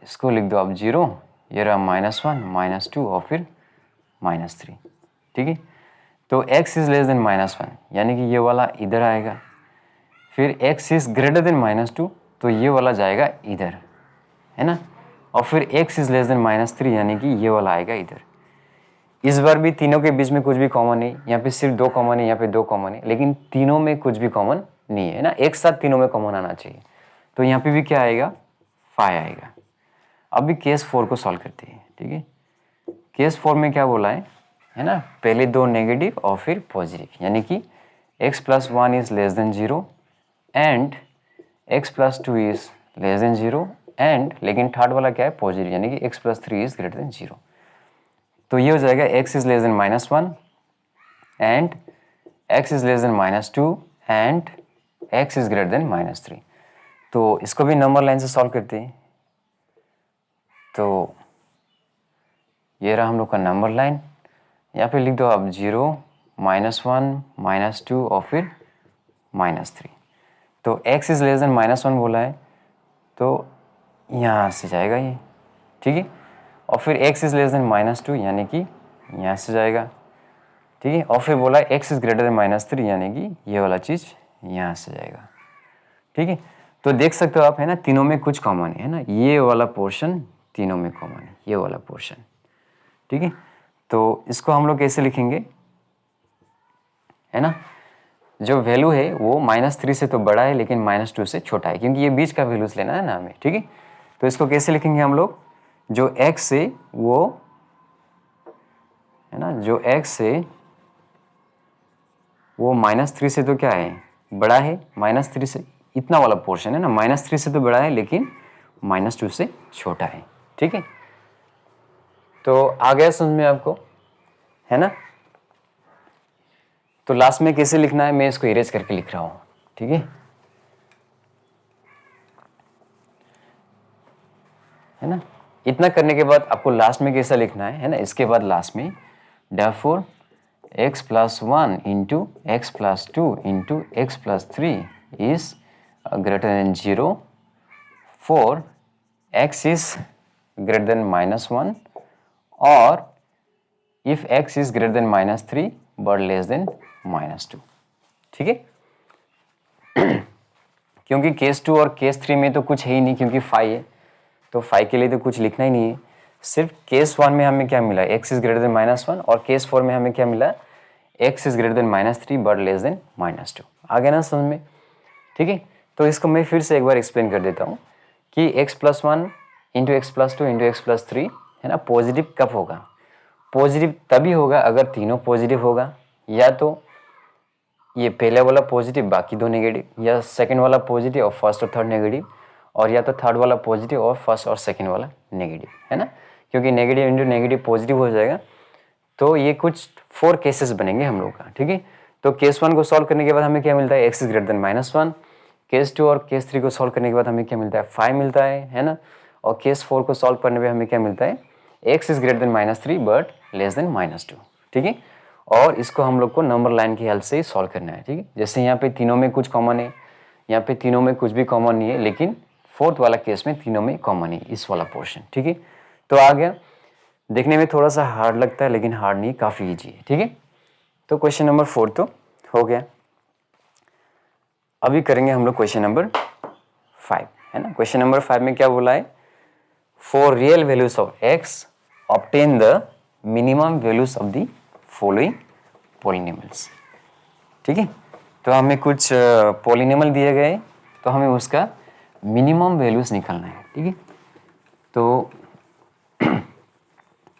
A: इसको लिख दो आप 0, ये रहा -1, -2 और फिर -3, ठीक है। तो x इज लेस देन -1, यानी कि ये वाला इधर आएगा, फिर x इज ग्रेटर देन -2, तो ये वाला जाएगा इधर, है ना, और फिर x इज लेस देन -3, यानी कि ये वाला आएगा इधर। इस बार भी तीनों के बीच में कुछ भी कॉमन नहीं, यहाँ पे सिर्फ 2 कॉमन है, यहाँ पे 2 कॉमन है, लेकिन तीनों में कुछ भी कॉमन नहीं है ना, एक साथ तीनों में कॉमन आना चाहिए। तो यहाँ पे भी क्या आएगा, 5 आएगा। अभी केस 4 को सॉल्व करते हैं, ठीक है। केस 4 में क्या बोला है ना, पहले 2 नेगेटिव और फिर पॉजिटिव, यानी कि x+1 is less than 0 and x plus two is less than 0 and, लेकिन थर्ड वाला क्या है, पॉजिटिव, यानी कि x plus three is greater than 0। तो ये हो जाएगा x is less then -1 and x is less than -2 and x is greater then -3। तो इसको भी नंबर लाइन से सॉल्व करते हैं। तो ये रहा हम लोग का नंबर लाइन, यहाँ पे लिख दो आप 0, -1, -2 और फिर -3। तो x इज लेस देन -1 बोला है, तो यहाँ से जाएगा ये, ठीक है। और फिर x इज लेस देन -2 यानी कि यहाँ से जाएगा, ठीक है। और फिर बोला x इज ग्रेटर देन -3 यानी कि ये वाला चीज़ यहाँ से जाएगा, ठीक है। तो देख सकते हो आप, है ना, तीनों में कुछ कॉमन है ना, ये वाला पोर्शन तीनों में कॉमन है, ये वाला पोर्शन, ठीक है। तो इसको हम लोग कैसे लिखेंगे, है ना, जो वैल्यू है वो -3 से तो बड़ा है लेकिन -2 से छोटा है, क्योंकि ये बीच का वैल्यूज लेना है ना हमें, ठीक है। तो इसको कैसे लिखेंगे हम लोग, जो x है वो, है ना, जो x है वो -3 से तो क्या है, बड़ा है, -3 से इतना वाला पोर्शन है ना, -3 से तो बड़ा है लेकिन -2 से छोटा है, ठीक है। तो आ गया समझ में आपको, है ना। तो लास्ट में कैसे लिखना है, मैं इसको इरेज करके लिख रहा हूँ, ठीक है ना। इतना करने के बाद आपको लास्ट में कैसा लिखना है ना, इसके बाद लास्ट में therefore x plus 1 into x plus 2 into x plus 3 is greater than 0 for x is greater than -1 और if x is greater then -3 but less than -2, ठीक है। क्योंकि केस 2 और केस 3 में तो कुछ है ही नहीं, क्योंकि फाई है, तो फाई के लिए तो कुछ लिखना ही नहीं है। सिर्फ केस 1 में हमें क्या मिला, x इज ग्रेटर देन -1 और केस 4 में हमें क्या मिला, x is greater then -3 but less than -2। आ गया ना समझ में, ठीक है। तो इसको मैं फिर से एक बार एक्सप्लेन कर देता हूँ कि x plus 1 into x plus 2 into x plus 3, है ना, पॉजिटिव कब होगा, पॉजिटिव तभी होगा अगर तीनों पॉजिटिव होगा, या तो ये पहले वाला पॉजिटिव बाकी दो नेगेटिव, या सेकंड वाला पॉजिटिव और फर्स्ट और थर्ड नेगेटिव, और या तो थर्ड वाला पॉजिटिव और फर्स्ट और सेकंड वाला नेगेटिव, है ना। क्योंकि नेगेटिव इंटू नेगेटिव पॉजिटिव हो जाएगा, तो ये कुछ 4 केसेस बनेंगे हम लोग का, ठीक है। तो केस 1 को सॉल्व करने के बाद हमें क्या मिलता है, x is greater than -1। Case 2 और केस 3 को सॉल्व करने के बाद हमें क्या मिलता है, 5 मिलता है ना। और केस 4 को सॉल्व करने पे हमें क्या मिलता है, x is greater then -3 but less than -2, ठीक है। और इसको हम लोग को नंबर लाइन की हेल्प से ही सॉल्व करना है, ठीक है। जैसे यहाँ पे तीनों में कुछ कॉमन है, यहाँ पे तीनों में कुछ भी कॉमन नहीं है, लेकिन फोर्थ वाला केस में तीनों में कॉमन है, इस वाला पोर्शन, ठीक है। तो आ गया, देखने में थोड़ा सा हार्ड लगता है लेकिन हार्ड नहीं, काफ़ी ईजी है, ठीक है। तो क्वेश्चन नंबर 4 तो हो गया। अभी करेंगे हम लोग क्वेश्चन नंबर 5, है ना। क्वेश्चन नंबर 5 में क्या बोला है, for real values of x obtain the minimum values of the following polynomials, ठीक है। तो हमें कुछ पॉलिनोमियल दिए गए, तो हमें उसका मिनिमम वैल्यूज निकालना है, ठीक है। तो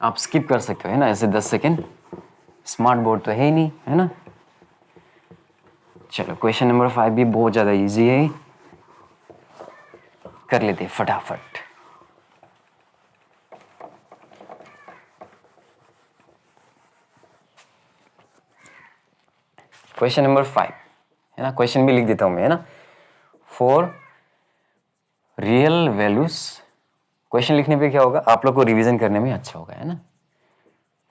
A: आप स्किप कर सकते हो, है ना, ऐसे 10 सेकेंड, स्मार्ट बोर्ड तो है ही नहीं, है ना। चलो क्वेश्चन नंबर 5 भी बहुत ज़्यादा इजी है, कर लेते फटाफट। क्वेश्चन नंबर 5, है ना, क्वेश्चन भी लिख देता हूँ मैं, है ना। फॉर रियल वैल्यूज, क्वेश्चन लिखने पे क्या होगा, आप लोग को रिवीजन करने में अच्छा होगा, है ना।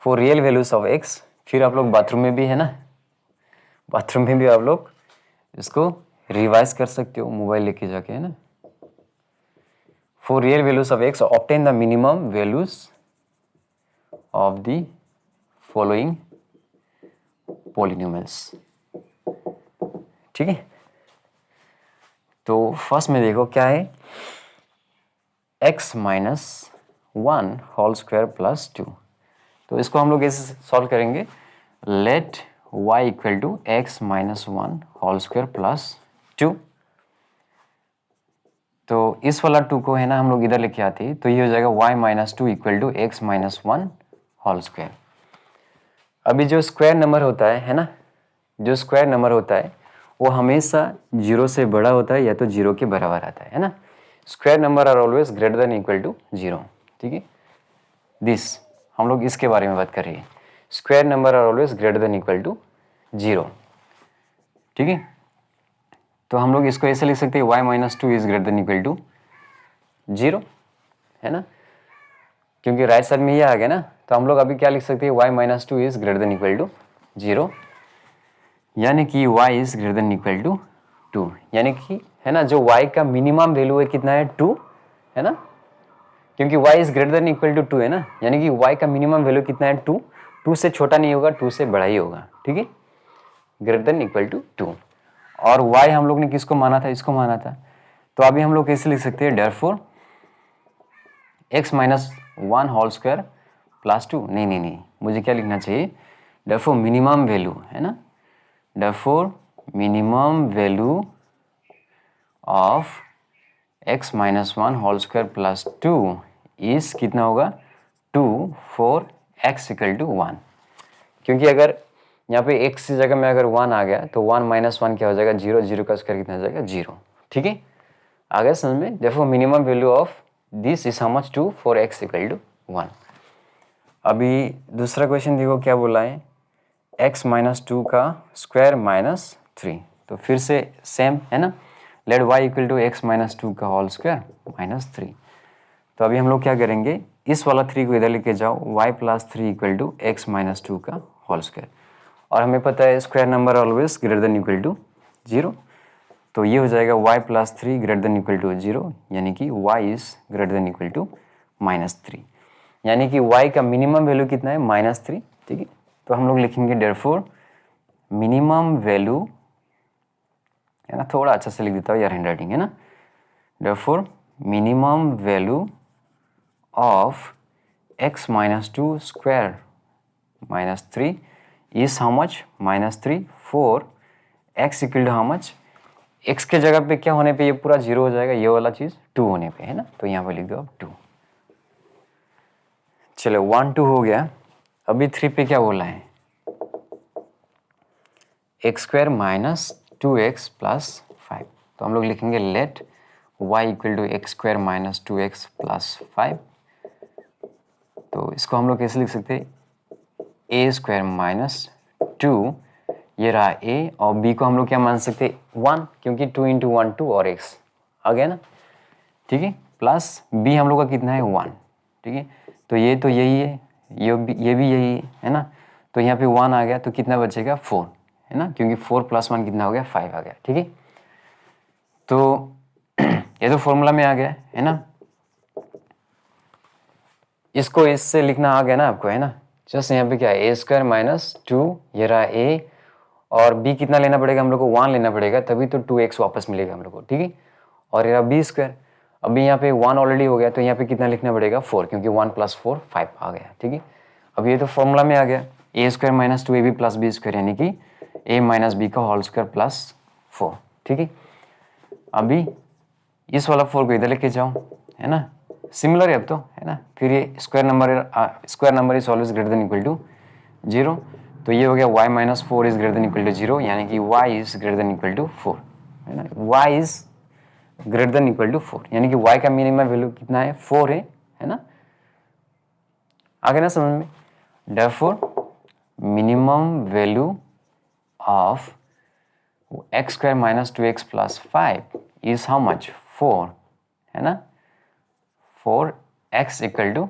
A: For real values of x, फिर आप लोग बाथरूम में भी, है ना, बाथरूम में भी आप लोग इसको रिवाइज कर सकते हो मोबाइल लेके जाके, है ना। For real values of x obtain the minimum values of the following polynomials, ठीक है। तो फर्स्ट में देखो क्या है, x minus 1 whole square plus 2। तो इसको हम लोग ऐसे सॉल्व करेंगे, let y equal to x minus 1 whole square plus 2। तो इस वाला 2 को, है ना, हम लोग इधर लेके आते हैं, तो ये हो जाएगा y minus 2 equal to x minus 1 whole square. अभी जो स्क्वायर नंबर होता है ना, जो स्क्वायर नंबर होता है वो हमेशा 0 से बड़ा होता है या तो 0 के बराबर आता है ना। Square number are always greater than equal to 0, ठीक है। दिस हम लोग इसके बारे में बात कर रहे हैं, square number are always greater than equal to 0, ठीक है। तो हम लोग इसको ऐसे लिख सकते हैं y-2 is greater than equal to 0, है ना, क्योंकि राइट साइड में ये आ गया ना। तो हम लोग अभी क्या लिख सकते हैं, y-2 is greater than equal to 0, यानी कि y is greater than equal to 2, यानी कि है ना जो y का मिनिमम वैल्यू है कितना है 2, है ना, क्योंकि y is greater than equal to 2 है ना, यानी कि y का मिनिमम वैल्यू कितना है 2, 2 से छोटा नहीं होगा, 2 से बड़ा ही होगा, ठीक है, ग्रेटर देन इक्वल टू 2। और y हम लोग ने किसको माना था, इसको माना था। तो अभी हम लोग कैसे लिख सकते हैं, therefore x-1 whole square plus 2, नहीं, मुझे क्या लिखना चाहिए, देयरफॉर मिनिमम वैल्यू, है ना, therefore minimum value of x-1 whole square plus 2 is कितना होगा 2 फॉर x इक्वल टू 1, क्योंकि अगर यहाँ पे x की जगह में अगर 1 आ गया तो 1-1 क्या हो जाएगा, 0, 0 का स्क्वायर कितना हो जाएगा 0, ठीक है, आ गया समझ में। Therefore minimum value of this is how much 2 for x equal to 1। अभी दूसरा क्वेश्चन देखो क्या बोला है, x-2 का स्क्वायर -3, तो फिर से सेम है ना, late y equal to x-2 का होल स्क्वायर -3। तो अभी हम लोग क्या करेंगे, इस वाला 3 को इधर लेके जाओ, y + 3 इक्वल टू x-2 का होल स्क्वायर, और हमें पता है square number always greater than equal to 0, तो ये हो जाएगा y + 3 greater than equal to 0, यानी कि y is greater than equal to -3, यानी कि y का मिनिमम वैल्यू कितना है -3, ठीक है। तो हम लोग लिखेंगे देयरफॉर मिनिमम वैल्यू, है ना, थोड़ा अच्छा से लिख देता हूँ यार, हैंड राइटिंग है ना, therefore minimum value of x-2 स्क्वायर -3 is how much, -3 for x equal to how much, x के जगह पे क्या होने पे ये पूरा 0 हो जाएगा, ये वाला चीज 2 होने पे, है ना, तो यहाँ पे लिख दो अब 2। चलो 1 2 हो गया, अभी 3 पे क्या बोला है, x² - 2x + 5, तो हम लोग लिखेंगे let y equal to x² - 2x + 5, तो इसको हम लोग कैसे लिख सकते हैं, a² - 2, ये रहा a, और b को हम लोग क्या मान सकते हैं 1, क्योंकि 2 × 1 2 और x आ गया ना, ठीक है, प्लस b हम लोग का कितना है 1, ठीक है, तो यही है, ये भी यही है ना, तो यहाँ पे 1 आ गया तो कितना बचेगा 4, है ना, क्योंकि 4 + 1 कितना हो गया 5 आ गया, ठीक है। तो ये तो फॉर्मूला में आ गया है ना, इसको इससे लिखना आ गया ना आपको, है ना, जस्ट यहाँ पे क्या है a² - 2, ये रहा a, और b कितना लेना पड़ेगा हम लोग को 1 लेना पड़ेगा, तभी तो 2x वापस मिलेगा हम लोग को, ठीक है, और ये रहा b², अभी यहाँ पे 1 ऑलरेडी हो गया, तो यहाँ पे कितना लिखना पड़ेगा 4, क्योंकि 1 + 4 5 आ गया, ठीक है। अब ये तो फॉर्मूला में आ गया a² - 2ab + b², यानी कि a - b का होल स्क्वायर प्लस 4, ठीक है। अभी इस वाला 4 को इधर लेके जाओ, है ना, सिमिलर है अब तो, है ना, फिर ये square number is always greater than equal to 0, तो ये हो गया y - 4 is greater than equal to 0, यानी कि y is greater than equal to 4, है ना, y is greater than equal to 4, यानी कि y का मिनिमम वैल्यू कितना है 4 है ना, आगे ना समझ में। Therefore minimum value of x² - 2x + 5 is how much 4, है ना, 4 x इक्वल टू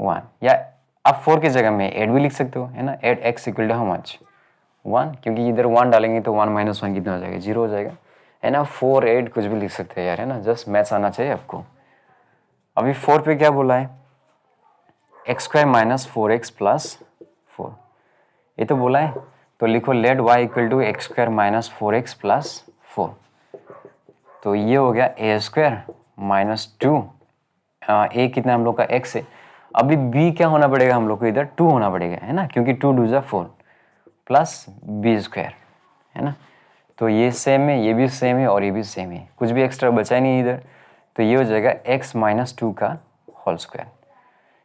A: 1, या आप 4 की जगह में 8 भी लिख सकते हो, है ना, 8 x equal to how much 1, क्योंकि इधर 1 डालेंगे तो 1 - 1 कितना हो जाएगा 0 हो जाएगा, है ना, 4 8 कुछ भी लिख सकते हैं यार, है ना, जस्ट मैथ्स आना चाहिए आपको। अभी 4 पे क्या बोला है, x² - 4x + 4, ये तो बोला है, तो लिखो late y equal to x² - 4x + 4, तो ये हो गया a² - 2, a कितना हम लोग का x है, अभी b क्या होना पड़ेगा हम लोग को इधर 2 होना पड़ेगा, है ना, क्योंकि 2 2 = 4 प्लस b², है ना, तो ये सेम है, ये भी सेम है, और ये भी सेम है, कुछ भी एक्स्ट्रा बचा ही नहीं इधर, तो ये हो जाएगा x - 2 का होल स्क्वायर,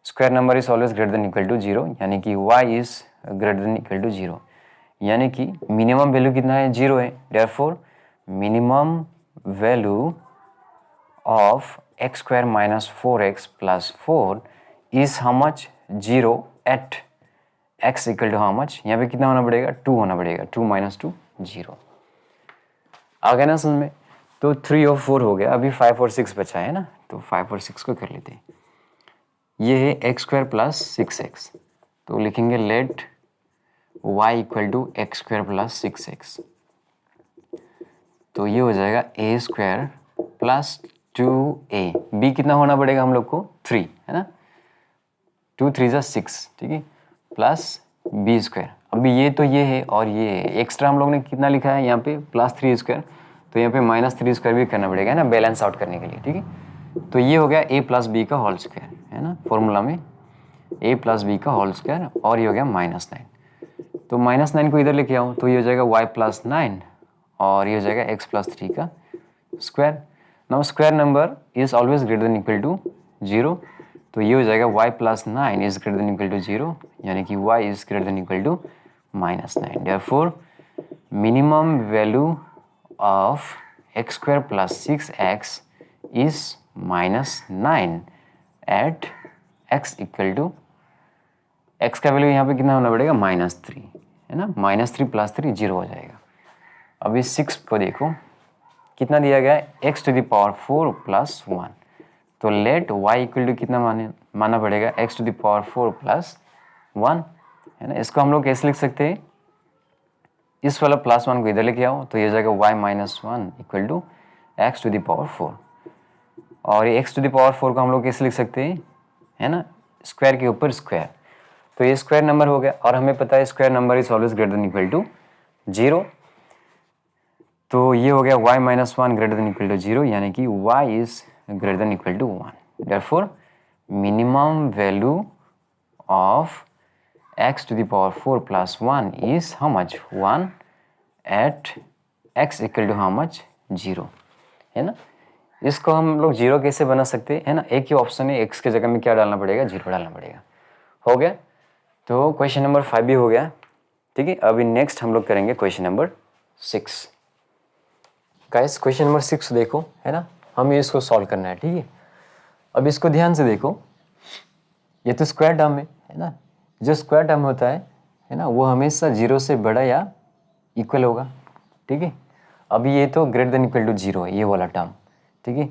A: square number is always greater than equal to 0, यानी कि y is greater than equal to 0, यानी कि मिनिमम वैल्यू कितना है, 0 है। Therefore minimum value of x square minus 4x plus 4 is how much, 0 at x equal to how much, यहाँ पे कितना होना पड़ेगा, 2 होना पड़ेगा, 2 माइनस 2 0। आ गया ना समझ में। तो 3 और 4 हो गया, अभी 5 और 6 बचा है ना, तो 5 और 6 को कर लेते हैं। ये है एक्स स्क्वायर प्लस 6x, तो लिखेंगे let y equal to x square plus 6x, तो ये हो जाएगा ए स्क्वायर प्लस 2a। b कितना होना पड़ेगा हम लोग को, 3 है ना, 2 3 जा 6, ठीक है, प्लस बी स्क्वायर। अभी ये तो ये है और ये है, एक्स्ट्रा हम लोग ने कितना लिखा है यहाँ पे, प्लस 3 स्क्वायर, तो यहाँ पे माइनस 3 स्क्वायर भी करना पड़ेगा, है ना, बैलेंस आउट करने के लिए, ठीक है। तो ये हो गया a प्लस बी का होल स्क्वायर, है ना, फॉर्मूला में a प्लस बी का होल स्क्वायर, और ये हो गया -9। तो -9 को इधर लेके आऊँ तो ये हो जाएगा y प्लस 9 और ये हो जाएगा x प्लस 3 का square. Now square number is always greater than equal to 0, तो ये हो जाएगा y plus 9 is greater than equal to 0, यानी कि y is greater than equal to -9। Therefore minimum value of x square plus 6x is -9 at x equal to, x का value यहाँ पे कितना होना पड़ेगा, -3, है ना, -3 प्लस 3 0 हो जाएगा। अभी 6 को देखो कितना दिया गया है, x to the power 4 plus 1, तो लेट y इक्वल टू कितना माना पड़ेगा, x to the power 4 plus 1, है ना। इसको हम लोग कैसे लिख सकते हैं, इस वाला प्लस 1 को इधर लेके आओ तो ये हो जाएगा y minus 1 equal to x to the power 4, और ये x टू द पावर 4 को हम लोग कैसे लिख सकते हैं, है ना, स्क्वायर के ऊपर स्क्वायर, तो ये स्क्वायर नंबर हो गया, और हमें पता है square number is always greater than equal to 0, तो ये हो गया y minus 1 greater than equal to 0, यानी कि y is greater than equal to 1। Therefore minimum value of x to the power 4 plus 1 is how much, 1 at x equal to how much, 0, है ना। इसको हम लोग 0 कैसे बना सकते हैं, है ना, एक ही ऑप्शन है, x के जगह में क्या डालना पड़ेगा, 0 डालना पड़ेगा। हो गया, तो क्वेश्चन नंबर 5 भी हो गया, ठीक है। अभी नेक्स्ट हम लोग करेंगे question number 6। Guys question number 6 देखो, है ना, हमें इसको सॉल्व करना है, ठीक है। अब इसको ध्यान से देखो, ये तो स्क्वायर टर्म है ना, जो स्क्वायर टर्म होता है ना, वो हमेशा 0 से बड़ा या इक्वल होगा, ठीक है। अभी ये तो ग्रेटर देन इक्वल टू 0 है, ये वाला टर्म, ठीक है।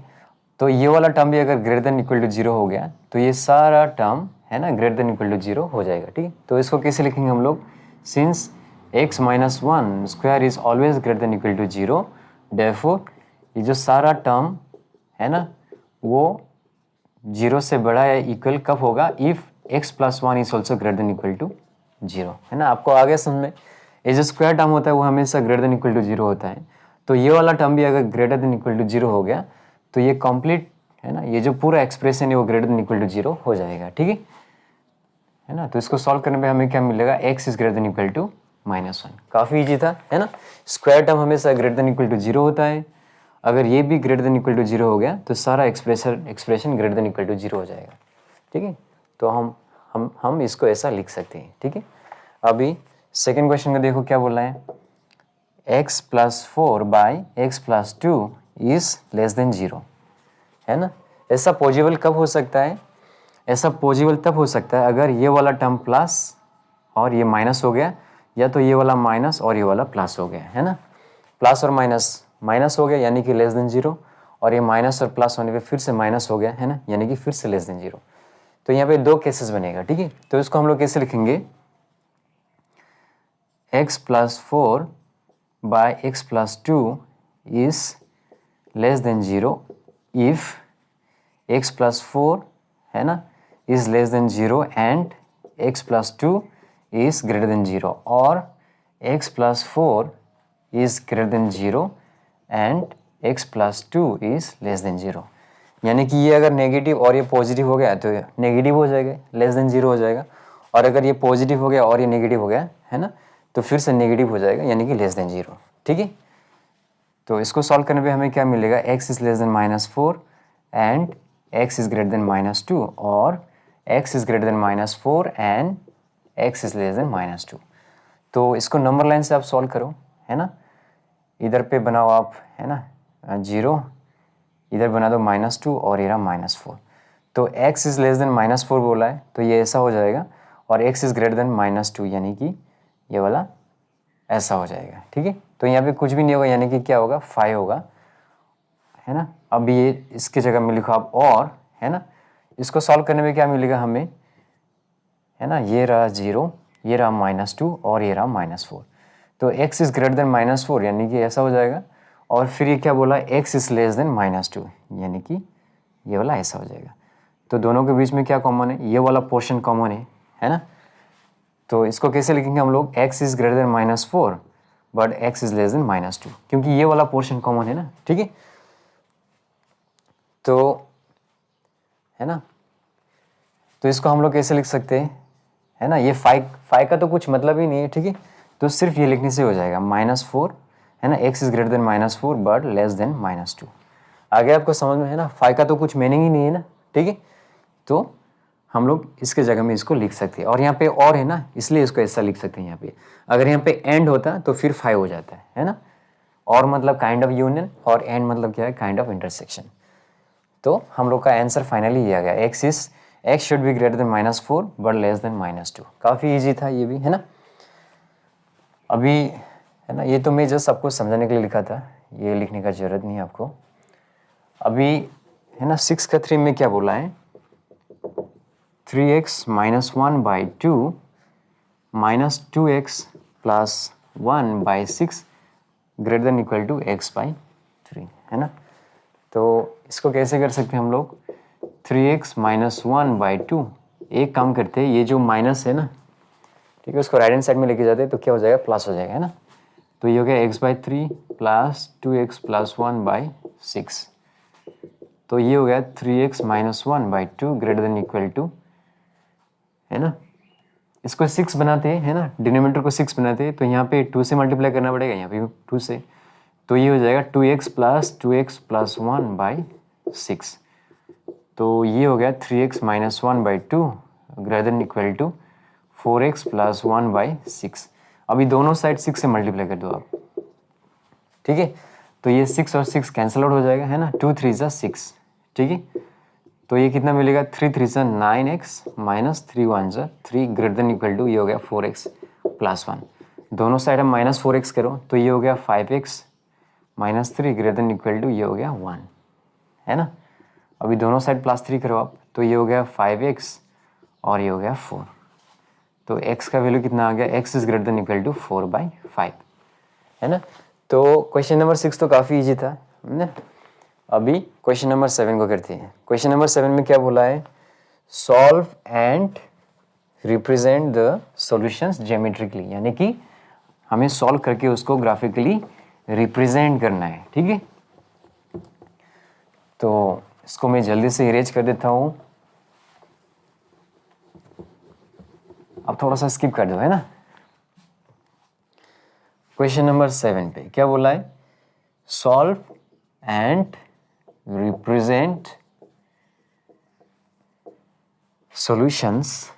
A: तो ये वाला टर्म भी अगर ग्रेटर देन इक्वल टू 0 हो गया तो ये सारा टर्म, है ना, ग्रेटर देन इक्वल टू 0 हो जाएगा, ठीक है। तो इसको कैसे लिखेंगे हम लोग, since x minus 1 square is always greater than equal to 0, therefore ये जो सारा टर्म है ना, वो 0 से बड़ा या इक्वल कब होगा, if x plus 1 is also greater than equal to 0, है ना। आपको आगे समझ में, ये जो स्क्वायर टर्म होता है वो हमेशा ग्रेटर देन इक्वल टू 0 होता है, तो ये वाला टर्म भी अगर ग्रेटर देन इक्वल टू 0 हो गया तो ये कंप्लीट, है ना, ये जो पूरा एक्सप्रेशन है वो ग्रेटर देन इक्वल टू 0 हो जाएगा, ठीक है ना। तो इसको सॉल्व करने पे हमें क्या मिलेगा, x is greater than equal to -1, काफ़ी इजी था, है ना। स्क्वायर टर्म हमेशा ग्रेटर देन इक्वल टू 0 होता है, अगर ये भी ग्रेटर देन इक्वल टू 0 हो गया तो सारा expression greater than equal to 0 हो जाएगा, ठीक है। तो हम इसको ऐसा लिख सकते हैं, ठीक है। अभी सेकेंड क्वेश्चन को देखो क्या बोल रहा है, x plus 4 by x plus 2 is less than 0, है ना। ऐसा पॉसिबल कब हो सकता है, ऐसा पॉसिबल तब हो सकता है अगर ये वाला टर्म प्लस और ये माइनस हो गया, या तो ये वाला माइनस और ये वाला प्लस हो गया, है ना। प्लस और माइनस हो गया यानी कि लेस देन 0, और ये माइनस और प्लस होने पे फिर से माइनस हो गया, है ना, यानी कि फिर से लेस देन 0। तो यहाँ पे दो केसेस बनेगा, ठीक है। तो इसको हम लोग कैसे लिखेंगे, x plus 4 by x plus 2 is less than 0 if x plus 4, है ना, is less than 0 and x plus 2 is greater than 0, और x plus 4 is greater than 0 and x plus 2 is less than 0। यानी कि ये अगर negative और ये positive हो गया तो नेगेटिव हो जाएगा, लेस देन 0 हो जाएगा, और अगर ये पॉजिटिव हो गया और ये नेगेटिव हो गया, है ना, तो फिर से नेगेटिव हो जाएगा, यानी कि लेस देन 0, ठीक है। तो इसको सॉल्व करने पे हमें क्या मिलेगा, x is less then -4 and x is greater than -2, और x is greater then -4 and x is less than -2। तो इसको नंबर लाइन से आप सॉल्व करो, है ना। इधर पे बनाओ आप, है ना, 0, इधर बना दो -2 और ये रहा -4। तो x इज़ लेस देन -4 बोला है, तो ये ऐसा हो जाएगा, और x इज़ ग्रेटर देन -2 यानी कि ये वाला ऐसा हो जाएगा, ठीक है। तो यहाँ पे कुछ भी नहीं होगा, यानी कि क्या होगा, 5 होगा, है ना। अब ये इसकी जगह में लिखो आप और, है ना। इसको सॉल्व करने में क्या मिलेगा हमें, है ना, ये रहा 0, ये रहा -2 और ये रहा -4। तो x इज़ ग्रेटर देन -4 यानी कि ऐसा हो जाएगा, और फिर ये क्या बोला, x इज़ लेस देन -2 यानी कि ये वाला ऐसा हो जाएगा। तो दोनों के बीच में क्या कॉमन है, ये वाला पोर्शन कॉमन है ना। तो इसको कैसे लिखेंगे हम लोग, x is greater then -4 but x is less than -2, क्योंकि ये वाला पोर्शन कॉमन है ना, ठीक है। तो है ना, तो इसको हम लोग कैसे लिख सकते हैं, है ना, ये 5 का तो कुछ मतलब ही नहीं है, ठीक है। तो सिर्फ ये लिखने से हो जाएगा -4, है ना, x is greater then -4 but less than -2। आगे आपको समझ में है ना, 5 का तो कुछ मीनिंग ही नहीं है ना, ठीक है। तो हम लोग इसके जगह में इसको लिख सकते हैं, और यहाँ पे और है ना, इसलिए इसको ऐसा लिख सकते हैं यहाँ पे। अगर यहाँ पे एंड होता तो फिर 5 हो जाता है ना। और मतलब काइंड ऑफ यूनियन, और एंड मतलब क्या है, काइंड ऑफ इंटरसेक्शन। तो हम लोग का आंसर फाइनली ये आ गया, x should be greater then -4 but less than -2। काफ़ी इजी था ये भी, है ना। अभी है ना, ये तो मैं जस्ट आपको समझाने के लिए लिखा था, ये लिखने का ज़रूरत नहीं है आपको। अभी है ना 6 का 3 में क्या बोला है, 3x - 1/2 -2x + 1/6 greater than equal to x/3, है ना। तो इसको कैसे कर सकते हैं हम लोग, 3x - 1/2, एक काम करते हैं, ये जो माइनस है ना, ठीक है, उसको राइट हैंड साइड में लेके जाते हैं तो क्या हो जाएगा, प्लस हो जाएगा, है ना। तो ये हो गया x/3 + 2x + 1/6। तो ये हो गया 3x - 1/2 greater than equal to, है ना। इसको 6 बनाते हैं, है ना, डिनोमिनेटर को 6 बनाते हैं, तो यहाँ पे 2 से मल्टीप्लाई करना पड़ेगा, यहाँ पे 2 से। तो ये हो जाएगा 2x + 2x + 1/6। तो ये हो गया 3x - 1/2 greater than equal to 4x + 1/6। अभी दोनों साइड 6 से मल्टीप्लाई कर दो आप, ठीक है। तो ये 6 और 6 कैंसल आउट हो जाएगा, है ना, 2 3 ज़ा 6, ठीक है। तो ये कितना मिलेगा, 3 3 ज़ा 9x - 3 1 ज़ा 3 ग्रेटर देन इक्वल टू, ये हो गया 4x + 1। दोनों साइड हम -4x करो तो ये हो गया 5x - 3 greater than equal to, ये हो गया 1, है ना। अभी दोनों साइड +3 करो आप, तो ये हो गया 5x और ये हो गया 4। तो x का वैल्यू कितना आ गया, x is greater than equal to 4/5, है ना। तो क्वेश्चन नंबर 6 तो काफ़ी इजी था, है ना। अभी क्वेश्चन नंबर 7 को करते हैं। क्वेश्चन नंबर 7 में क्या बोला है, solve and represent the solutions geometrically, यानी कि हमें सॉल्व करके उसको ग्राफिकली रिप्रेजेंट करना है, ठीक है। तो इसको मैं जल्दी से इरेज कर देता हूँ, अब थोड़ा सा स्किप कर दो, है ना। क्वेश्चन नंबर 7 पे क्या बोला है, सॉल्व एंड रिप्रेजेंट सॉल्यूशंस,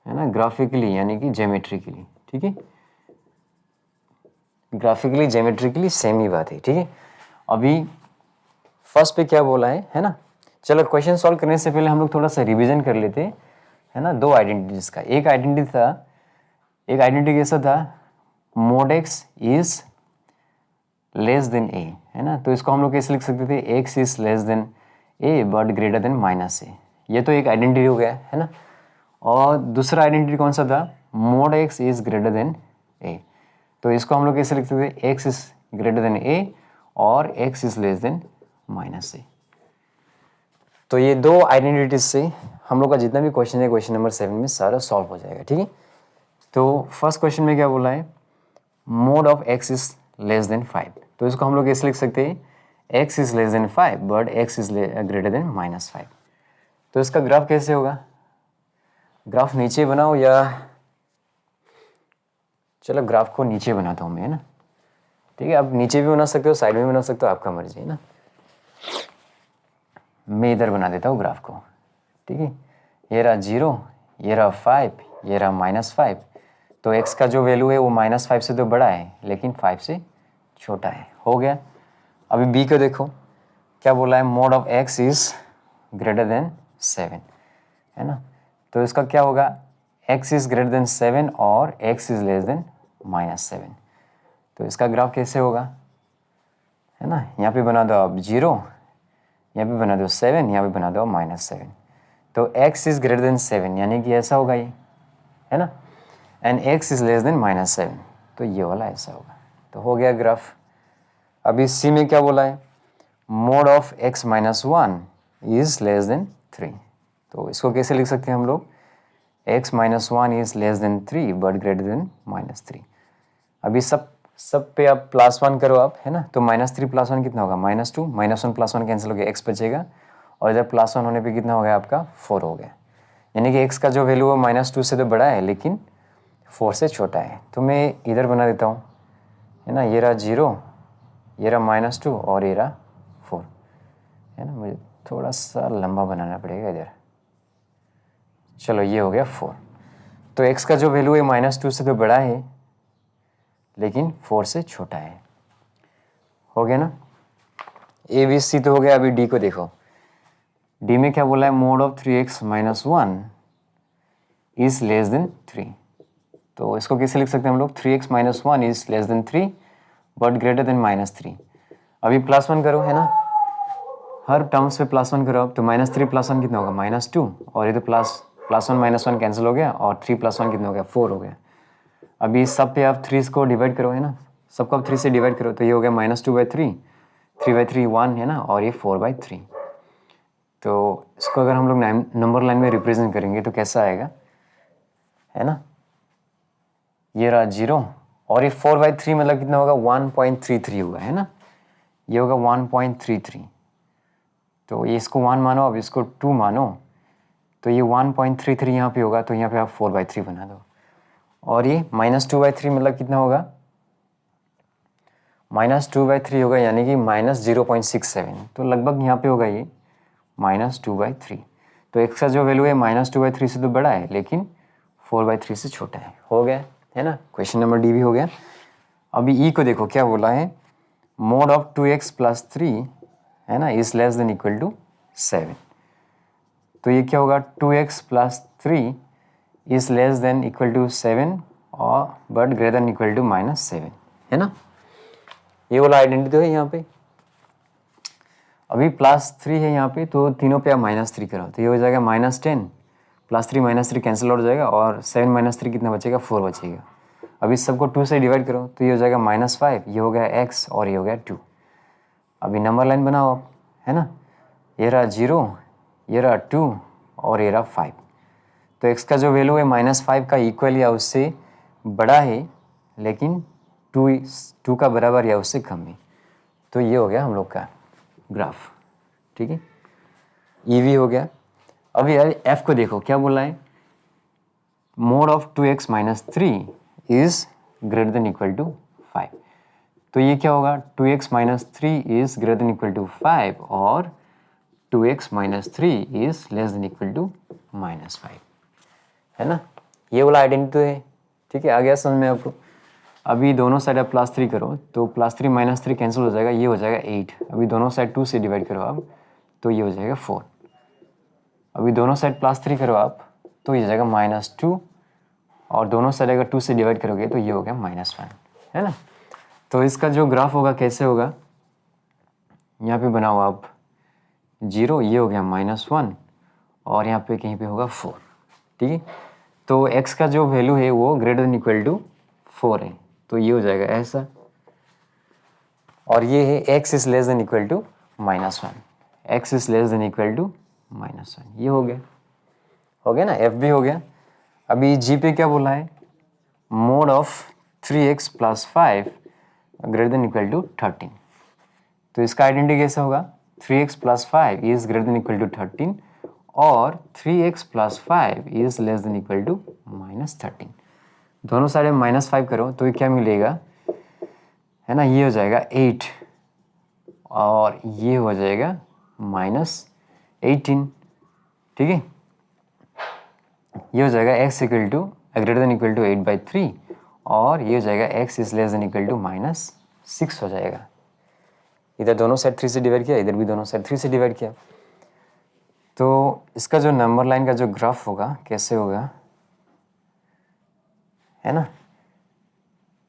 A: है ना, ग्राफिकली यानी कि ज्योमेट्रिकली, ठीक है। ग्राफिकली ज्योमेट्रिकली सेम ही बात है, ठीक है। अभी फर्स्ट पे क्या बोला है ना। चलो क्वेश्चन सॉल्व करने से पहले हम लोग थोड़ा सा रिवीजन कर लेते हैं, है ना, दो आइडेंटिटीज का। एक आइडेंटिटी कैसा था, mod x is less then a, है ना। तो इसको हम लोग कैसे लिख सकते थे, x is less then a but greater then -a। ये तो एक आइडेंटिटी हो गया, है ना। और दूसरा आइडेंटिटी कौन सा था, mod x is greater then a। तो इसको हम लोग कैसे लिख सकते थे, x is greater then a और x is less then -a। तो ये दो आइडेंटिटीज से हम लोग का जितना भी क्वेश्चन है क्वेश्चन नंबर 7 में सारा सॉल्व हो जाएगा, ठीक है। तो फर्स्ट क्वेश्चन में क्या बोला है, mod of x is less than 5। तो इसको हम लोग कैसे लिख सकते हैं, x is less than 5 but x is greater then -5। तो इसका ग्राफ कैसे होगा, ग्राफ नीचे बनाओ या, चलो ग्राफ को नीचे बनाता हूँ मैं, है ना, ठीक है। आप नीचे भी बना सकते हो, साइड में बना सकते हो, आपका मर्जी है ना। मैं इधर बना देता हूँ ग्राफ को, ठीक है। ये रहा 0, ये रहा 5, ये रहा -5। तो x का जो वैल्यू है वो -5 से तो बड़ा है लेकिन 5 से छोटा है। हो गया। अभी b को देखो क्या बोला है, mod of x is greater than 7, है ना। तो इसका क्या होगा, x इज ग्रेटर देन 7 और x इज लेस देन -7। तो इसका ग्राफ कैसे होगा, है ना। यहाँ पे बना दो आप 0, यहाँ पे बना दो 7, यहाँ पे बना दो -7। तो x इज ग्रेटर देन 7 यानी कि ऐसा होगा ये, है ना। And x is less than -7, तो ये वाला ऐसा होगा। तो हो गया ग्राफ। अभी c में क्या बोला है, mod of x - 1 is less than 3। तो इसको कैसे लिख सकते हैं हम लोग, x - 1 is less than 3 but greater then -3। अभी सब पे आप +1 करो आप, है ना। तो -3 + 1 कितना होगा, -2, -1 + 1 कैंसिल हो गया, x बचेगा। और इधर +1 होने पे कितना हो गया आपका, 4 हो गया। यानी कि x का जो वैल्यू है -2 से तो बड़ा है लेकिन 4 से छोटा है। तो मैं इधर बना देता हूँ, है ना। ये रहा 0, ये रहा -2 और ये रहा 4, है ना। मुझे थोड़ा सा लंबा बनाना पड़ेगा इधर। चलो ये हो गया 4। तो x का जो वैल्यू है -2 से तो बड़ा है लेकिन 4 से छोटा है। हो गया ना। ए बी सी तो हो गया। अभी डी को देखो, डी में क्या बोला है, mod of 3x - 1 is less than 3। तो इसको कैसे लिख सकते हैं हम लोग, 3x - 1 is less than 3 but greater then -3। अभी +1 करो, है ना। हर टर्म्स पे +1 करो अब। तो -3 + 1 कितना होगा, -2। और ये तो +1 - 1 कैंसिल हो गया और 3 + 1 कितना हो गया, 4 हो गया। अभी सब पे आप 3 को डिवाइड करो, है ना। सबको आप 3 से डिवाइड करो तो ये हो गया -2/3, 3/3 1, है ना। और ये 4/3। तो इसको अगर हम लोग नंबर लाइन में रिप्रेजेंट करेंगे तो कैसा आएगा, है ना। ये रहा 0 और ये 4/3 मतलब कितना होगा, 1.33 होगा, है ना। ये होगा 1.33। तो ये इसको 1 मानो, अब इसको 2 मानो, तो ये 1.33 यहाँ पे होगा। तो यहाँ पे आप 4/3 बना दो। और ये -2/3 मतलब कितना होगा, -2/3 होगा यानी कि -0.67। तो लगभग यहाँ पे होगा ये -2/3। तो x का जो वैल्यू है -2/3 से तो बड़ा है लेकिन 4/3 से छोटा है। हो गया, है ना। क्वेश्चन नंबर डी भी हो गया। अभी ई को देखो क्या बोला है, मोड ऑफ 2x + 3, है ना, is less than equal to 7। तो ये क्या होगा, 2x + 3 is less than equal to 7 और but greater than equal to -7, है ना। ये वाला आइडेंटिटी है यहाँ पे। अभी +3 है यहाँ पे, तो तीनों पे आप -3 करो तो ये हो जाएगा -10, +3 -3 कैंसिल हो जाएगा और 7 - 3 कितना बचेगा, 4 बचेगा। अभी सबको 2 से डिवाइड करो तो ये हो जाएगा -5, ये हो गया x और ये हो गया 2। अभी नंबर लाइन बनाओ आप, है ना। ये रहा 0, ये रहा 2 और ये रहा 5। तो x का जो वैल्यू है -5 का इक्वल या उससे बड़ा है लेकिन 2 का बराबर या उससे कम है। तो ये हो गया हम लोग का ग्राफ, ठीक है। ई वी हो गया। अब यार एफ को देखो क्या बोला है, mod of 2x - 3 is greater than equal to 5। तो ये क्या होगा, 2x - 3 is greater than equal to 5 और 2x - 3 is less than equal to -5, है ना। ये वाला आइडेंटिटी है, ठीक है। आ गया समझ में आपको। अभी दोनों साइड आप +3 करो तो +3 - 3 कैंसिल हो जाएगा, ये हो जाएगा 8। अभी दोनों साइड 2 से डिवाइड करो आप तो ये हो जाएगा 4। अभी दोनों साइड +3 करो आप तो ये हो जाएगा -2 और दोनों साइड अगर 2 से डिवाइड करोगे तो ये हो गया -1, है ना। तो इसका जो ग्राफ होगा कैसे होगा, यहाँ पे बनाओ आप 0, ये हो गया -1 और यहाँ पे कहीं पे होगा 4, ठीक है। तो x का जो वैल्यू है वो ग्रेटर देन इक्वल टू 4 है, तो ये हो जाएगा ऐसा। और ये है x is less than equal to -1, x is less than equal to -1, ये हो गया ना। f भी हो गया। अभी g पे क्या बोला है, mod of 3x + 5 greater than equal to 13। तो इसका आइडेंटिटी कैसा होगा, 3x + 5 is greater than equal to 13 और 3x + 5 is less than equal to -13। दोनों साइड में -5 करो तो ये क्या मिलेगा, है ना। ये हो जाएगा 8 और ये हो जाएगा -18, ठीक है। ये हो जाएगा x equal to greater than equal to 8/3 और ये हो जाएगा x is less than equal to -6 हो जाएगा। इधर दोनों साइड 3 से डिवाइड किया, इधर भी दोनों साइड 3 से डिवाइड किया। तो इसका जो नंबर लाइन का जो ग्राफ होगा कैसे होगा, है ना।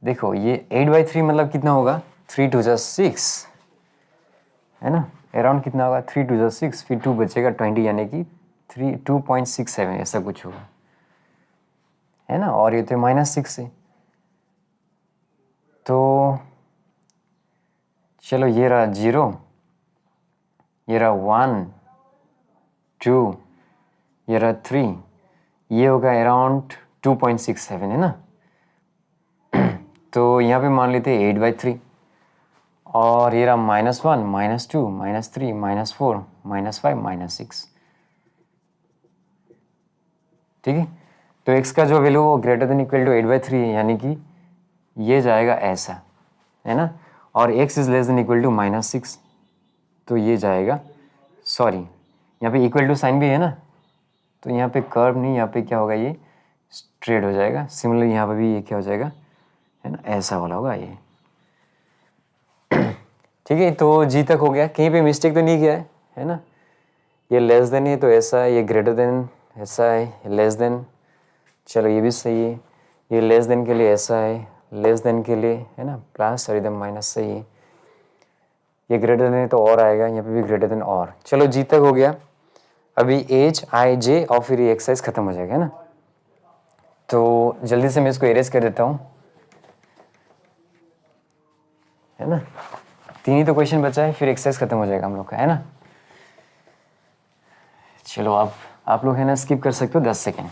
A: देखो ये 8/3 मतलब कितना होगा, 3 2 जा 6, है ना। अराउंड कितना होगा, 3 2 जा 6, फिर 2 बचेगा 20 यानी कि 2.67 ऐसा कुछ होगा, है ना। और ये तो -6 है। तो चलो ये रहा 0, ये रहा 1 2, ये रहा 3, ये होगा अराउंड 2.67, है ना। तो यहाँ पे मान लेते हैं 8/3 और ये रहा -1 -2 -3 -4 -5 -6, ठीक है। तो x का जो वैल्यू वो ग्रेटर देन इक्वल टू 8/3 है, यानी कि ये जाएगा ऐसा, है ना। और x is less than equal to -6, तो ये जाएगा, सॉरी यहाँ पे इक्वल टू साइन भी है ना, तो यहाँ पे कर्व नहीं, यहाँ पे क्या होगा, ये स्ट्रेट हो जाएगा। सिमिलरली यहाँ पे भी ये क्या हो जाएगा, है ना, ऐसा वाला होगा ये, ठीक है। तो जी तक हो गया, कहीं पे मिस्टेक तो नहीं किया है ना। ये लेस देन है तो ऐसा है, ये ग्रेटर देन ऐसा है, लेस देन, चलो ये भी सही है। ये लेस देन के लिए ऐसा है, लेस देन के लिए, है ना, प्लस और इधर माइनस, सही है। ये ग्रेटर देन तो और आएगा, यहाँ पे भी ग्रेटर देन और। चलो जी तक हो गया। अभी एच आई जे और फिर ये एक्सरसाइज खत्म हो जाएगा, है ना। तो जल्दी से मैं इसको इरेज कर देता हूँ, है ना। 3 ही तो क्वेश्चन बचा है, फिर एक्सरसाइज खत्म हो जाएगा हम लोग का, है ना। चलो आप लोग है ना स्किप कर सकते हो 10 सेकेंड।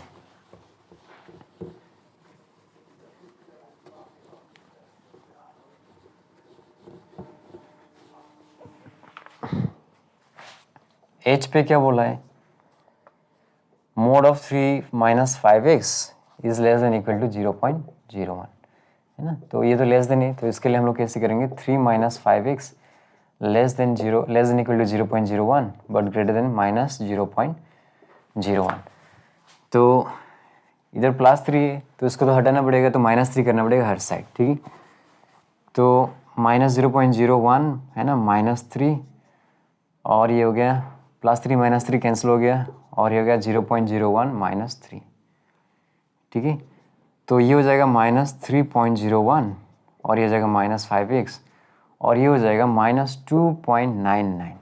A: एच पे क्या बोला है, mod of 3 - 5x is less than equal to 0.01, है ना। तो ये तो लेस देन है, तो इसके लिए हम लोग कैसे करेंगे, 3 - 5x less than equal to 0.01 but greater than -0.01। तो इधर +3 है तो इसको तो हटाना पड़ेगा, तो -3 करना पड़ेगा हर साइड, ठीक है। तो -0.01 है ना, -3 और ये हो गया +3 -3 कैंसिल हो गया और ये हो गया 0.01 -3, ठीक है। तो ये हो जाएगा -3.01 और ये हो जाएगा -5x और ये हो जाएगा -2.99,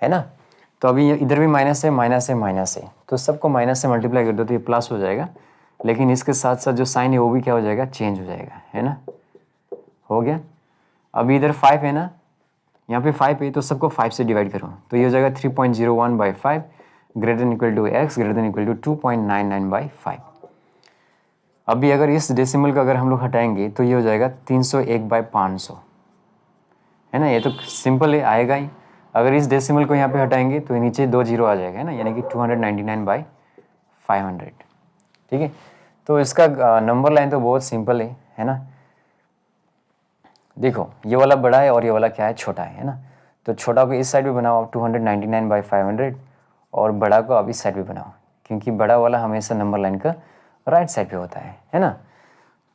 A: है ना। तो अभी इधर भी माइनस है, माइनस है, माइनस है, तो सबको माइनस से मल्टीप्लाई कर दो तो ये प्लस हो जाएगा, लेकिन इसके साथ साथ जो साइन है वो भी क्या हो जाएगा, चेंज हो जाएगा, है ना। हो गया। अभी इधर 5 है ना, यहाँ पे 5 है तो सबको 5 से डिवाइड करो, तो ये हो जाएगा 3.01/5 greater than equal to x greater than equal to 2.99/5। अभी अगर इस डेसिमल का अगर हम लोग हटाएंगे तो ये हो जाएगा 301/500, है ना। ये तो सिंपल है, आएगा ही। अगर इस डेसिमल को यहाँ पे हटाएंगे तो नीचे 2 जीरो आ जाएगा, है ना, यानी कि 299/500, ठीक है। तो इसका नंबर लाइन तो बहुत सिंपल है ना। देखो ये वाला बड़ा है और ये वाला क्या है, छोटा है ना। तो छोटा को इस साइड भी बनाओ 299/500 और बड़ा को अब इस साइड भी बनाओ, क्योंकि बड़ा वाला हमेशा नंबर लाइन का राइट साइड पे होता है ना।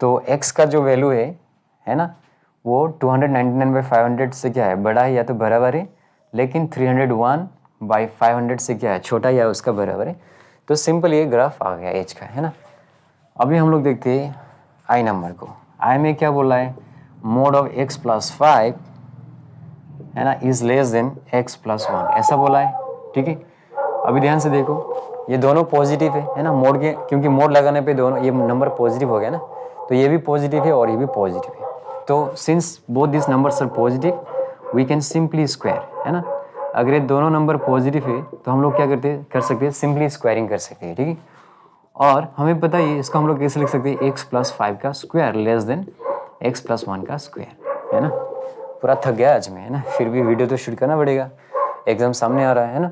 A: तो x का जो वैल्यू है ना, वो 299/500 से क्या है, बड़ा है या तो बराबर है, लेकिन 301/500 से क्या है, छोटा या उसका बराबर है। तो सिंपल ये ग्राफ आ गया h का, है ना। अभी हम लोग देखते हैं आई नंबर को। आई में क्या बोला है, मोड ऑफ x + 5 है ना इज लेस देन x + 1 ऐसा बोला है, ठीक है। अभी ध्यान से देखो, ये दोनों पॉजिटिव है ना, मोड के, क्योंकि मोड लगाने पे दोनों ये नंबर पॉजिटिव हो गया ना, तो ये भी पॉजिटिव है और ये भी पॉजिटिव है। तो since both this numbers are positive we can simply square, है ना। अगर ये दोनों नंबर पॉजिटिव है तो हम लोग क्या कर सकते हैं, सिंपली स्क्वायरिंग कर सकते हैं, ठीक है। और हमें पता है इसको हम लोग कैसे लिख सकते हैं, x + 5 का स्क्वायर लेस देन x + 1 का स्क्वायर, है ना। पूरा थक गया आज में, है ना, फिर भी वीडियो तो शूट करना पड़ेगा, एग्जाम सामने आ रहा है ना।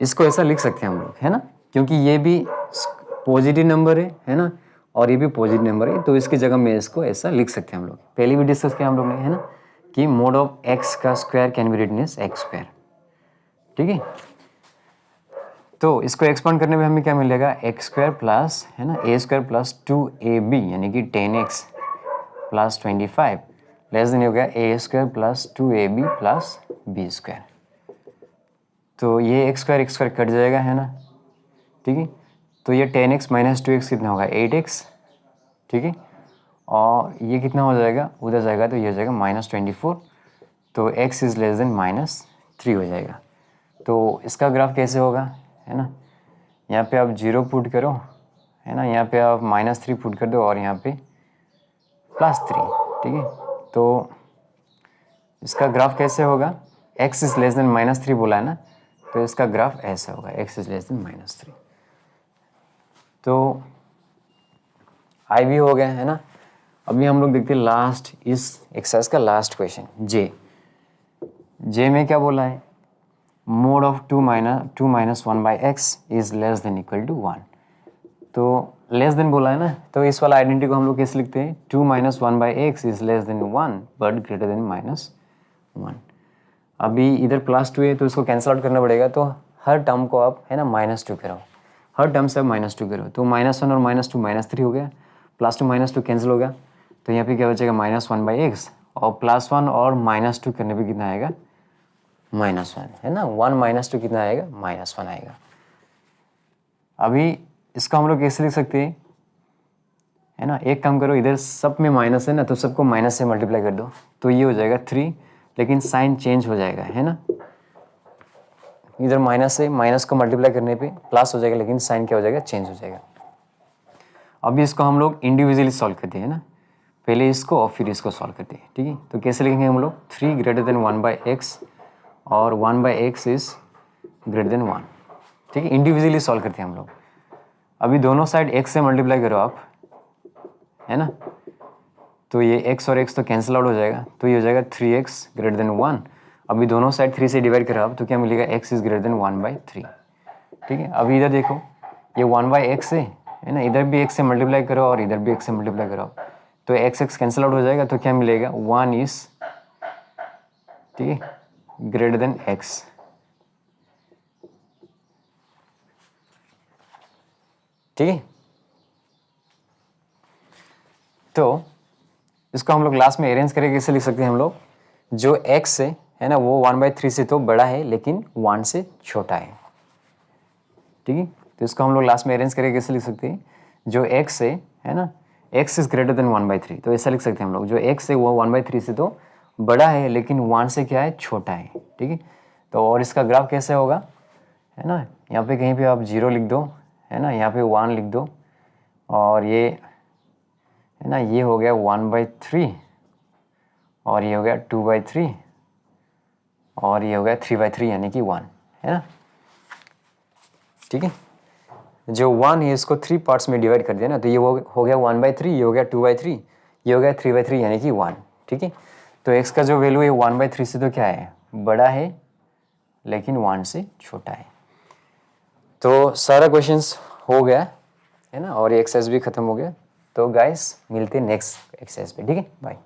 A: इसको ऐसा लिख सकते हैं हम लोग, है ना, क्योंकि ये भी पॉजिटिव नंबर है ना, और ये भी पॉजिटिव नंबर है, तो इसकी जगह में इसको ऐसा लिख सकते हैं हम लोग। पहले भी डिस्कस किया हम लोग ने, है ना, कि मोड ऑफ x का square can be written as x², ठीक है। तो इसको एक्सपांड करने पे हमें क्या मिलेगा, एक्स स्क्वायर प्लस है ना ए स्क्वायर प्लस 2ab यानी कि 10x प्लस 25 लेस देन हो गया a square plus 2ab plus b square. तो ये एक्स स्क्वायर कट जाएगा है ना, ठीक है। तो ये 10x माइनस 2x कितना होगा 8x, ठीक है। और ये कितना हो जाएगा, उधर जाएगा तो ये हो जाएगा -24, तो x इज़ लेस देन -3 हो जाएगा। तो इसका ग्राफ कैसे होगा, है ना, यहाँ पे आप 0 पुट करो, है ना, यहाँ पे आप -3 पुट कर दो और यहाँ पे +3, ठीक है। तो इसका ग्राफ कैसे होगा, x इज़ लेस देन -3 बोला है ना, तो इसका ग्राफ ऐसा होगा, x इज़ लेस देन -3। तो आई भी हो गया है ना। अभी हम लोग देखते हैं लास्ट इस एक्सरसाइज का लास्ट क्वेश्चन जे में क्या बोला है, mod of 2 minus 1/x is less than equal to 1। तो लेस देन बोला है ना, तो इस वाला आइडेंटिटी को हम लोग कैसे लिखते हैं, 2 minus 1/x is less then 1 but greater than -1। अभी इधर +2 है तो इसको कैंसिल आउट करना पड़ेगा, तो हर टर्म को आप है ना -2 करो, हर टर्म से आप -2 करो, तो -1 और -2 -3 हो गया, +2 -2 कैंसिल हो गया, तो यहाँ पे क्या बचेगा -1/x, और +1 और -2 करने पे कितना आएगा -1, है ना, 1 - 2 कितना आएगा -1 आएगा। अभी इसको हम लोग कैसे लिख सकते हैं, है ना, एक काम करो, इधर सब में माइनस है ना, तो सबको माइनस से मल्टीप्लाई कर दो, तो ये हो जाएगा 3, लेकिन साइन चेंज हो जाएगा, है ना, इधर माइनस है, माइनस को मल्टीप्लाई करने पे प्लस हो जाएगा, लेकिन साइन क्या हो जाएगा चेंज हो जाएगा। अभी इसको हम लोग इंडिविजुअली सॉल्व करते हैं ना, पहले इसको और फिर इसको सॉल्व करते हैं, ठीक है। तो कैसे लिखेंगे हम लोग, 3 ग्रेटर देन 1/x और 1/x इज ग्रेटर देन 1, ठीक है, इंडिविजुअली सॉल्व करते हैं हम लोग। अभी दोनों साइड x से मल्टीप्लाई करो आप, है ना, तो ये x और x तो कैंसिल आउट हो जाएगा, तो ये हो जाएगा 3x ग्रेटर देन 1। अभी दोनों साइड 3 से डिवाइड करो आप, तो क्या मिलेगा, x इज ग्रेटर देन 1/3, ठीक है। अभी इधर देखो, ये 1/x है ना, इधर भी x से मल्टीप्लाई करो और इधर भी x से मल्टीप्लाई करो, तो x कैंसिल आउट हो जाएगा, तो क्या मिलेगा 1 इज, ठीक है, ग्रेटर देन x, ठीक है। तो इसको हम लोग लास्ट में अरेंज करके कैसे लिख सकते हैं हम लोग, जो x है ना वो 1/3 से तो बड़ा है लेकिन 1 से छोटा है, ठीक है। तो इसको हम लोग लास्ट में अरेंज करके कैसे लिख सकते हैं, जो x है ना, x इज ग्रेटर देन 1/3, तो ऐसा लिख सकते हैं हम लोग, जो x है वो 1/3 से तो बड़ा है लेकिन 1 से क्या है छोटा है, ठीक है। तो और इसका ग्राफ कैसे होगा, है ना, यहाँ पे कहीं पे आप 0 लिख दो, है ना, यहाँ पे 1 लिख दो, और ये है ना, ये हो गया 1/3 और ये हो गया 2/3 और ये हो गया 3/3 यानी कि 1, है ना, ठीक है। जो 1 है इसको 3 पार्ट्स में डिवाइड कर दिया ना, तो ये हो गया 1/3, ये हो गया 2/3, ये हो गया 3/3 यानी कि 1, ठीक है। तो x का जो वैल्यू है 1/3 से तो क्या है बड़ा है लेकिन 1 से छोटा है। तो सारा क्वेश्चंस हो गया है ना, और ये एक्सरसाइज भी खत्म हो गया। तो गाइस मिलते हैं नेक्स्ट एक्सरसाइज पे, ठीक है, बाय।